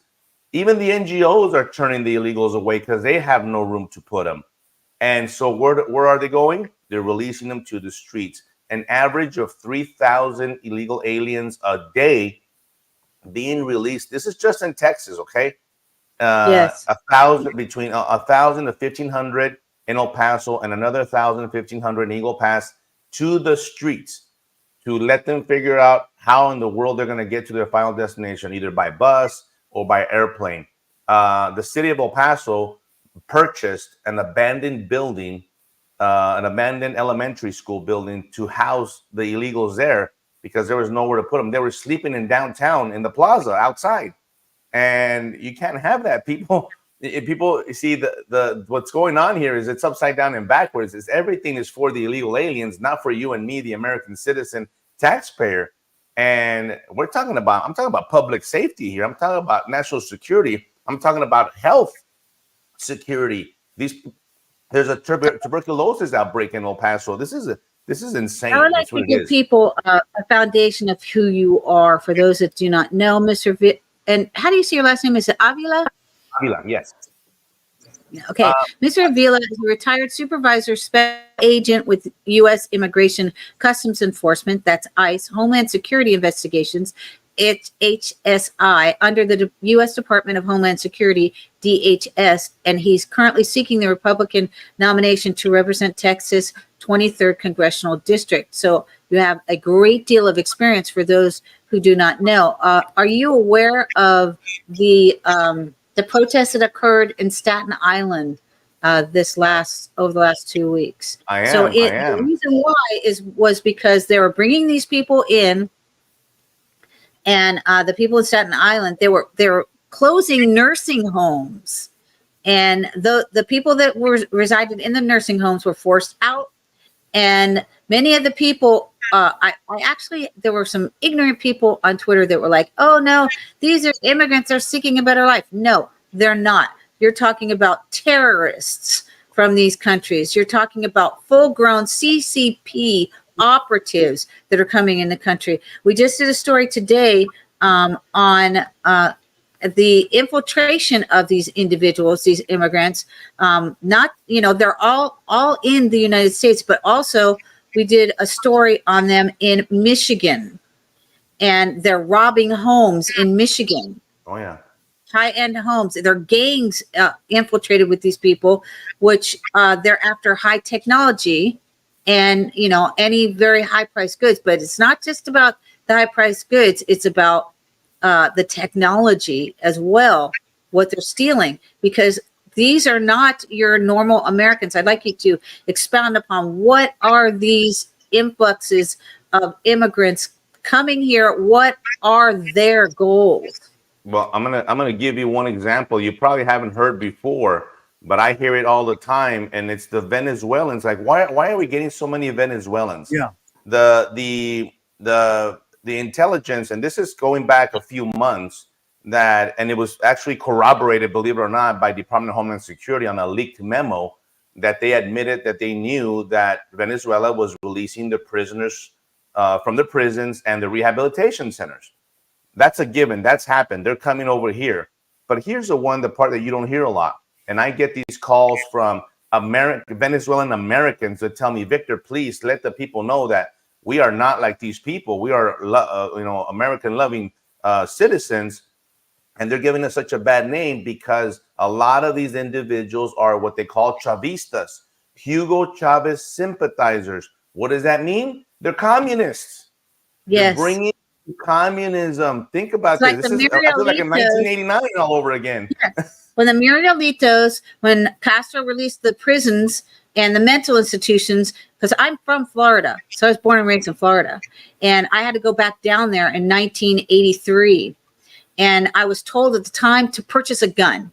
Even the NGOs are turning the illegals away because they have no room to put them. And so where are they going? They're releasing them to the streets. An average of 3,000 illegal aliens a day being released. This is just in Texas, okay? Yes. 1,000, between 1,000 to 1,500 in El Paso, and another 1,000 to 1,500 in Eagle Pass, to the streets to let them figure out how in the world they're going to get to their final destination, either by bus or by airplane. The city of El Paso purchased an abandoned building, an abandoned elementary school building, to house the illegals there, because there was nowhere to put them. They were sleeping in downtown in the plaza outside, and you can't have that. People see the what's going on here is it's upside down and backwards. Is everything is for the illegal aliens, not for you and me, the American citizen taxpayer. And I'm talking about public safety here. I'm talking about national security. I'm talking about health security. There's a tuberculosis outbreak in El Paso. This is insane. I would like to give people a foundation of who you are for those that do not know, Mr. And how do you say your last name? Is it Avila? Avila, yes. Okay. Mr. Avila is a retired supervisor, special agent with U.S. Immigration Customs Enforcement, that's ICE, Homeland Security Investigations, it's HSI, under the U.S. Department of Homeland Security, DHS, and he's currently seeking the Republican nomination to represent Texas 23rd Congressional District. So you have a great deal of experience for those who do not know. Are you aware of the protests that occurred in Staten Island over the last 2 weeks? I am. The reason why was because they were bringing these people in, and the people in Staten Island, they were closing nursing homes, and the people that resided in the nursing homes were forced out. And many of the people, there were some ignorant people on Twitter that were like, "Oh no, these are immigrants are seeking a better life." No, they're not. You're talking about terrorists from these countries. You're talking about full-grown CCP operatives that are coming in the country. We just did a story today on the infiltration of these individuals, these immigrants, not, you know, they're all in the United States, but also we did a story on them in Michigan, and they're robbing homes in Michigan. Oh yeah. High-end homes. They're gangs infiltrated with these people, which they're after high technology and, you know, any very high-priced goods. But it's not just about the high-priced goods. It's about the technology as well, what they're stealing, because these are not your normal Americans. I'd like you to expound upon what are these influxes of immigrants coming here? What are their goals? Well, I'm gonna give you one example you probably haven't heard before, but I hear it all the time, and it's the Venezuelans. Like, why are we getting so many Venezuelans? Yeah. The intelligence, and this is going back a few months, and it was actually corroborated, believe it or not, by Department of Homeland Security on a leaked memo that they admitted that they knew that Venezuela was releasing the prisoners from the prisons and the rehabilitation centers. That's a given. That's happened. They're coming over here. But here's the part that you don't hear a lot. And I get these calls from Venezuelan Americans that tell me, Victor, please let the people know that we are not like these people. We are, American-loving citizens. And they're giving us such a bad name because a lot of these individuals are what they call Chavistas, Hugo Chavez sympathizers. What does that mean? They're communists. Yes. They're bringing communism. Think about It's this. like I feel like in 1989 all over again. Yes. When the Murielitos, when Castro released the prisons and the mental institutions, because I'm from Florida, so I was born and raised in Florida, and I had to go back down there in 1983, and I was told at the time to purchase a gun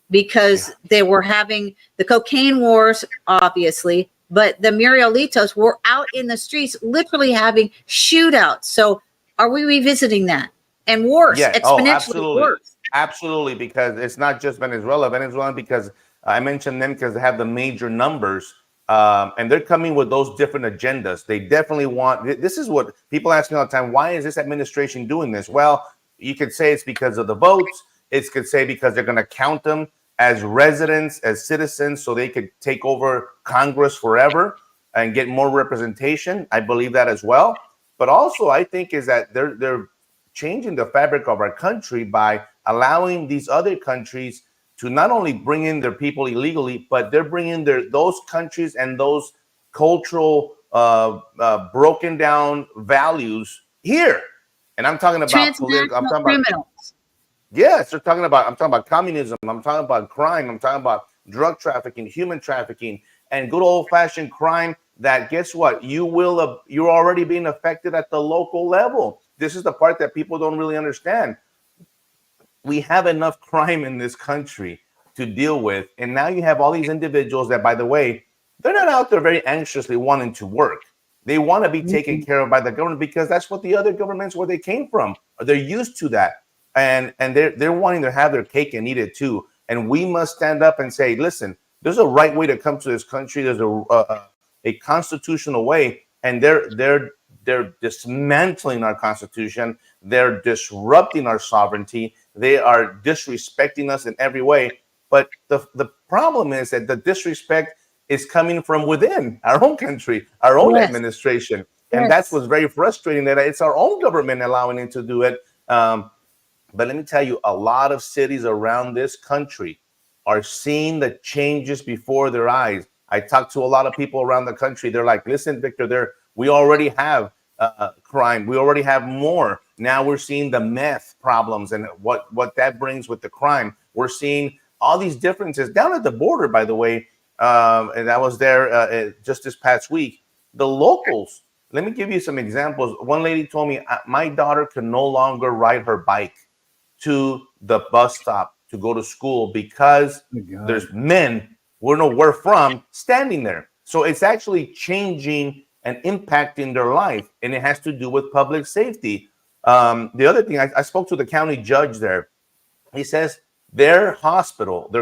because they were having the cocaine wars, obviously, but the Murielitos were out in the streets literally having shootouts. So are we revisiting that? And worse, exponentially worse. Absolutely, because it's not just Venezuela, because I mentioned them because they have the major numbers, and they're coming with those different agendas. They definitely want, this is what people ask me all the time, why is this administration doing this? Well, you could say it's because of the votes. It could say because they're going to count them as residents, as citizens, so they could take over Congress forever and get more representation. I believe that as well. But also, I think is that they're changing the fabric of our country by allowing these other countries to not only bring in their people illegally, but they're bringing those countries and those cultural broken down values here. And I'm talking about political. I'm talking about criminals. Yes, I'm talking about communism. I'm talking about crime. I'm talking about drug trafficking, human trafficking, and good old fashioned crime. That guess what? You're already being affected at the local level. This is the part that people don't really understand. We have enough crime in this country to deal with, and now you have all these individuals that, by the way, they're not out there very anxiously wanting to work. They want to be taken care of by the government because that's what the other governments where they came from. They're used to that, and they're wanting to have their cake and eat it too. And we must stand up and say, listen, there's a right way to come to this country. There's a constitutional way, and they're dismantling our constitution. They're disrupting our sovereignty. They are disrespecting us in every way. But the problem is that the disrespect is coming from within our own country, our own administration. And that's what's very frustrating, that it's our own government allowing it to do it. But let me tell you, a lot of cities around this country are seeing the changes before their eyes. I talk to a lot of people around the country. They're like, listen, Victor, we already have crime. We already have more. Now we're seeing the meth problems and what that brings with the crime. We're seeing all these differences down at the border, by the way. And I was there just this past week. The locals, let me give you some examples. One lady told me, my daughter can no longer ride her bike to the bus stop to go to school because there's men, we know where from, standing there. So it's actually changing and impacting their life, and it has to do with public safety. The other thing, I spoke to the county judge there. He says their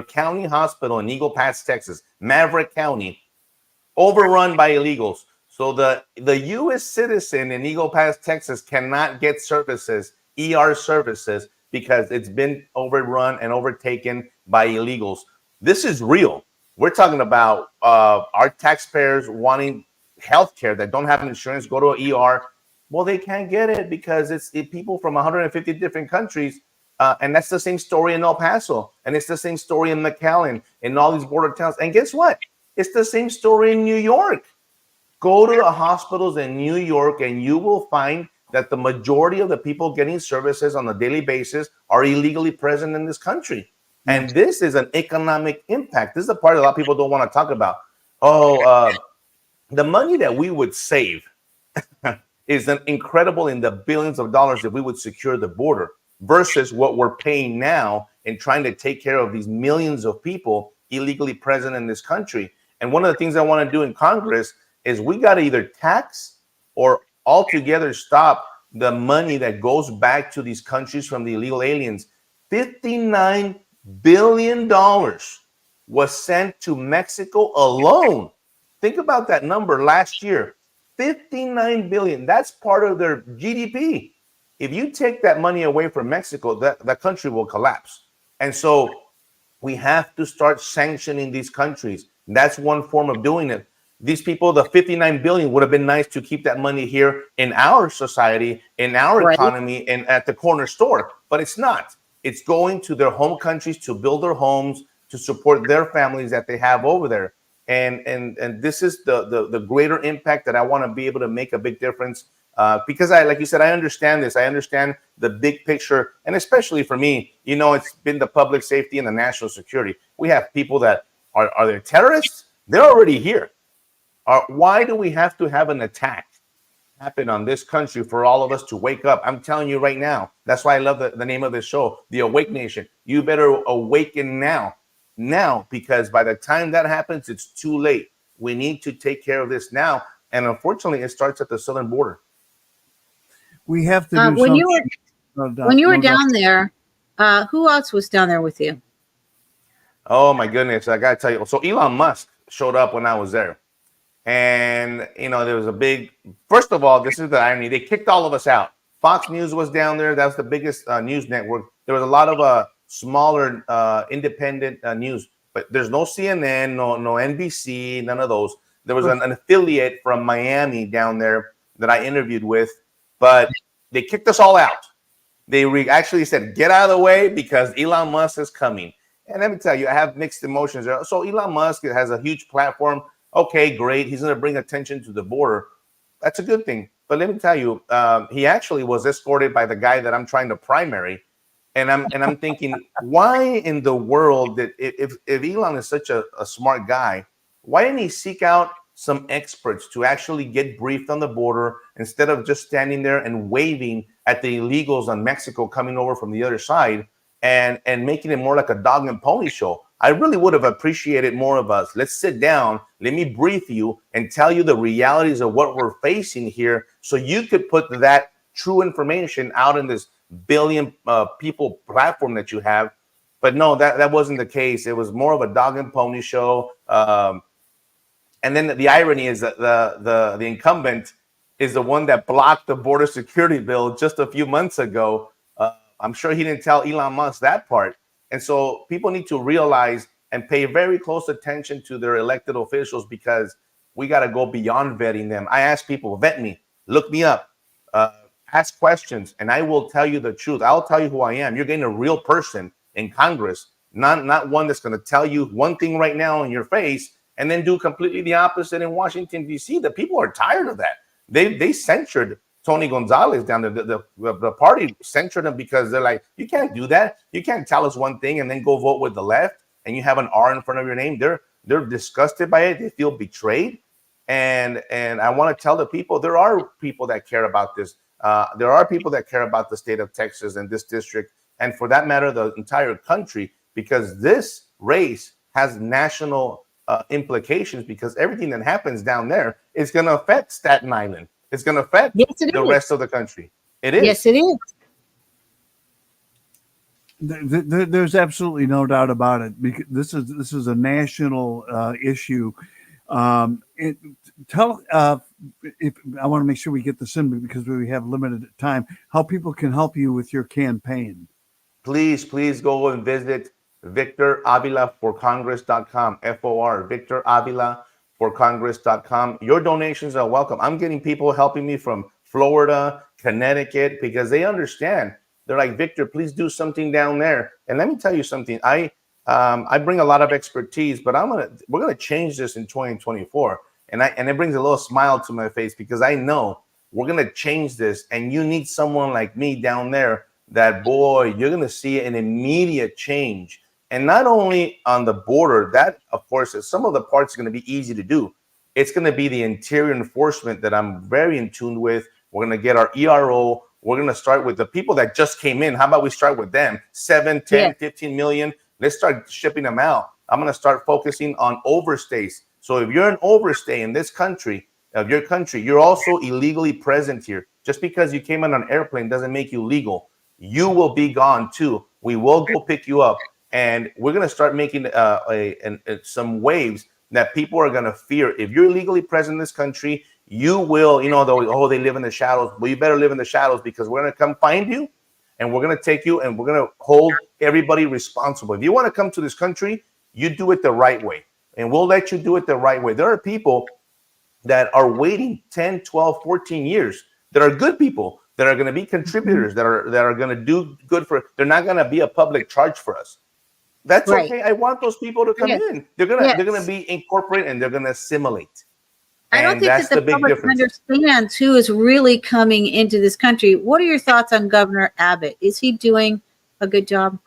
county hospital in Eagle Pass, Texas, Maverick County, overrun by illegals. So the U.S. citizen in Eagle Pass, Texas cannot get services, ER services, because it's been overrun and overtaken by illegals. This is real. We're talking about our taxpayers wanting health care that don't have insurance, go to an ER. Well, they can't get it because it's people from 150 different countries. And that's the same story in El Paso. And it's the same story in McAllen, in all these border towns. And guess what? It's the same story in New York. Go to the hospitals in New York and you will find that the majority of the people getting services on a daily basis are illegally present in this country. And this is an economic impact. This is the part a lot of people don't want to talk about. The money that we would save is incredible in the billions of dollars if we would secure the border versus what we're paying now in trying to take care of these millions of people illegally present in this country. And one of the things I want to do in Congress is we got to either tax or altogether stop the money that goes back to these countries from the illegal aliens. $59 billion was sent to Mexico alone. Think about that number last year. 59 billion. That's part of their GDP. If you take that money away from Mexico, that country will collapse. And so we have to start sanctioning these countries. That's one form of doing it. These people, the 59 billion would have been nice to keep that money here in our society, in our economy, and at the corner store, but it's not. It's going to their home countries to build their homes, to support their families that they have over there. And this is the greater impact that I want to be able to make a big difference. Because like you said, I understand this. I understand the big picture. And especially for me, it's been the public safety and the national security. We have people that are they terrorists? They're already here. Why do we have to have an attack happen on this country for all of us to wake up? I'm telling you right now. That's why I love the name of this show, The Awake Nation. You better awaken now. Because by the time that happens, it's too late. We need to take care of this now. And unfortunately, it starts at the southern border. We have to do when something. When you were down there, who else was down there with you? Oh, my goodness. I got to tell you. So Elon Musk showed up when I was there. And, there was a big, first of all, this is the irony. They kicked all of us out. Fox News was down there. That's the biggest news network. There was a lot of smaller independent news, but there's no CNN, no NBC, none of those. There was an affiliate from Miami down there that I interviewed with, but they kicked us all out. They actually said, get out of the way because Elon Musk is coming. And let me tell you, I have mixed emotions. So Elon Musk has a huge platform. Okay, great. He's going to bring attention to the border. That's a good thing. But let me tell you, he actually was escorted by the guy that I'm trying to primary. And I'm thinking, why in the world that if Elon is such a smart guy, why didn't he seek out some experts to actually get briefed on the border instead of just standing there and waving at the illegals on Mexico coming over from the other side and making it more like a dog and pony show? I really would have appreciated more of us. Let's sit down. Let me brief you and tell you the realities of what we're facing here so you could put that true information out in this billion people platform that you have. But no, that wasn't the case. It was more of a dog and pony show. And then the irony is that the incumbent is the one that blocked the border security bill just a few months ago. I'm sure he didn't tell Elon Musk that part. And so people need to realize and pay very close attention to their elected officials because we got to go beyond vetting them. I ask people, vet me, look me up, ask questions, and I will tell you the truth. I'll tell you who I am. You're getting a real person in Congress, not one that's going to tell you one thing right now in your face and then do completely the opposite in Washington, D.C. The people are tired of that. They censured Tony Gonzalez down there. The party censured him because they're like, you can't do that. You can't tell us one thing and then go vote with the left and you have an R in front of your name. They're disgusted by it. They feel betrayed. And I want to tell the people, there are people that care about this. There are people that care about the state of Texas and this district, and for that matter, the entire country, because this race has national implications because everything that happens down there is going to affect Staten Island. It's going to affect the rest of the country. It is. Yes, it is. There's absolutely no doubt about it. Because this is a national issue. Tell if I want to make sure we get this in because we have limited time. How people can help you with your campaign? please go and visit Victor Avila for Congress.com, FOR, Victor Avila for Congress.com. Your donations are welcome. I'm getting people helping me from Florida, Connecticut, because they understand. They're like, Victor, please do something down there. And let me tell you something. I bring a lot of expertise, but we're gonna change this in 2024. And it brings a little smile to my face because I know we're gonna change this. And you need someone like me down there that, boy, you're gonna see an immediate change. And not only on the border, that of course some of the parts are gonna be easy to do. It's gonna be the interior enforcement that I'm very in tune with. We're gonna get our ERO. We're going to start with the people that just came in. How about we start with them? 7, 10, 15 million. Let's start shipping them out. I'm going to start focusing on overstays. So if you're an overstay in this country, of your country, you're also illegally present here. Just because you came on an airplane doesn't make you legal. You will be gone too. We will go pick you up. And we're going to start making some waves that people are going to fear. If you're illegally present in this country, you will, they live in the shadows. Well, you better live in the shadows because we're going to come find you and we're going to take you and we're going to hold everybody responsible. If you want to come to this country, you do it the right way and we'll let you do it the right way. There are people that are waiting 10, 12, 14 years that are good people that are going to be contributors that are going to do good they're not going to be a public charge for us. That's right. Okay. I want those people to come in. They're going to be incorporated and they're going to assimilate. I don't think that the public understands who is really coming into this country. What are your thoughts on Governor Abbott? Is he doing a good job?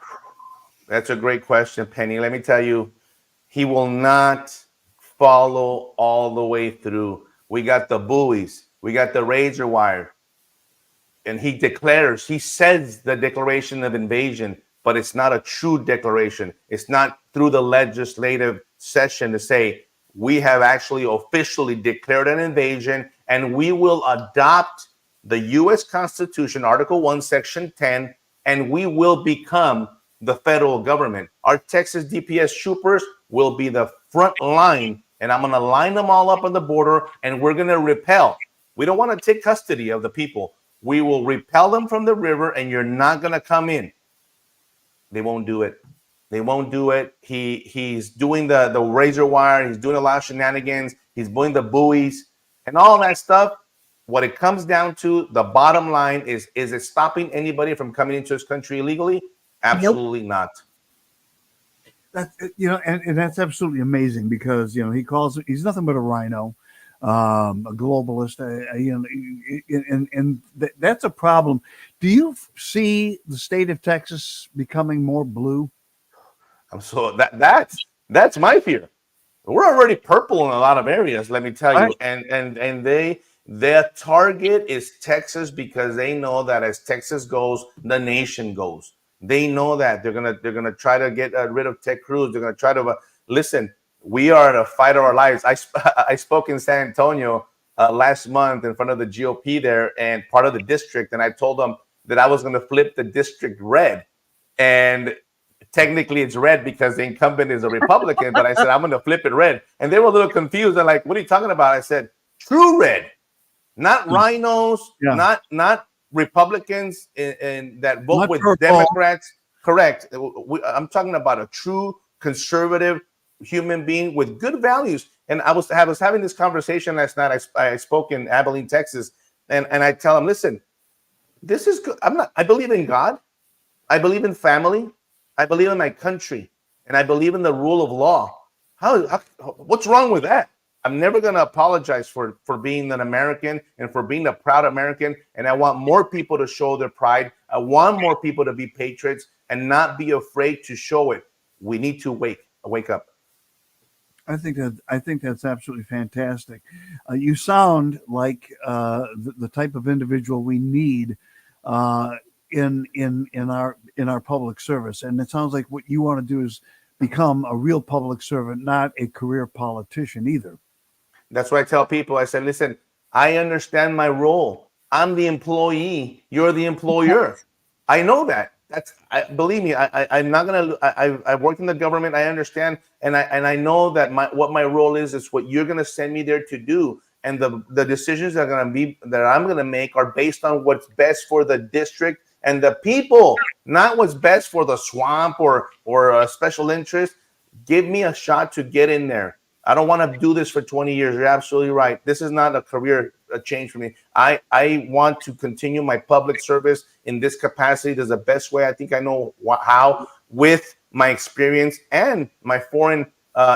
That's a great question, Penny. Let me tell you, he will not follow all the way through. We got the buoys. We got the razor wire. And he says the declaration of invasion, but it's not a true declaration. It's not through the legislative session to say, we have actually officially declared an invasion and we will adopt the U.S. Constitution, Article 1, Section 10, and we will become the federal government. Our Texas DPS troopers will be the front line, and I'm going to line them all up on the border, and we're going to repel. We don't want to take custody of the people. We will repel them from the river, and you're not going to come in. They won't do it. They won't do it. He's doing the razor wire. He's doing a lot of shenanigans. He's doing the buoys and all that stuff. What it comes down to, the bottom line is it stopping anybody from coming into this country illegally? Absolutely not. That's, and that's absolutely amazing because, he's nothing but a rhino, a globalist, and that's a problem. Do you see the state of Texas becoming more blue? So that's my fear. We're already purple in a lot of areas, let me tell you. And their target is Texas because they know that as Texas goes, the nation goes. They know that they're gonna try to get rid of Ted Cruz. They're gonna try to listen. We are at a fight of our lives. I spoke in San Antonio last month in front of the GOP there and part of the district, and I told them that I was gonna flip the district red, and technically it's red because the incumbent is a Republican, but I said, I'm going to flip it red. And they were a little confused. They're like, what are you talking about? I said, true red, not rhinos, not Republicans and that vote with Democrats. Correct. I'm talking about a true conservative human being with good values. And I was having this conversation last night. I spoke in Abilene, Texas, and I tell them, listen, this is good. I believe in God. I believe in family. I believe in my country, and I believe in the rule of law. What's wrong with that? I'm never going to apologize for being an American and for being a proud American, and I want more people to show their pride. I want more people to be patriots and not be afraid to show it. We need to wake up. I think that's absolutely fantastic. You sound like the type of individual we need in our public service, and it sounds like what you want to do is become a real public servant, not a career politician either. That's what I tell people. I said, listen, I understand my role. I'm the employee. You're the employer. I know that. Believe me. I'm not gonna. I've worked in the government. I understand, and I know that what my role is what you're gonna send me there to do. And the decisions that I'm gonna make are based on what's best for the district and the people, not what's best for the swamp or a special interest. Give me a shot to get in there. I don't want to do this for 20 years. You're absolutely right. This is not a career change for me. I want to continue my public service in this capacity. There's the best way I think I know how, with my experience and my foreign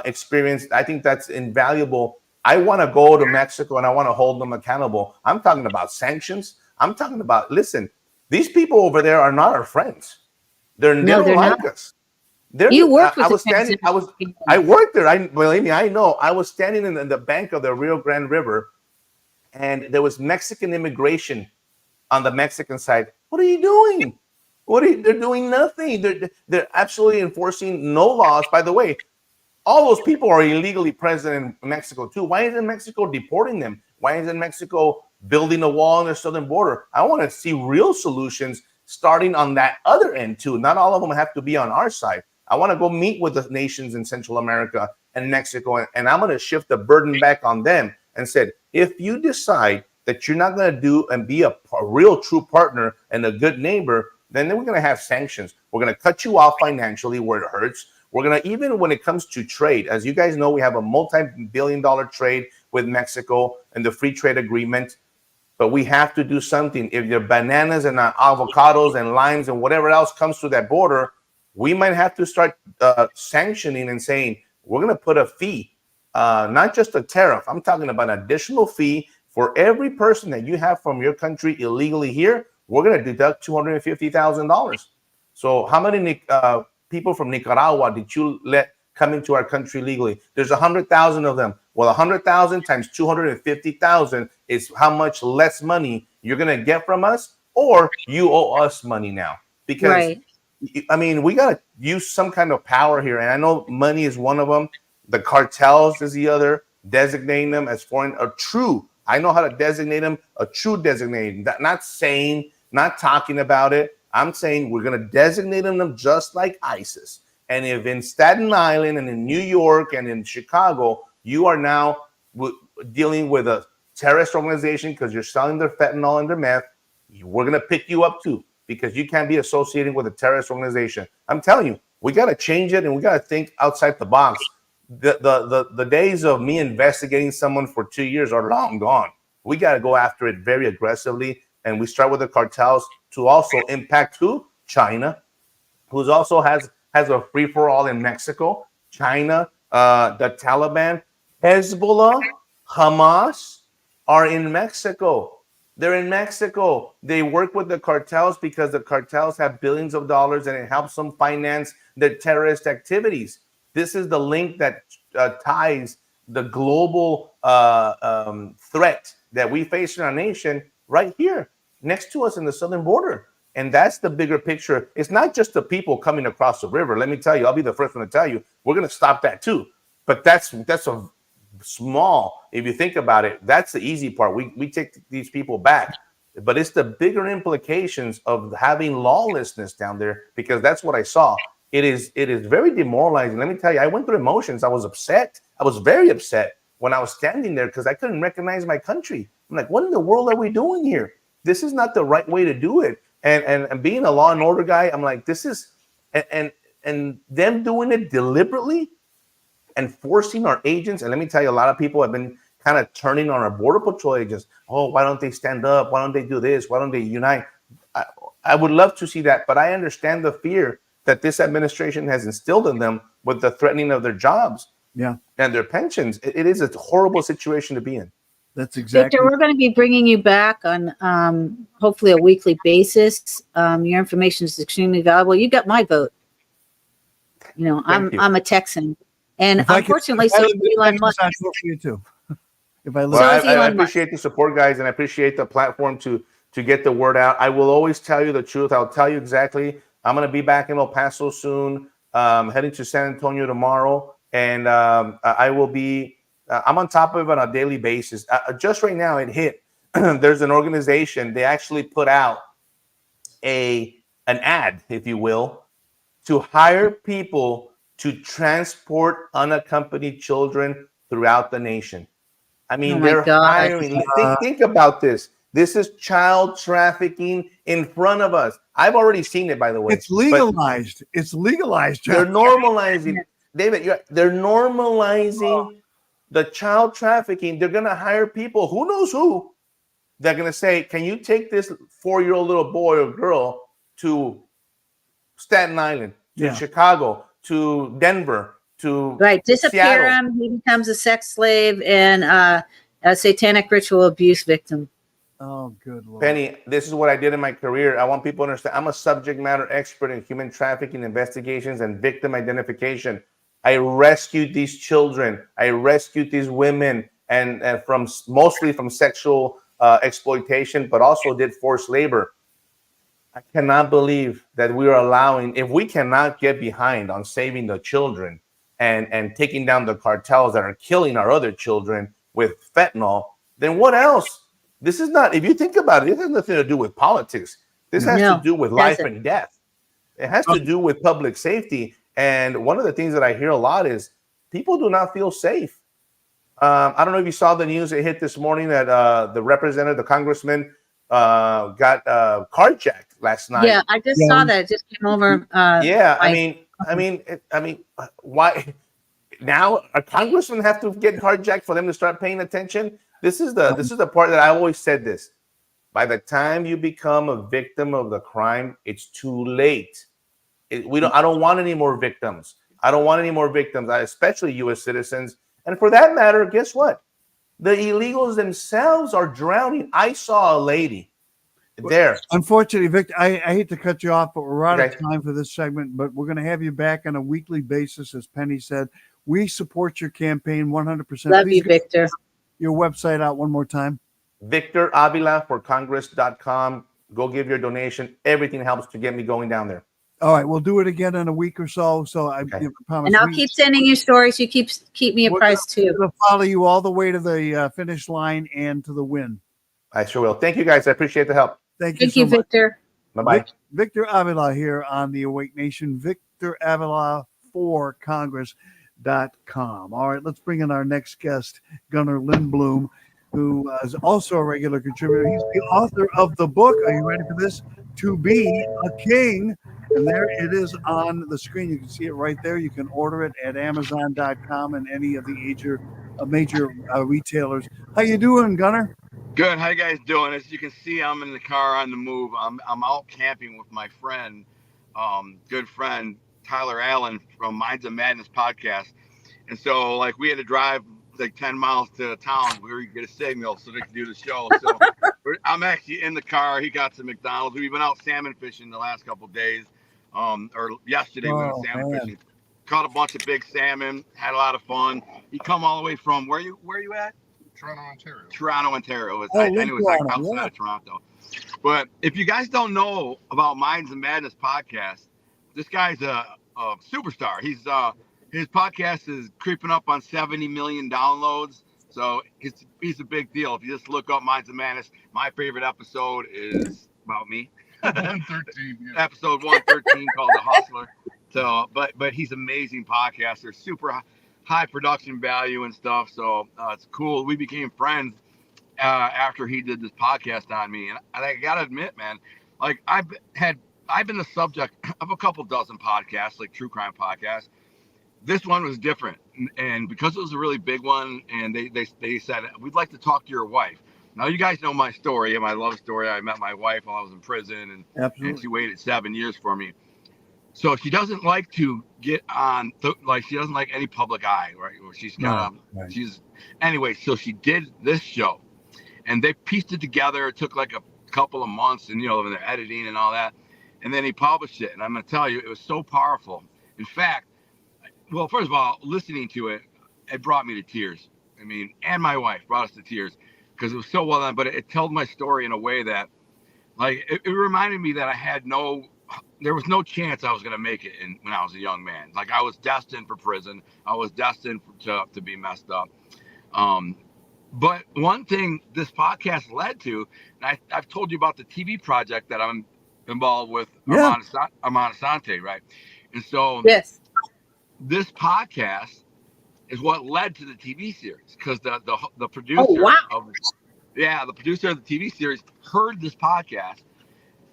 experience. I think that's invaluable. I want to go to Mexico and I want to hold them accountable. I'm talking about sanctions. I'm talking about, listen, these people over there are not our friends. They don't like us. You worked with I was standing. I worked there. Believe me, I know. I was standing in the bank of the Rio Grande River, and there was Mexican immigration on the Mexican side. What are you doing? They're doing nothing. They're absolutely enforcing no laws. By the way, all those people are illegally present in Mexico too. Why isn't Mexico deporting them? Why isn't Mexico building a wall on their southern border? I want to see real solutions starting on that other end too. Not all of them have to be on our side. I want to go meet with the nations in Central America and Mexico, and I'm going to shift the burden back on them and said, if you decide that you're not going to do and be a real true partner and a good neighbor, then we're going to have sanctions. We're going to cut you off financially where it hurts. We're going to, even when it comes to trade, as you guys know, we have a multi-billion-dollar trade with Mexico and the free trade agreement, but we have to do something. If your bananas and avocados and limes and whatever else comes through that border, we might have to start sanctioning and saying, we're going to put a fee, not just a tariff. I'm talking about an additional fee for every person that you have from your country illegally here. We're going to deduct $250,000. So how many people from Nicaragua did you let come into our country legally? There's 100,000 of them. Well, 100,000 times 250,000 is how much less money you're going to get from us, or you owe us money now. Because right. I mean, we got to use some kind of power here. And I know money is one of them. The cartels is the other, designating them as foreign, a true. I know how to designate them, a true designating. Not saying, not talking about it. I'm saying we're going to designate them just like ISIS. And if in Staten Island and in New York and in Chicago, you are now dealing with a terrorist organization because you're selling their fentanyl and their meth, we're going to pick you up too, because you can't be associated with a terrorist organization. I'm telling you, we got to change it, and we got to think outside the box. The days of me investigating someone for 2 years are long gone. We got to go after it very aggressively, and we start with the cartels to also impact who? China, who's also has a free-for-all in Mexico. China, the Taliban, Hezbollah, Hamas are in Mexico. They're in Mexico. They work with the cartels because the cartels have billions of dollars and it helps them finance their terrorist activities. This is the link that ties the global threat that we face in our nation right here next to us in the southern border. And that's the bigger picture. It's not just the people coming across the river. Let me tell you, I'll be the first one to tell you, we're going to stop that too. But that's a small, if you think about it, that's the easy part. We take these people back, but it's the bigger implications of having lawlessness down there, because that's what I saw. It is very demoralizing. Let me tell you, I went through emotions. I was upset. I was very upset when I was standing there because I couldn't recognize my country. I'm like, what in the world are we doing here? This is not the right way to do it. And being a law and order guy, I'm like, this is, and them doing it deliberately and forcing our agents. And let me tell you, a lot of people have been kind of turning on our Border Patrol agents. Oh, why don't they stand up? Why don't they do this? Why don't they unite? I would love to see that, but I understand the fear that this administration has instilled in them with the threatening of their jobs, and their pensions. It is a horrible situation to be in. That's exactly. Victor, we're going to be bringing you back on hopefully a weekly basis. Your information is extremely valuable. You got my vote. You know, I'm a Texan, and unfortunately, so Elon Musk. For you too. If I Well, I appreciate the support, guys, and I appreciate the platform to get the word out. I will always tell you the truth. I'll tell you exactly. I'm going to be back in El Paso soon. Heading to San Antonio tomorrow, and I will be. I'm on top of it on a daily basis. Just right now, it hit. There's an organization. They actually put out an ad, if you will, to hire people to transport unaccompanied children throughout the nation. I mean, they're hiring. Think about this. This is child trafficking in front of us. I've already seen it, by the way. It's legalized. It's legalized. They're normalizing, David. They're normalizing the child trafficking. They're gonna hire people, who knows who. They're gonna say, "Can you take this 4-year-old little boy or girl to Staten Island, to Chicago, to Denver, to disappear Seattle. him. He becomes a sex slave and a satanic ritual abuse victim." Oh, good Lord. Penny, this is what I did in my career. I want people to understand. I'm a subject matter expert in human trafficking investigations and victim identification. I rescued these children. I rescued these women, and from mostly from sexual exploitation, but also did forced labor. I cannot believe that we are allowing, if we cannot get behind on saving the children and taking down the cartels that are killing our other children with fentanyl, then what else? This is not, if you think about it, it has nothing to do with politics. This has to do with life and death. It has to do with public safety. And one of the things that I hear a lot is people do not feel safe. I don't know if you saw the news. It hit this morning that the representative, the congressman, got carjacked last night. Yeah, I just saw that. It just came over. I mean, why now? A congressman have to get carjacked for them to start paying attention? This is the part that I always said this. By the time you become a victim of the crime, it's too late. I don't want any more victims. I don't want any more victims, especially U.S. citizens. And for that matter, guess what? The illegals themselves are drowning. I saw a lady there. Unfortunately, Victor, I hate to cut you off, but we're out of time for this segment. But we're going to have you back on a weekly basis, as Penny said. We support your campaign 100%. Love you, Victor. Your website out one more time. Victor Avila for Congress.com. Go give your donation. Everything helps to get me going down there. All right, we'll do it again in a week or so. So I promise. And I'll keep sending you stories. You keep me apprised too. We'll follow you all the way to the finish line and to the win. I sure will. Thank you, guys. I appreciate the help. Thank you, Victor. Bye-bye. Victor Avila here on the Awake Nation. Victor Avila for Congress.com. All right, let's bring in our next guest, Gunnar Lindbloom, who is also a regular contributor. He's the author of the book. Are you ready for this? To Be a King. And there it is on the screen. You can see it right there. You can order it at Amazon.com and any of the major retailers. How you doing, Gunnar? Good. How you guys doing? As you can see, I'm in the car on the move. I'm out camping with my friend, good friend Tyler Allen from Minds of Madness podcast. And so, like, we had to drive like 10 miles to a town where we could get a signal so they could do the show. So I'm actually in the car. He got some McDonald's. We've been out salmon fishing the last couple of days. Or yesterday we went salmon fishing. Caught a bunch of big salmon. Had a lot of fun. He come all the way from where you at? Toronto, Ontario. Toronto, Ontario. I knew it was like outside of Toronto. But if you guys don't know about Minds of Madness podcast, this guy's a superstar. His podcast is creeping up on 70 million downloads. So he's a big deal. If you just look up Minds of Madness, my favorite episode is about me. 113, yeah. Episode 113 called The Hustler. So, but he's an amazing podcaster, super high production value and stuff. So it's cool. We became friends after he did this podcast on me, and I gotta admit, man, like I've been the subject of a couple dozen podcasts, like true crime podcasts. This one was different, and because it was a really big one, and they said, we'd like to talk to your wife. Now, you guys know my story, my love story. I met my wife while I was in prison, and she waited 7 years for me. So she doesn't like to get on, she doesn't like any public eye, right? She's anyway, so she did this show, and they pieced it together. It took like a couple of months, and, and they're editing and all that. And then he published it, and I'm going to tell you, it was so powerful. In fact, well, first of all, listening to it, it brought me to tears. I mean, and my wife brought us to tears because it was so well done. But it told my story in a way that, like, it reminded me that there was no chance I was going to make it when I was a young man. Like, I was destined for prison. I was destined to be messed up. But one thing this podcast led to, and I've told you about the TV project that I'm involved with, Amon Asante, right? And so, yes. This podcast is what led to the TV series because the producer Yeah, the producer of the TV series heard this podcast.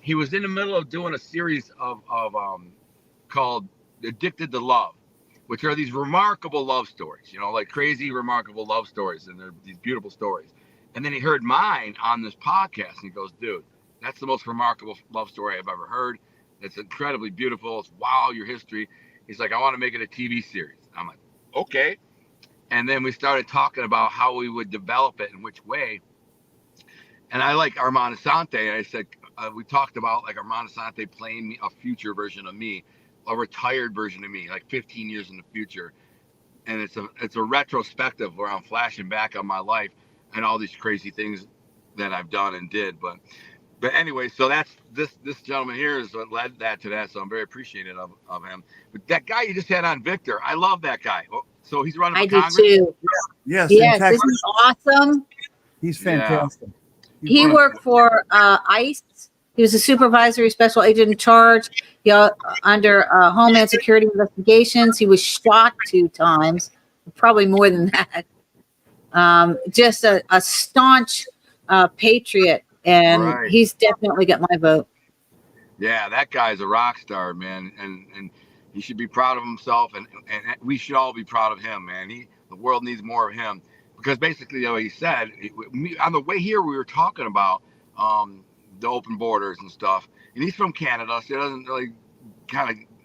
He was in the middle of doing a series of called Addicted to Love, which are these remarkable love stories, you know, like crazy, remarkable love stories. And they're these beautiful stories. And then he heard mine on this podcast. And he goes, dude, that's the most remarkable love story I've ever heard. It's incredibly beautiful. It's wow, your history. He's like, I want to make it a TV series. I'm like, okay. And then we started talking about how we would develop it and which way. And I like Armand Asante. And I said, we talked about like Armand Asante playing a future version of me, a retired version of me, like 15 years in the future. And it's a retrospective where I'm flashing back on my life and all these crazy things that I've done and did. But anyway, so that's this gentleman here is what led that to that. So I'm very appreciative of him. But that guy you just had on, Victor, I love that guy. So he's running for Congress. I do too. Yes, Yes, this is awesome. He's fantastic. He worked for ICE. He was a supervisory special agent in charge under Homeland Security investigations. He was shot 2 times, probably more than that. Just a staunch patriot, and he's definitely got my vote. Yeah, that guy's a rock star, man, and he should be proud of himself, and we should all be proud of him, man. The world needs more of him, because basically, what he said on the way here, we were talking about the open borders and stuff, and he's from Canada, so he doesn't really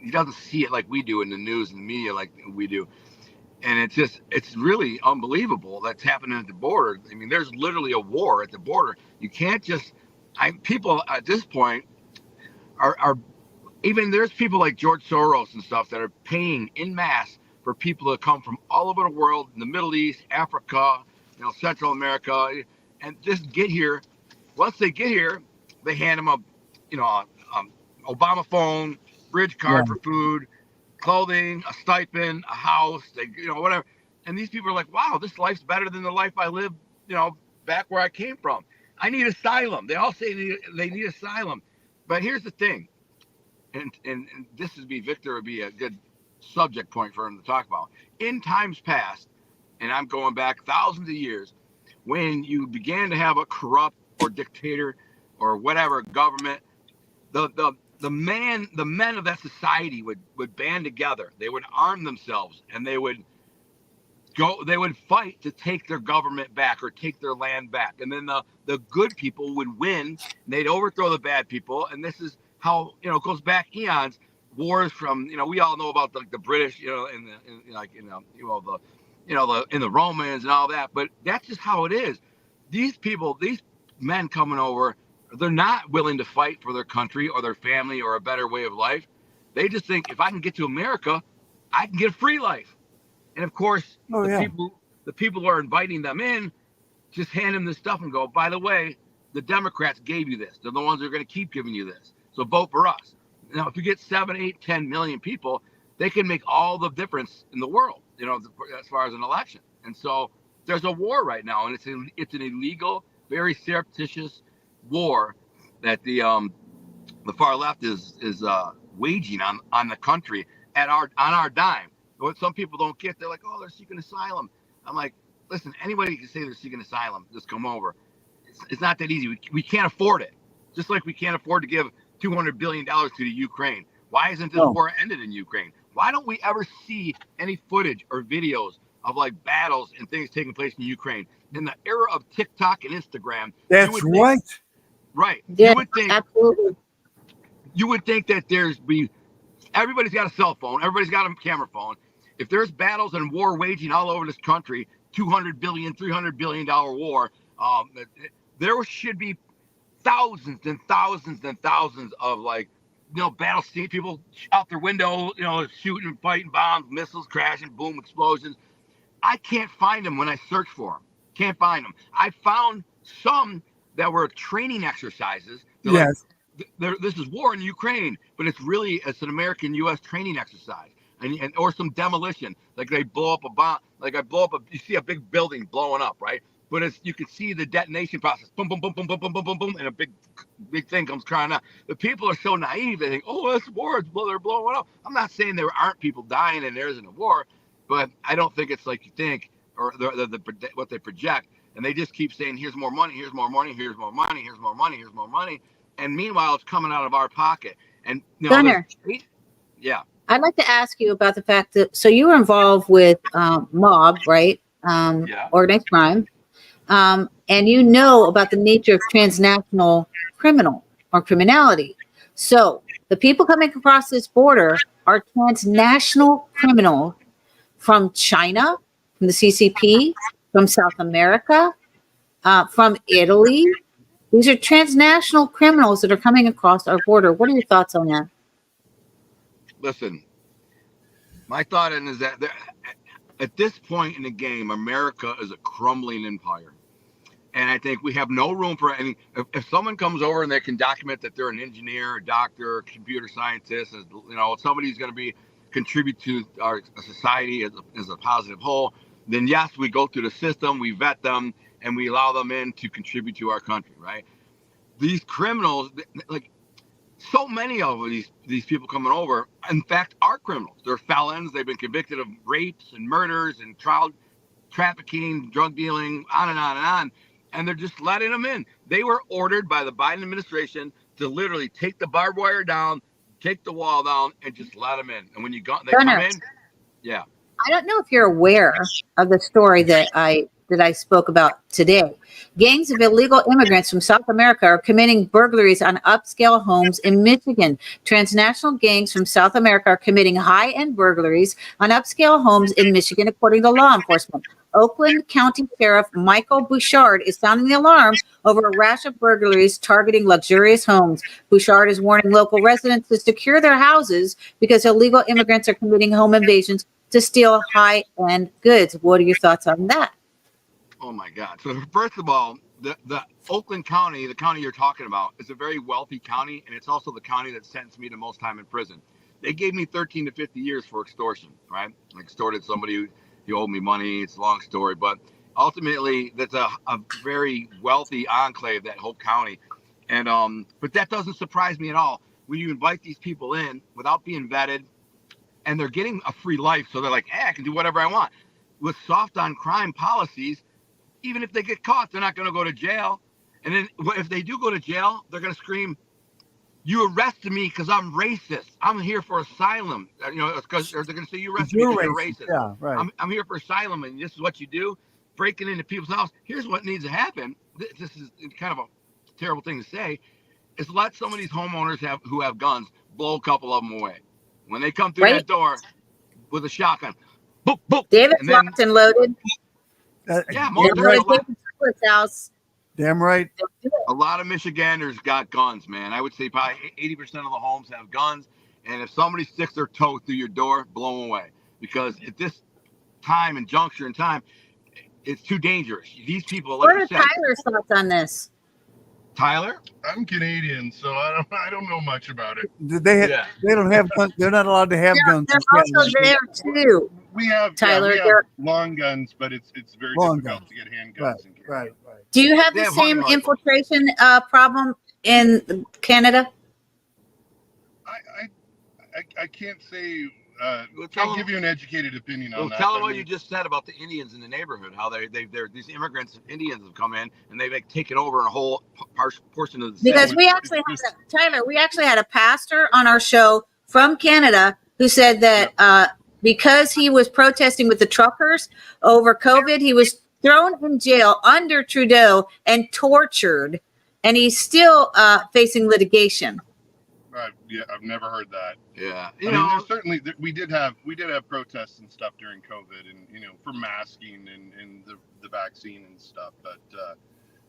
he doesn't see it like we do in the news and the media like we do. And it's really unbelievable that's happening at the border. I mean, there's literally a war at the border. You can't just, people at this point are even there's people like George Soros and stuff that are paying en masse for people to come from all over the world, in the Middle East, Africa, Central America, and just get here. Once they get here, they hand them a Obama phone, bridge card for food, clothing, a stipend, a house, whatever. And these people are like, wow, this life's better than the life I lived, back where I came from. I need asylum. They all say they need asylum. But here's the thing, and this Victor would be a good subject point for him to talk about. In times past, and I'm going back thousands of years, when you began to have a corrupt or dictator or whatever government, the men of that society would band together. They would arm themselves, and they would fight to take their government back or take their land back. And then the good people would win, and they'd overthrow the bad people. And this is how, it goes back eons. Wars from, we all know about the British, in the Romans and all that, but that's just how it is. These men coming over, they're not willing to fight for their country or their family or a better way of life. They just think, if I can get to America, I can get a free life. And of course, the people who are inviting them in just hand them this stuff and go, by the way, the Democrats gave you this. They're the ones that are going to keep giving you this. So vote for us. Now, if you get 7, 8, 10 million people, they can make all the difference in the world, as far as an election. And so there's a war right now, and it's an illegal, very surreptitious war that the far left is waging on the country on our dime. What some people don't get, they're like, oh, they're seeking asylum. I'm like, listen, anybody can say they're seeking asylum, just come over. It's not that easy. We can't afford it. Just like we can't afford to give $200 billion to the Ukraine. Why isn't this war ended in Ukraine? Why don't we ever see any footage or videos of like battles and things taking place in Ukraine? In the era of TikTok and Instagram. That's right. Right. Yeah, absolutely. You would think that everybody's got a cell phone. Everybody's got a camera phone. If there's battles and war waging all over this country, $200 billion, $300 billion war, there should be thousands and thousands and thousands of battle scene, people out their window, shooting, fighting, bombs, missiles crashing, boom, explosions. I can't find them when I search for them. Can't find them. I found some that were training exercises. Yes. This is war in Ukraine, but it's an American U.S. training exercise, and or some demolition, like they blow up a bomb, you see a big building blowing up, right? But you can see the detonation process, boom, boom, boom, boom, boom, boom, boom, boom, boom, and a big thing comes crying out. The people are so naive; they think, "Oh, that's war. They're blowing up." I'm not saying there aren't people dying and there isn't a war, but I don't think it's like you think or what they project. and they just keep saying, here's more money, here's more money, here's more money, here's more money, here's more money. And meanwhile, it's coming out of our pocket. And, you know, Gunner, yeah. I'd like to ask you about the fact that, so you were involved with mob, right? Organized crime. And you know about the nature of transnational criminal or criminality. So the people coming across this border are transnational criminals from China, from the CCP, from South America, from Italy. These are transnational criminals that are coming across our border. What are your thoughts on that? Listen, my thought is that at this point in the game, America is a crumbling empire. And I think we have no room for any. If someone comes over and they can document that they're an engineer, a doctor, a computer scientist, you know, somebody who's going to contribute to our society as a positive whole, then yes, we go through the system, we vet them, and we allow them in to contribute to our country, right? These criminals, like so many of these people coming over, in fact, are criminals. They're felons. They've been convicted of rapes and murders and child trafficking, drug dealing, on and on and on. And they're just letting them in. They were ordered by the Biden administration to literally take the barbed wire down, take the wall down, and just let them in. And when they come in, yeah. I don't know if you're aware of the story that I spoke about today. Gangs of illegal immigrants from South America are committing burglaries on upscale homes in Michigan. Transnational gangs from South America are committing high-end burglaries on upscale homes in Michigan, according to law enforcement. Oakland County Sheriff Michael Bouchard is sounding the alarm over a rash of burglaries targeting luxurious homes. Bouchard is warning local residents to secure their houses because illegal immigrants are committing home invasions to steal high-end goods. What are your thoughts on that? Oh my God. So first of all, the Oakland County, the county you're talking about, is a very wealthy county, and it's also the county that sentenced me the most time in prison. They gave me 13 to 50 years for extortion, right? I extorted somebody who owed me money. It's a long story, but ultimately that's a very wealthy enclave, that whole county. And but that doesn't surprise me at all. When you invite these people in without being vetted, and they're getting a free life, so they're like, I can do whatever I want. With soft on crime policies, even if they get caught, they're not going to go to jail. And then if they do go to jail, they're going to scream, you arrested me because I'm racist. I'm here for asylum. You know, because they're going to say you arrested me because you're racist. Yeah, right. I'm here for asylum, and this is what you do, breaking into people's house. Here's what needs to happen. This is kind of a terrible thing to say, is let some of these homeowners who have guns blow a couple of them away. When they come through that door with a shotgun, boop, boop. David's locked and loaded. Yeah, most house. Damn right. A lot of Michiganders got guns, man. I would say probably 80% of the homes have guns. And if somebody sticks their toe through your door, blow them away. Because at this time and juncture in time, it's too dangerous. These people, like what are Tyler's thoughts on this? Tyler? I'm Canadian, so I don't know much about it. They don't have guns. They're not allowed to have guns. They're also there too. We have Tyler. we have long guns, but it's very difficult to get handguns. Right. Do you have the same infiltration problem in Canada? I can't say. Can't give you an educated opinion on that. Tell them what you just said about the Indians in the neighborhood. How they're these immigrants, Indians have come in and they've taken over a whole portion of the city. Because we actually had a pastor on our show from Canada who said that because he was protesting with the truckers over COVID, he was thrown in jail under Trudeau and tortured, and he's still facing litigation. Yeah, I've never heard that. Yeah, I mean, there's certainly we did have protests and stuff during COVID, and for masking and the vaccine and stuff. But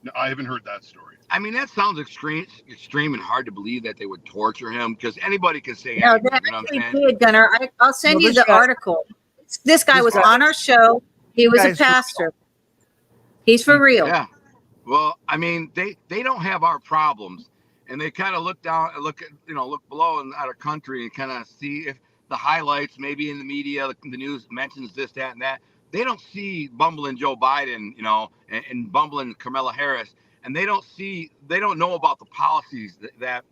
no, I haven't heard that story. I mean, that sounds extreme and hard to believe that they would torture him, because anybody can say No, anything. that You know what I'm actually saying? did, Gunner. I'll send you the article. This guy was on our show. He was a pastor. He's for real. Yeah. Well, I mean, they don't have our problems. And they kind of look down and look below in our country and kind of see if the highlights, maybe in the media, the news mentions this, that, and that. They don't see bumbling Joe Biden, and bumbling Kamala Harris, and they don't know about the policies that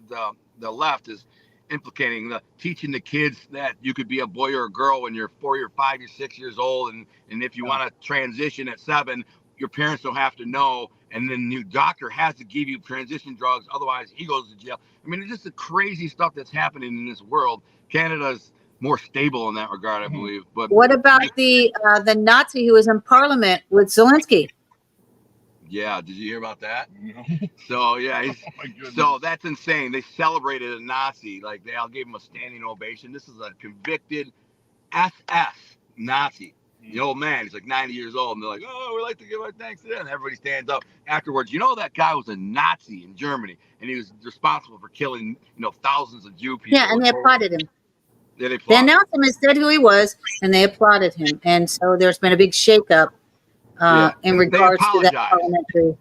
the left is implicating, teaching the kids that you could be a boy or a girl when you're 4 or 5 or 6 years old, and if you want to transition at 7, your parents don't have to know, and then your doctor has to give you transition drugs, otherwise he goes to jail. I mean, it's just the crazy stuff that's happening in this world. Canada's more stable in that regard, I believe. But what about the Nazi who was in Parliament with Zelensky? yeah, did you hear about that? No. So yeah, Oh my goodness. so that's insane. They celebrated a Nazi, like they all gave him a standing ovation. This is a convicted SS Nazi. The old man, he's like 90 years old, and they're like, "Oh, we like to give our thanks to them." And everybody stands up afterwards. You know, that guy was a Nazi in Germany, and he was responsible for killing, thousands of Jew people. Yeah, and they applauded him. Yeah, they They applauded. announced him and said who he was, and they applauded him. And so there's been a big shakeup in regards to that apologized. parliamentary.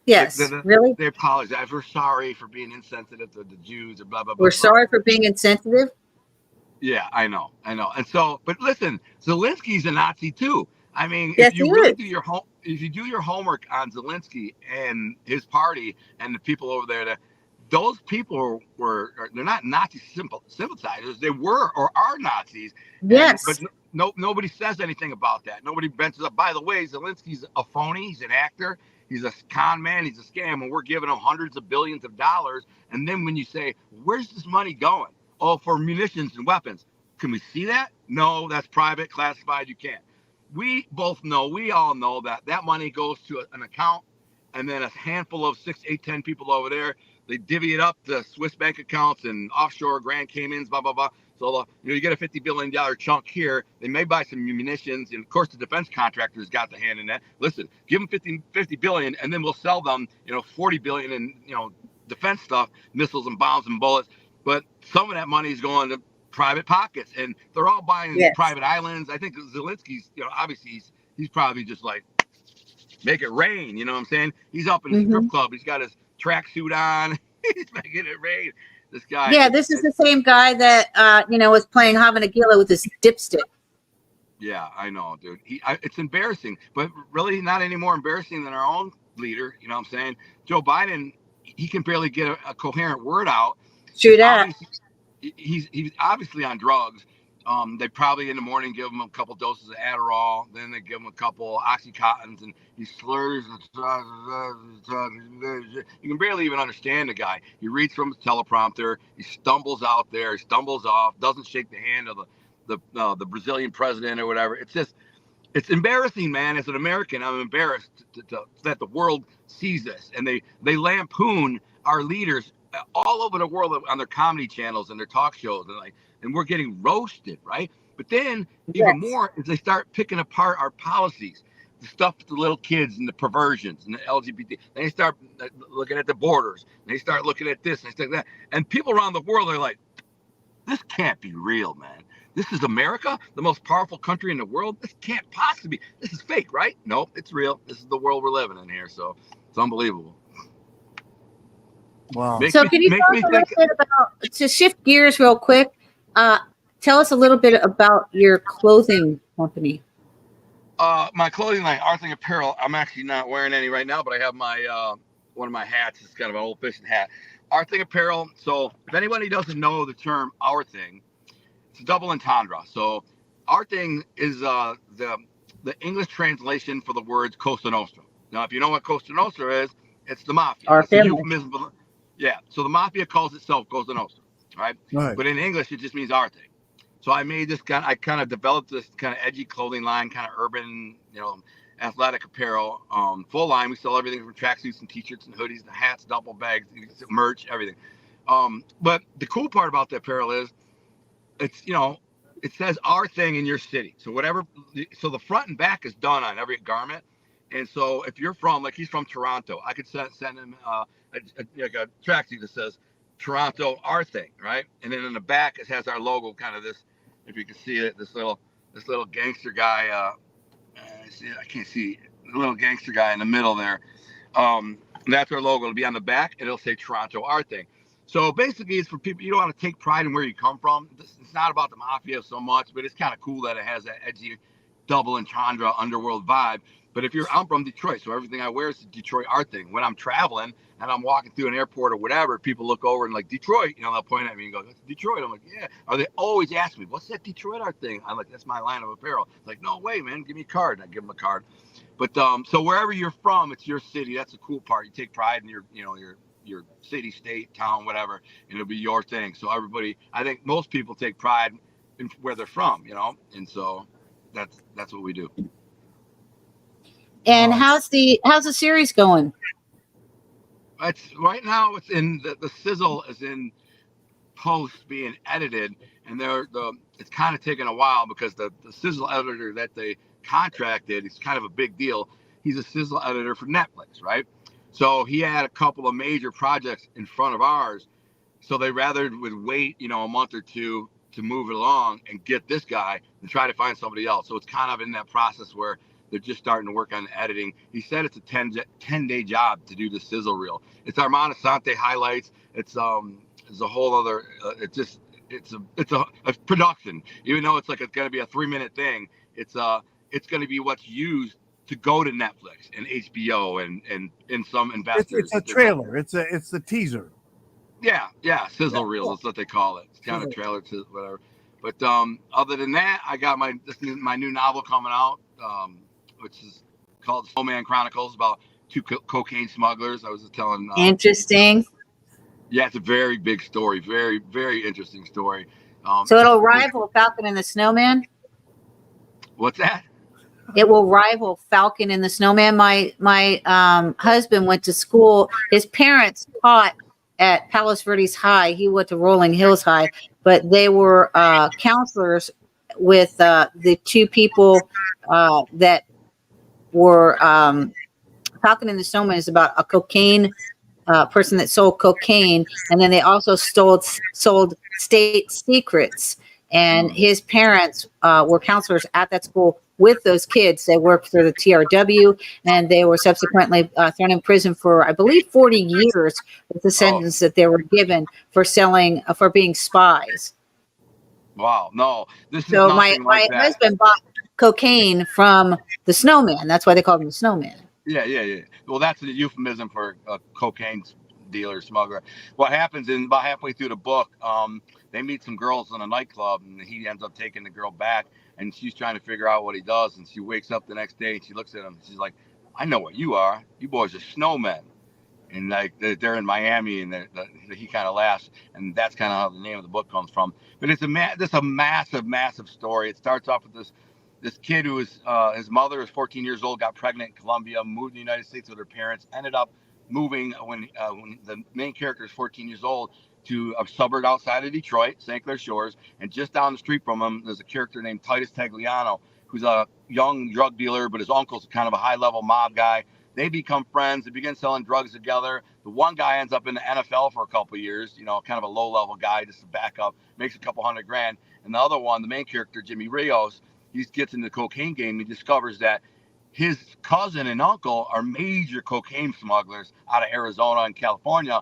Yes, really? They apologize. We're sorry for being insensitive to the Jews or blah blah blah. We're sorry for being insensitive. Yeah, I know. And so, but listen, Zelensky's a Nazi too. I mean, Yes, if you he really is. if you do your homework on Zelensky and his party and the people over there, those people they're not Nazi sympathizers. They were or are Nazis. Yes. But nobody says anything about that. Nobody benches up. By the way, Zelensky's a phony. He's an actor. He's a con man. He's a scam. And we're giving him hundreds of billions of dollars. And then when you say, where's this money going? Oh, for munitions and weapons. Can we see that? No, that's private, classified. You can't. We all know that money goes to an account, and then a handful of 6, 8, 10 people over there, they divvy it up to Swiss bank accounts and offshore Grand Caymans, blah, blah, blah. So you get a $50 billion chunk here. They may buy some munitions, and of course the defense contractors got the hand in that. Listen, give them 50 billion, and then we'll sell them, 40 billion in defense stuff, missiles and bombs and bullets. But some of that money is going to private pockets, and they're all buying private islands. I think Zelensky's, obviously he's probably just like, make it rain. You know what I'm saying? He's up in a strip club. He's got his tracksuit on. He's making it rain. This guy. Yeah, this is the same guy that was playing Havanagila with his dipstick. Yeah, I know, dude. It's embarrassing, but really not any more embarrassing than our own leader. You know what I'm saying? Joe Biden, he can barely get a coherent word out. True that. He's obviously on drugs. They probably in the morning give him a couple doses of Adderall, then they give him a couple Oxycontins, and he slurs and you can barely even understand the guy. He reads from his teleprompter. He stumbles out there. He stumbles off. Doesn't shake the hand of the Brazilian president or whatever. It's embarrassing, man. As an American, I'm embarrassed that the world sees this, and they lampoon our leaders all over the world on their comedy channels and their talk shows, and we're getting roasted, right? But then even more is they start picking apart our policies, the stuff with the little kids and the perversions and the LGBT. They start looking at the borders. They start looking at this and stuff like that. And people around the world are like, this can't be real, man. This is America, the most powerful country in the world. This can't possibly be. This is fake, right? Nope, it's real. This is the world we're living in here. So it's unbelievable. Wow. So can you talk a little bit about, to shift gears real quick, tell us a little bit about your clothing company. My clothing line, Arthing Apparel, I'm actually not wearing any right now, but I have my one of my hats. It's kind of an old-fashioned hat. Arthing Apparel. So if anybody doesn't know the term Our Thing, it's a double entendre. So Our Thing is the English translation for the words Cosa Nostra. Now, if you know what Cosa Nostra is, it's the mafia. Our family. Euphemism. Yeah. So the mafia calls itself Cosa Nostra, right? But in English, it just means Our Thing. So I made this I kind of developed this kind of edgy clothing line, kind of urban, athletic apparel, full line. We sell everything from tracksuits and t-shirts and hoodies, and hats, duffel bags, merch, everything. But the cool part about the apparel is it's, it says Our Thing in your city. So so the front and back is done on every garment. And so if you're he's from Toronto, I could send him a tracksuit that says Toronto, Our Thing, right? And then in the back, it has our logo, kind of this, if you can see it, this little gangster guy. I can't see the little gangster guy in the middle there. That's our logo. It'll be on the back, and it'll say Toronto, Our Thing. So basically, it's for people, you don't want to take pride in where you come from. It's not about the mafia so much, but it's kind of cool that it has that edgy double entendre underworld vibe. But if I'm from Detroit, so everything I wear is a Detroit art thing. When I'm traveling and I'm walking through an airport or whatever, people look over and like, Detroit, you know, they'll point at me and go, that's Detroit. I'm like, yeah. Or they always ask me, what's that Detroit art thing? I'm like, that's my line of apparel. It's like, no way, man, give me a card. And I give them a card. But so wherever you're from, it's your city. That's the cool part. You take pride in your city, state, town, whatever, and it'll be your thing. So everybody, I think most people take pride in where they're from, you know, and so that's what we do. And how's the series going? It's right now. It's in the sizzle is in post being edited, and it's kind of taken a while because the sizzle editor that they contracted is kind of a big deal. He's a sizzle editor for Netflix, right? So he had a couple of major projects in front of ours, so they rather would wait, you know, a month or two to move it along and get this guy and try to find somebody else. So it's kind of in that process where they're just starting to work on editing. He said it's a 10-day job to do the sizzle reel. It's Armand Asante highlights. It's a whole other. It's a production. Even though it's going to be a 3-minute thing, it's going to be what's used to go to Netflix and HBO and some investors. It's a trailer. It's the teaser. Yeah, sizzle reels is what they call it. It's kind of trailer to whatever. But other than that, I got my new novel coming out, which is called Snowman Chronicles, about 2 cocaine smugglers. I was just telling. Interesting. Yeah, it's a very big story. Very, very interesting story. So it'll rival Falcon and the Snowman? What's that? It will rival Falcon and the Snowman. My husband went to school. His parents taught at Palos Verdes High. He went to Rolling Hills High, but they were counselors with the 2 people that were Falcon and the Snowman is about a cocaine person that sold cocaine, and then they also sold state secrets. And his parents were counselors at that school with those kids. They worked for the TRW, and they were subsequently thrown in prison for, I believe, 40 years with the sentence that they were given for being spies. Wow, no, this is so nothing like that. My husband bought cocaine from the Snowman. That's why they called him the Snowman. Yeah. Well, that's a euphemism for a cocaine dealer, smuggler. What happens in about halfway through the book, they meet some girls in a nightclub, and he ends up taking the girl back, and she's trying to figure out what he does. And she wakes up the next day and she looks at him. She's like, I know what you are. You boys are snowmen. And like they're in Miami, and he kind of laughs, and that's kind of how the name of the book comes from. But it's a massive story. It starts off with this kid who was his mother is 14 years old, got pregnant in Colombia, moved to the United States with her parents, ended up moving when the main character is 14 years old to a suburb outside of Detroit, St. Clair Shores, and just down the street from him, there's a character named Titus Tagliano, who's a young drug dealer, but his uncle's kind of a high-level mob guy. They become friends. They begin selling drugs together. The one guy ends up in the NFL for a couple of years, you know, kind of a low-level guy, just to back up, makes a couple $100,000. And the other one, the main character, Jimmy Rios, he gets in the cocaine game. He discovers that his cousin and uncle are major cocaine smugglers out of Arizona and California.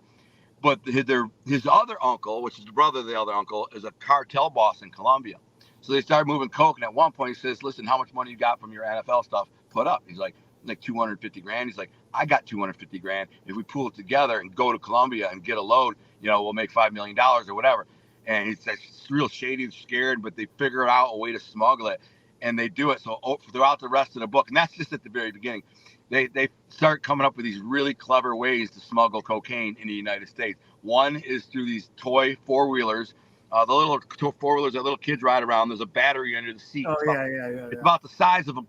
But his other uncle, which is the brother of the other uncle, is a cartel boss in Colombia. So they start moving coke. And at one point he says, listen, how much money you got from your NFL stuff? Put up. He's like $250,000. He's like, I got $250,000. If we pool it together and go to Colombia and get a load, you know, we'll make $5 million or whatever. And it's real shady and scared, but they figure out a way to smuggle it. And they do it. So throughout the rest of the book, and that's just at the very beginning, they start coming up with these really clever ways to smuggle cocaine in the United States. One is through these toy 4-wheelers, the little 4-wheelers that little kids ride around. There's a battery under the seat. It's about the size of a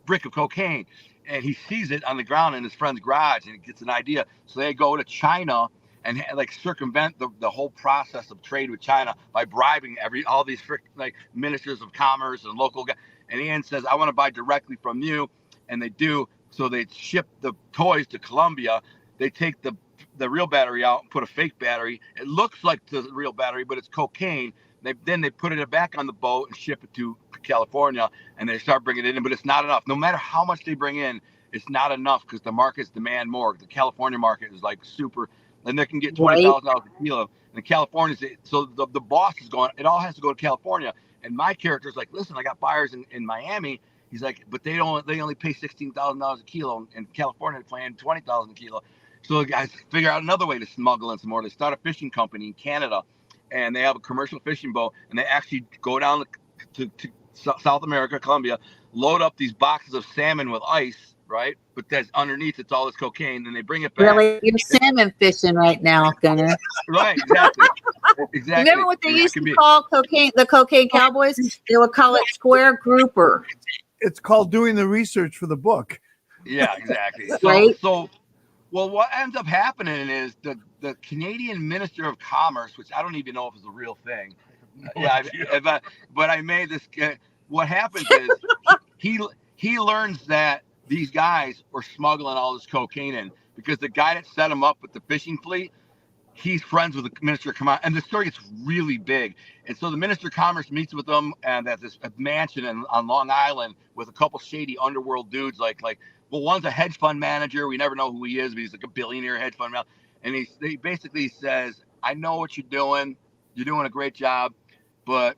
brick of cocaine. And he sees it on the ground in his friend's garage, and he gets an idea. So they go to China and like circumvent the whole process of trade with China by bribing all these ministers of commerce and local guys. And Ian says, I want to buy directly from you. And they do. So they ship the toys to Colombia. They take the real battery out and put a fake battery. It looks like the real battery, but it's cocaine. Then they put it back on the boat and ship it to California, and they start bringing it in, but it's not enough. No matter how much they bring in, it's not enough because the markets demand more. The California market is like super, and they can get $20,000 a kilo. And California, so the boss is going, it all has to go to California. And my character is like, listen, I got buyers in Miami. He's like, but they only pay $16,000 a kilo. In California, they're paying $20,000 a kilo. So the guys figure out another way to smuggle in some more. They start a fishing company in Canada, and they have a commercial fishing boat, and they actually go down to South America, Colombia, load up these boxes of salmon with ice, right? But that's underneath, it's all this cocaine, and they bring it back. Really, you're salmon fishing right now, Gunner. Right, exactly. Exactly. Remember what they used to call cocaine? The cocaine cowboys. They would call it square grouper. It's called doing the research for the book. Yeah, exactly. Right. Well, what ends up happening is the Canadian Minister of Commerce, which I don't even know if it's a real thing. But I made this. What happens is he learns that these guys were smuggling all this cocaine in because the guy that set him up with the fishing fleet, he's friends with the Minister of Commerce, and the story gets really big. And so the Minister of Commerce meets with them and at this mansion on Long Island with a couple shady underworld dudes well, one's a hedge fund manager. We never know who he is, but he's like a billionaire hedge fund manager. And he basically says, I know what you're doing. You're doing a great job, but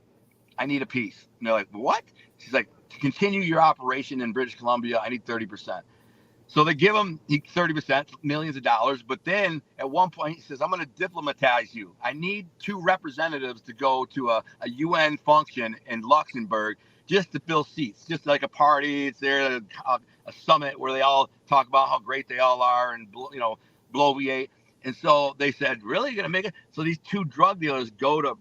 I need a piece. And they're like, what? She's like, to continue your operation in British Columbia, I need 30%. So they give him 30%, millions of dollars. But then at one point he says, I'm going to diplomatize you. I need 2 representatives to go to a UN function in Luxembourg just to fill seats, just like a party. It's there, a summit where they all talk about how great they all are and, bloviate. And so they said, really, you're going to make it? So these 2 drug dealers go to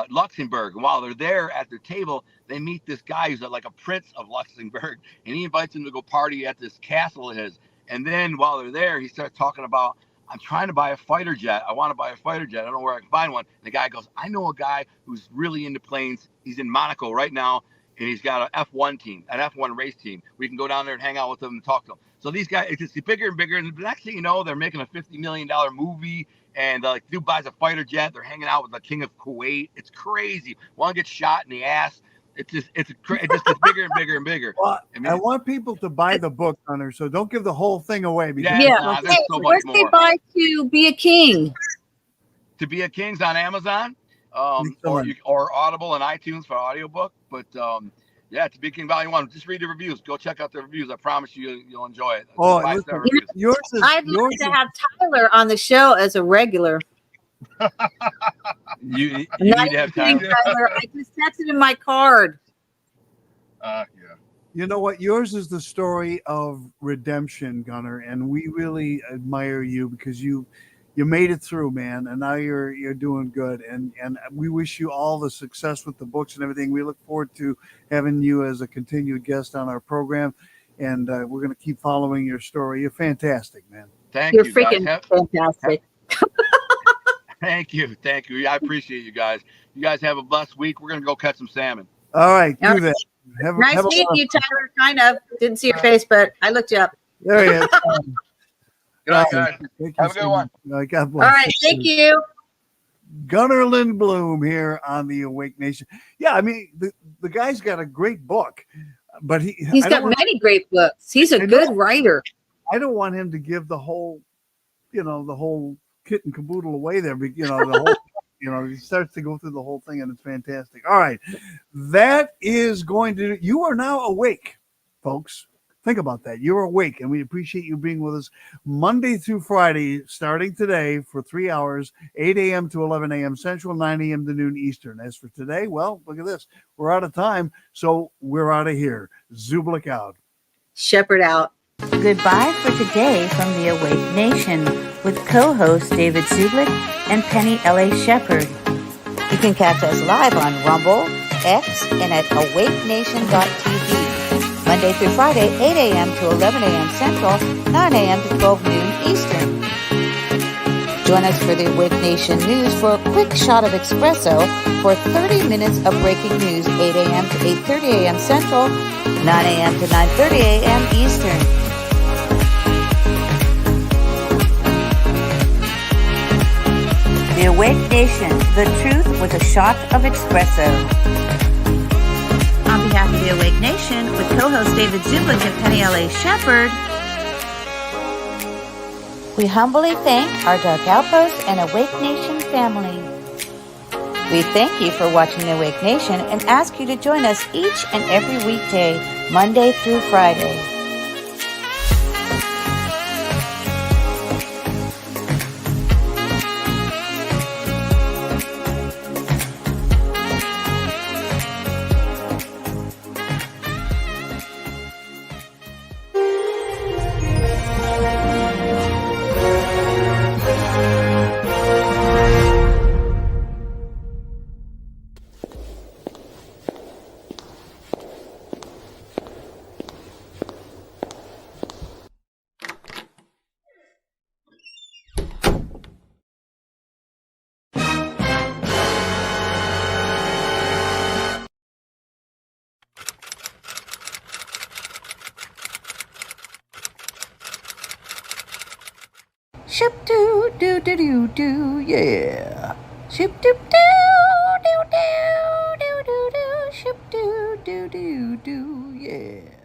Luxembourg. And while they're there at their table, they meet this guy who's like a prince of Luxembourg, and he invites them to go party at this castle of his. And then while they're there, he starts talking about, I'm trying to buy a fighter jet. I want to buy a fighter jet. I don't know where I can find one. And the guy goes, I know a guy who's really into planes. He's in Monaco right now, and he's got an F1 team, an F1 race team. We can go down there and hang out with them and talk to them. So these guys, it's just bigger and bigger. And the next thing you know, they're making a $50 million movie. And dude buys a fighter jet. They're hanging out with the king of Kuwait. It's crazy. One gets shot in the ass. It just gets bigger and bigger and bigger. Well, I want people to buy the book, Hunter. So don't give the whole thing away. There's so much more. They buy To Be a King? To Be a King's on Amazon, or Audible and iTunes for audiobook. But yeah, To Be a King Volume 1. Just read the reviews. Go check out the reviews. I promise you'll enjoy it. I'd like to have Tyler on the show as a regular. You need to have time. Tyler. I just texted him my card. Yeah. You know what? Yours is the story of redemption, Gunner, and we really admire you because you made it through, man, and now you're doing good, and we wish you all the success with the books and everything. We look forward to having you as a continued guest on our program, and we're going to keep following your story. You're fantastic, man. You're freaking fantastic. Thank you. I appreciate you guys. You guys have a blessed week. We're going to go catch some salmon. All right, do that. Nice meeting you, Tyler. Kind of didn't see your face, but I looked you up. There he is. Good night, guys. Have a good one. God bless. All right, thank you. Gunner Lindbloom here on the Awake Nation. Yeah, I mean the guy's got a great book, but he's got many great books. He's a good writer. I don't want him to give the whole kit and caboodle away there. But, the whole, he starts to go through the whole thing, and it's fantastic. All right, that is going to. You are now awake, folks. Think about that. You're awake, and we appreciate you being with us Monday through Friday, starting today for 3 hours, 8 a.m. to 11 a.m. Central, 9 a.m. to noon Eastern. As for today, well, look at this. We're out of time, so we're out of here. Zublick out. Shepard out. Goodbye for today from the Awake Nation with co-hosts David Zublick and Penny L.A. Shepard. You can catch us live on Rumble, X, and at awakenation.tv. Monday through Friday, 8 a.m. to 11 a.m. Central, 9 a.m. to 12 noon Eastern. Join us for the Awake Nation News for a quick shot of espresso for 30 minutes of breaking news, 8 a.m. to 8:30 a.m. Central, 9 a.m. to 9:30 a.m. Eastern. The Awake Nation, the truth with a shot of espresso. On behalf of the Awake Nation, with co-host David Zublick and Penny L.A. Shepard, we humbly thank our Dark Outpost and Awake Nation family. We thank you for watching the Awake Nation and ask you to join us each and every weekday, Monday through Friday. Ship doo doo doo doo doo, yeah. Ship doo doo doo doo doo doo doo. Ship doo doo doo doo, yeah.